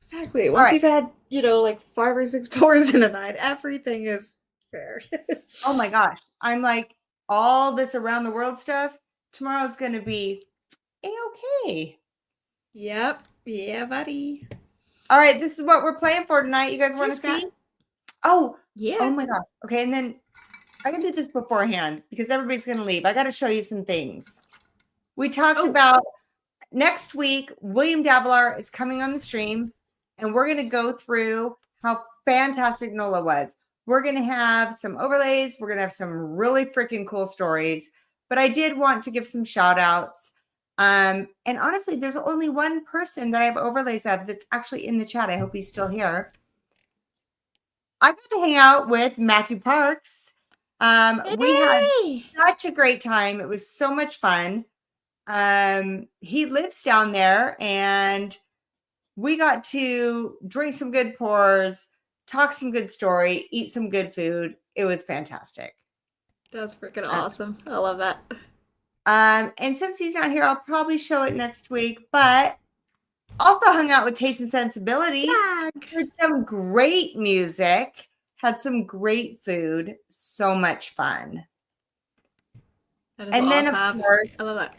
Speaker 1: Exactly. Once you've had, like 5 or 6 pours in a night, everything is fair.
Speaker 2: Oh my gosh. I'm like, all this around the world stuff, tomorrow's going to be A-okay.
Speaker 1: Yep. Yeah, buddy.
Speaker 2: All right, this is what we're playing for tonight. You guys want to see? Oh,
Speaker 1: yeah.
Speaker 2: Oh my gosh. Okay, and then I can do this beforehand because everybody's going to leave. I got to show you some things. We talked about next week, William Davlar is coming on the stream, and we're going to go through how fantastic NOLA was. We're going to have some overlays. We're going to have some really freaking cool stories. But I did want to give some shout outs. And honestly, there's only one person that I have overlays of that's actually in the chat. I hope he's still here. I got to hang out with Matthew Parks. We had such a great time. It was so much fun. He lives down there, and we got to drink some good pours, talk some good story, eat some good food. It was fantastic.
Speaker 1: That's freaking awesome. I love that.
Speaker 2: And since he's not here, I'll probably show it next week, but also hung out with Taste and Sensibility. Had some great music, had some great food, so much fun.
Speaker 1: That is
Speaker 2: And then, of
Speaker 1: awesome.
Speaker 2: course,
Speaker 1: I love that.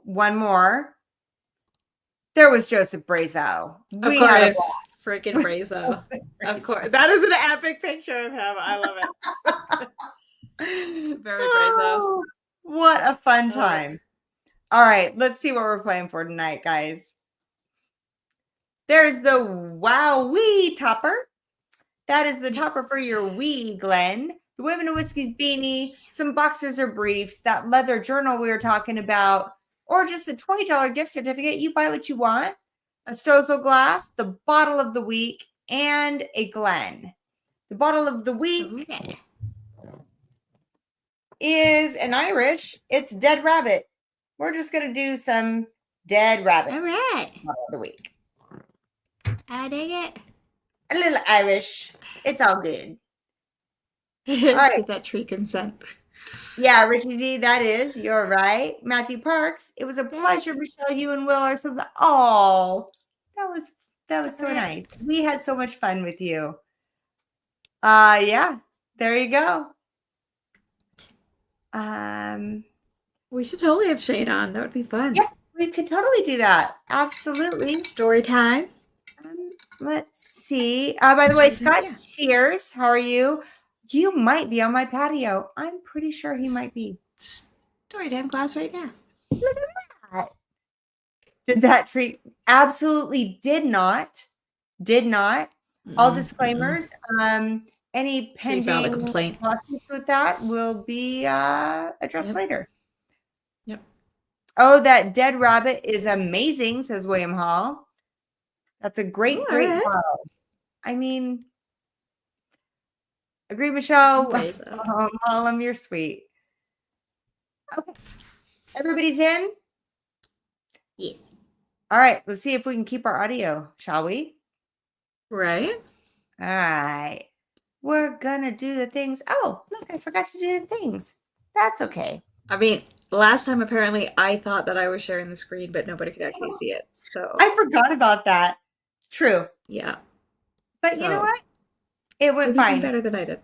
Speaker 2: one more. There was Joseph Brazo.
Speaker 1: Of
Speaker 2: We had a
Speaker 1: course, freaking
Speaker 2: blast.
Speaker 1: Brazo.
Speaker 2: Joseph
Speaker 1: Of
Speaker 2: Brazo.
Speaker 1: course, that is an epic picture of him. I love it. Very Brazo.
Speaker 2: Oh, what a fun
Speaker 1: I love it.
Speaker 2: time. All right, let's see what we're playing for tonight, guys. There's the Wowee topper. That is the topper for your wee, Glenn. The Women of Whiskey's beanie, some boxers or briefs, that leather journal we were talking about, or just a $20 gift certificate. You buy what you want. A Stozel glass, the bottle of the week, and a Glen. The bottle of the week is an Irish. It's Dead Rabbit. We're just going to do some Dead Rabbit.
Speaker 1: All right.
Speaker 2: Bottle of the week.
Speaker 1: I dig it.
Speaker 2: A little Irish. It's all good.
Speaker 1: Right. Did that tree consent?
Speaker 2: Yeah, Richie Z, that is. You're right. Matthew Parks. It was a pleasure, Michelle. You and Will are so. Oh, that was so nice. We had so much fun with you. Yeah. There you go.
Speaker 1: We should totally have Shane on. That would be fun.
Speaker 2: Yeah, we could totally do that. Absolutely.
Speaker 1: Story time.
Speaker 2: Let's see. By the way, Scott,
Speaker 1: Yeah.
Speaker 2: cheers. How are you? You might be on my patio. I'm pretty sure he might be.
Speaker 1: Story time class right now.
Speaker 2: Look at that. Did that treat? Absolutely did not. Did not. All disclaimers. Any pending
Speaker 1: complaint
Speaker 2: lawsuits with that will be addressed later.
Speaker 1: Yep.
Speaker 2: Oh, that Dead Rabbit is amazing, says William Hall. That's a great bottle. I mean, agree, Michelle. Malum, you're sweet. Okay. Everybody's in?
Speaker 1: Yes.
Speaker 2: All right. Let's see if we can keep our audio, shall we?
Speaker 1: Right.
Speaker 2: All right. We're going to do the things. Oh, look, I forgot to do the things. That's okay.
Speaker 1: I mean, last time apparently I thought that I was sharing the screen, but nobody could actually see it. So
Speaker 2: I forgot about that. It's true.
Speaker 1: Yeah.
Speaker 2: But you know what? It went fine.
Speaker 1: Better than I did.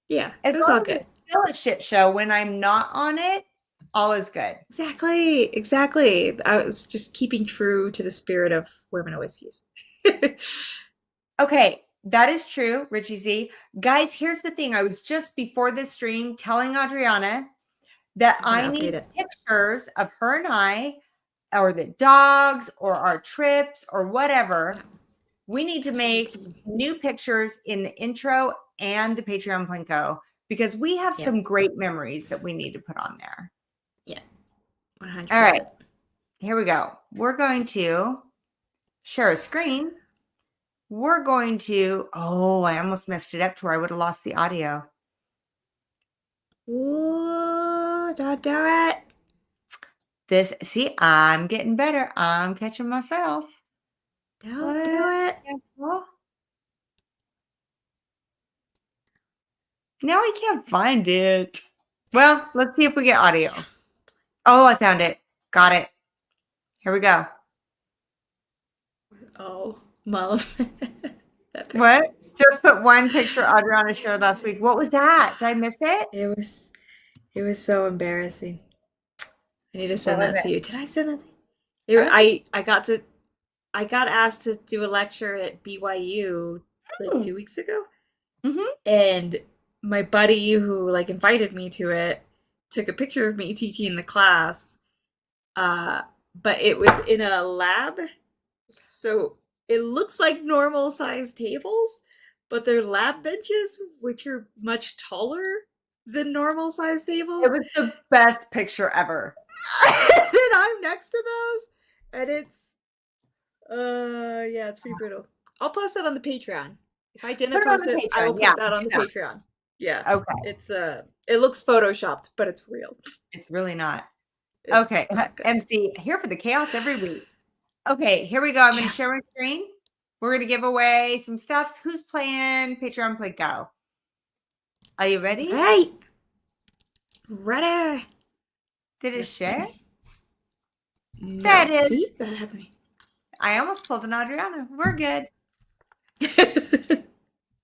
Speaker 1: Yeah.
Speaker 2: As
Speaker 1: it was
Speaker 2: long
Speaker 1: all
Speaker 2: as
Speaker 1: good.
Speaker 2: it's still a shit show when I'm not on it, all is good.
Speaker 1: Exactly. I was just keeping true to the spirit of Women of Whiskeys.
Speaker 2: Okay, that is true, Richie Z. Guys, here's the thing. I was just before this stream telling Adriana that I need pictures of her and I, or the dogs, or our trips, or whatever. We need to make new pictures in the intro and the Patreon Plinko because we have some great memories that we need to put on there.
Speaker 1: Yeah. 100%.
Speaker 2: All right. Here we go. We're going to share a screen. We're going to, I almost messed it up to where I would have lost the audio.
Speaker 1: Ooh, don't do it.
Speaker 2: See, I'm getting better. I'm catching myself.
Speaker 1: Don't do it.
Speaker 2: Now I can't find it. Well, let's see if we get audio. Oh, I found it. Got it. Here we go.
Speaker 1: Oh, Mom.
Speaker 2: What? Just put one picture Adriana shared last week. What was that? Did I miss it?
Speaker 1: It was so embarrassing. I need to send that to you. Did I send that to you? I got asked to do a lecture at BYU like 2 weeks ago.
Speaker 2: Mm-hmm.
Speaker 1: And my buddy who invited me to it took a picture of me teaching the class. But it was in a lab. So it looks like normal sized tables, but they're lab benches, which are much taller than normal sized tables.
Speaker 2: It was the best picture ever.
Speaker 1: And I'm next to those, and it's it's pretty brutal. I'll post it on the Patreon. If I didn't post it, I will put that on the Patreon. Yeah.
Speaker 2: Okay.
Speaker 1: It looks photoshopped, but it's real.
Speaker 2: It's really not. Okay. MC, here for the chaos every week. Okay, here we go. I'm going to share my screen. We're going to give away some stuffs. Who's playing Patreon Plinko? Are you ready?
Speaker 1: Right. Ready.
Speaker 2: Did it share?
Speaker 1: No,
Speaker 2: that is.
Speaker 1: Keep that happening.
Speaker 2: I almost pulled an Adriana. We're good.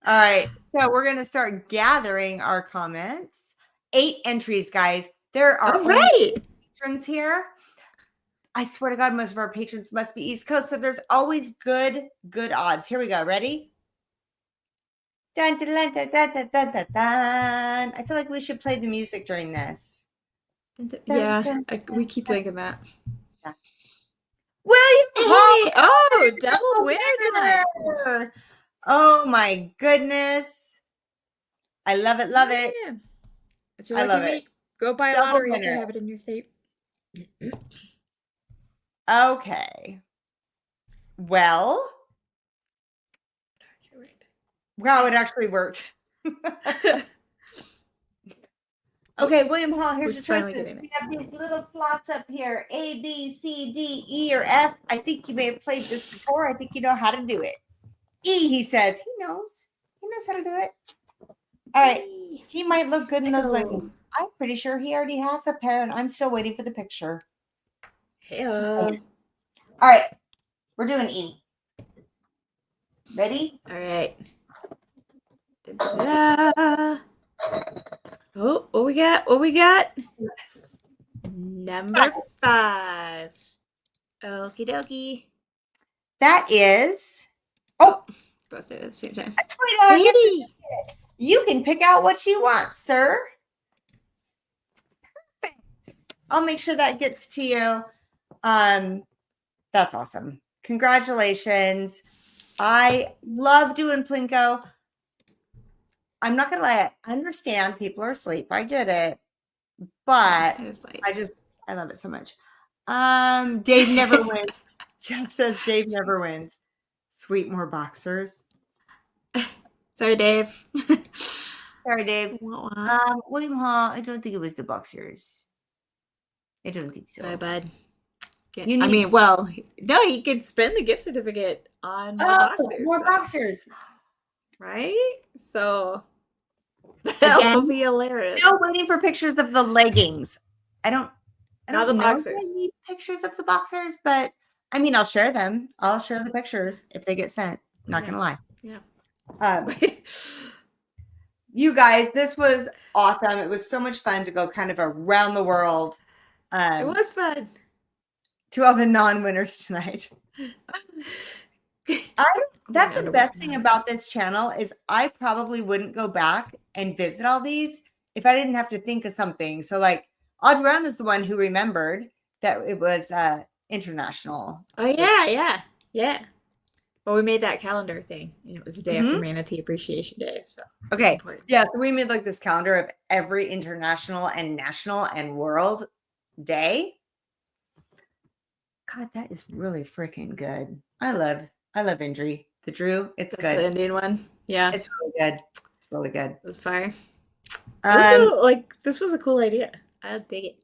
Speaker 2: All right. So we're going to start gathering our comments. 8 entries, guys. There are
Speaker 1: All
Speaker 2: only
Speaker 1: right.
Speaker 2: patrons here. I swear to God, most of our patrons must be East Coast, so there's always good odds. Here we go. Ready? Dun, dun, dun, dun, dun, dun, dun, dun, dun. I feel like we should play the music during this. Dun,
Speaker 1: Yeah,
Speaker 2: dun,
Speaker 1: we
Speaker 2: dun,
Speaker 1: keep
Speaker 2: dun,
Speaker 1: thinking that.
Speaker 2: dun. William Hall,
Speaker 1: Hey, oh, double winner tonight.
Speaker 2: winner! Oh my goodness. I love it, love it.
Speaker 1: Yeah. It's your
Speaker 2: I
Speaker 1: lucky
Speaker 2: love it.
Speaker 1: week. Go buy a
Speaker 2: Double
Speaker 1: lottery if you
Speaker 2: winner.
Speaker 1: have it in your state.
Speaker 2: Okay. Well, wow, it actually worked. Okay, William Hall, here's your choices. We have these little slots up here, A, B, C, D, E, or F. I think you may have played this before. I think you know how to do it. E, he says. He knows. He knows how to do it. All right. He might look good in those leggings. I'm pretty sure he already has a pair, and I'm still waiting for the picture. Just saying. All right. We're doing E. Ready?
Speaker 1: All right. Da-da-da. Oh, what we got? What we got? Number 5. Okie dokie.
Speaker 2: That is. Oh,
Speaker 1: Both at the same time.
Speaker 2: a $20 gift
Speaker 1: Katie.
Speaker 2: certificate. You can pick out what you want, sir. Perfect. I'll make sure that gets to you. That's awesome. Congratulations. I love doing Plinko. I'm not gonna lie, I understand people are asleep. I get it. But I love it so much. Dave never wins. Jeff says Dave never wins. Sweet more boxers.
Speaker 1: Sorry, Dave.
Speaker 2: Sorry, Dave. William Hall, I don't think it was the boxers. I don't think so.
Speaker 1: Sorry, bud. No, he could spend the gift certificate on more boxers.
Speaker 2: More boxers.
Speaker 1: Right? So that will be hilarious.
Speaker 2: Still waiting for pictures of the leggings. I don't know if I need pictures of the boxers, but I mean, I'll share them. I'll share the pictures if they get sent. Not gonna lie.
Speaker 1: Yeah.
Speaker 2: You guys, this was awesome. It was so much fun to go kind of around the world.
Speaker 1: It was fun.
Speaker 2: To all the non-winners tonight. That's the best thing about this channel is I probably wouldn't go back and visit all these if I didn't have to think of something. So like Audrey is the one who remembered that it was international.
Speaker 1: Oh yeah. Well, we made that calendar thing, and it was the day after Manatee Appreciation Day. So
Speaker 2: okay, yeah. So we made like this calendar of every international and national and world day. God, that is really freaking good. I love Indri. The Drew, it's good.
Speaker 1: The Indian one. Yeah.
Speaker 2: It's really good. It's really good.
Speaker 1: It was fire. This was a cool idea. I dig it.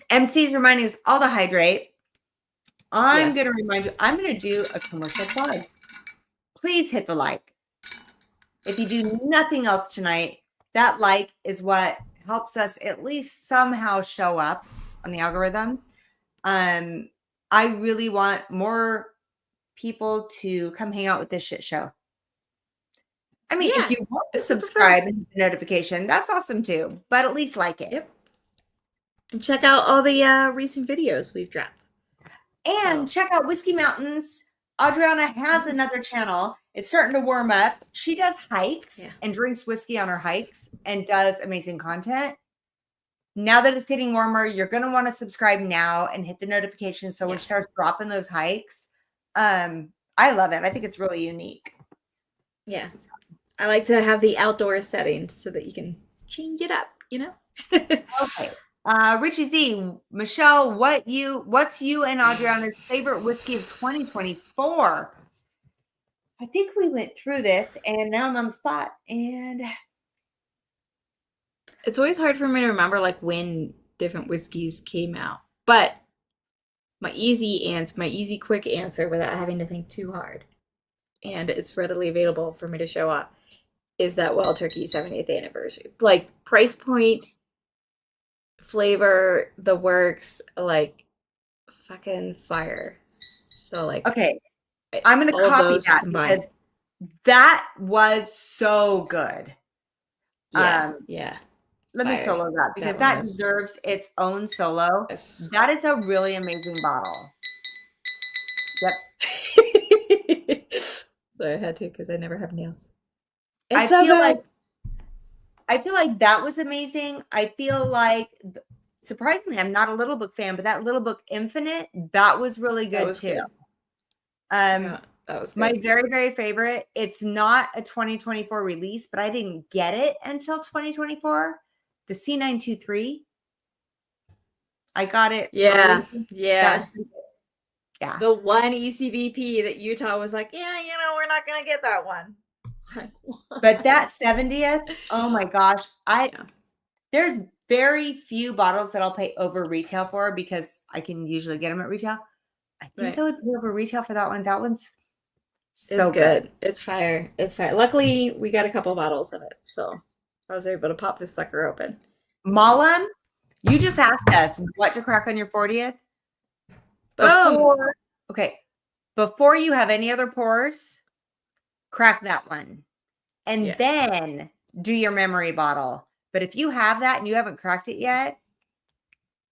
Speaker 2: MC's reminding us all to hydrate. I'm going to remind you, I'm going to do a commercial plug. Please hit the like. If you do nothing else tonight, that like is what helps us at least somehow show up on the algorithm. I really want more people to come hang out with this shit show. I mean, if you want to subscribe and hit the notification, that's awesome too. But at least like it.
Speaker 1: Yep. And check out all the recent videos we've dropped.
Speaker 2: And check out Whiskey Mountains. Adriana has another channel. It's starting to warm up. She does hikes and drinks whiskey on her hikes and does amazing content. Now that it's getting warmer, you're going to want to subscribe now and hit the notification. So when she starts dropping those hikes, I love it. I think it's really unique.
Speaker 1: Yeah. I like to have the outdoor setting so that you can change it up, you know?
Speaker 2: Okay. Richie Z, Michelle, what's you and Adriana's favorite whiskey of 2024? I think we went through this and now I'm on the spot and
Speaker 1: it's always hard for me to remember like when different whiskeys came out. But my easy quick answer without having to think too hard, and it's readily available for me to show up, is that Wild Turkey 70th anniversary. Like price point, flavor, the works, like fucking fire. So like,
Speaker 2: okay, I'm gonna copy that
Speaker 1: combined.
Speaker 2: because that was so good.
Speaker 1: Yeah.
Speaker 2: let me
Speaker 1: Fire.
Speaker 2: solo that because
Speaker 1: That
Speaker 2: that
Speaker 1: one is-
Speaker 2: deserves its own solo.
Speaker 1: Yes.
Speaker 2: That is a really amazing bottle. Yep.
Speaker 1: So I had to because I never have nails.
Speaker 2: I
Speaker 1: It's so
Speaker 2: feel
Speaker 1: good.
Speaker 2: like that was amazing. I feel like surprisingly, I'm not a Little Book fan, but that Little Book Infinite, that was really good
Speaker 1: was
Speaker 2: too.
Speaker 1: good.
Speaker 2: Yeah,
Speaker 1: that was good.
Speaker 2: My very, very favorite. It's not a 2024 release, but I didn't get it until 2024. The C923. I got it.
Speaker 1: Yeah,
Speaker 2: early.
Speaker 1: yeah.
Speaker 2: Yeah.
Speaker 1: The one ECVP that Utah was like, yeah, we're not gonna get that one.
Speaker 2: But that 70th, oh my gosh. There's very few bottles that I'll pay over retail for because I can usually get them at retail. I think I would pay over retail for that one. That one's so good.
Speaker 1: It's fire. It's fire. Luckily, we got a couple bottles of it, so I was able to pop this sucker open.
Speaker 2: Malum, you just asked us what to crack on your 40th.
Speaker 1: Boom.
Speaker 2: Before you have any other pours, crack that one. And then do your memory bottle. But if you have that and you haven't cracked it yet,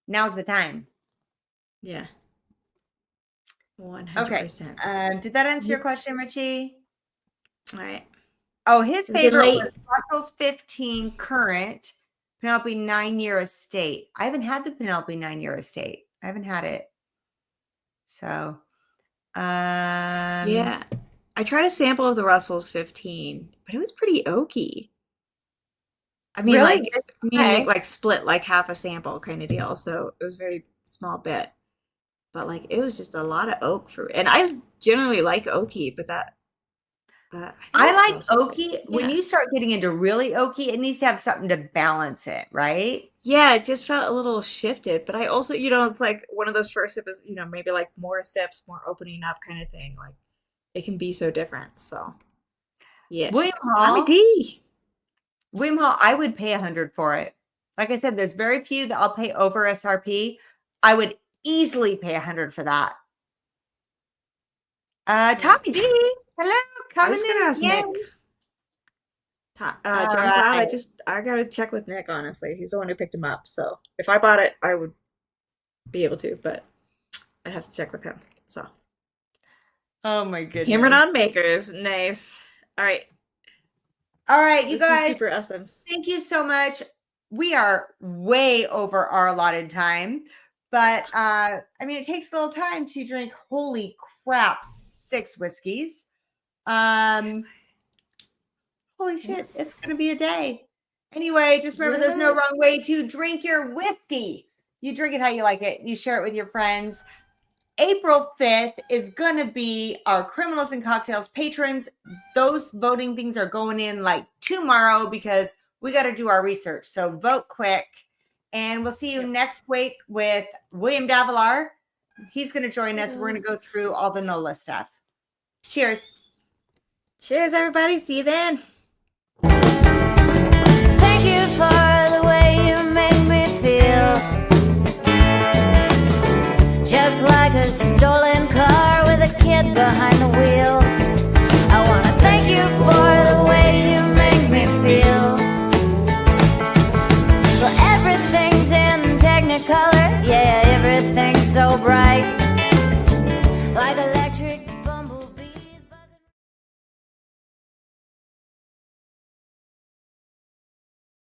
Speaker 2: now's the time.
Speaker 1: Yeah. 100%.
Speaker 2: Okay. Did that answer your question, Richie?
Speaker 1: All right.
Speaker 2: Oh, his favorite was Russell's 15 current Penelope 9-year estate. I haven't had the Penelope 9-year estate. I haven't had it. So,
Speaker 1: yeah. I tried a sample of the Russell's 15, but it was pretty oaky. I mean,
Speaker 2: really?
Speaker 1: like split like half a sample kind of deal. So it was a very small bit. But like it was just a lot of oak fruit. And I generally like oaky, but
Speaker 2: I like oaky. When you start getting into really oaky, it needs to have something to balance it, right?
Speaker 1: Yeah, it just felt a little shifted. But I also, it's like one of those first sips, maybe like more sips, more opening up kind of thing. Like it can be so different. So yeah.
Speaker 2: William Hall, I would pay 100 for it. Like I said, there's very few that I'll pay over SRP. I would easily pay 100 for that. Tommy D, hello.
Speaker 1: I was gonna ask Nick. John Cloud, I gotta check with Nick, honestly. He's the one who picked him up. So if I bought it, I would be able to, but I'd have to check with him. So
Speaker 2: oh my goodness.
Speaker 1: Hammered on Makers. Nice. All right,
Speaker 2: you guys.
Speaker 1: Super awesome.
Speaker 2: Thank you so much. We are way over our allotted time, but it takes a little time to drink, holy crap, 6 whiskeys. Holy shit, it's gonna be a day. Anyway, just remember there's no wrong way to drink your whiskey. You drink it how you like it. You share it with your friends. April 5th is gonna be our Criminals and Cocktails patrons. Those voting things are going in like tomorrow because we got to do our research. So vote quick. And we'll see you next week with William Davilar. He's going to join us. We're going to go through all the NOLA stuff. Cheers.
Speaker 1: Cheers, everybody. See you then.
Speaker 4: Thank you for the way you make me feel. Just like a stolen car with a kid behind the wheel.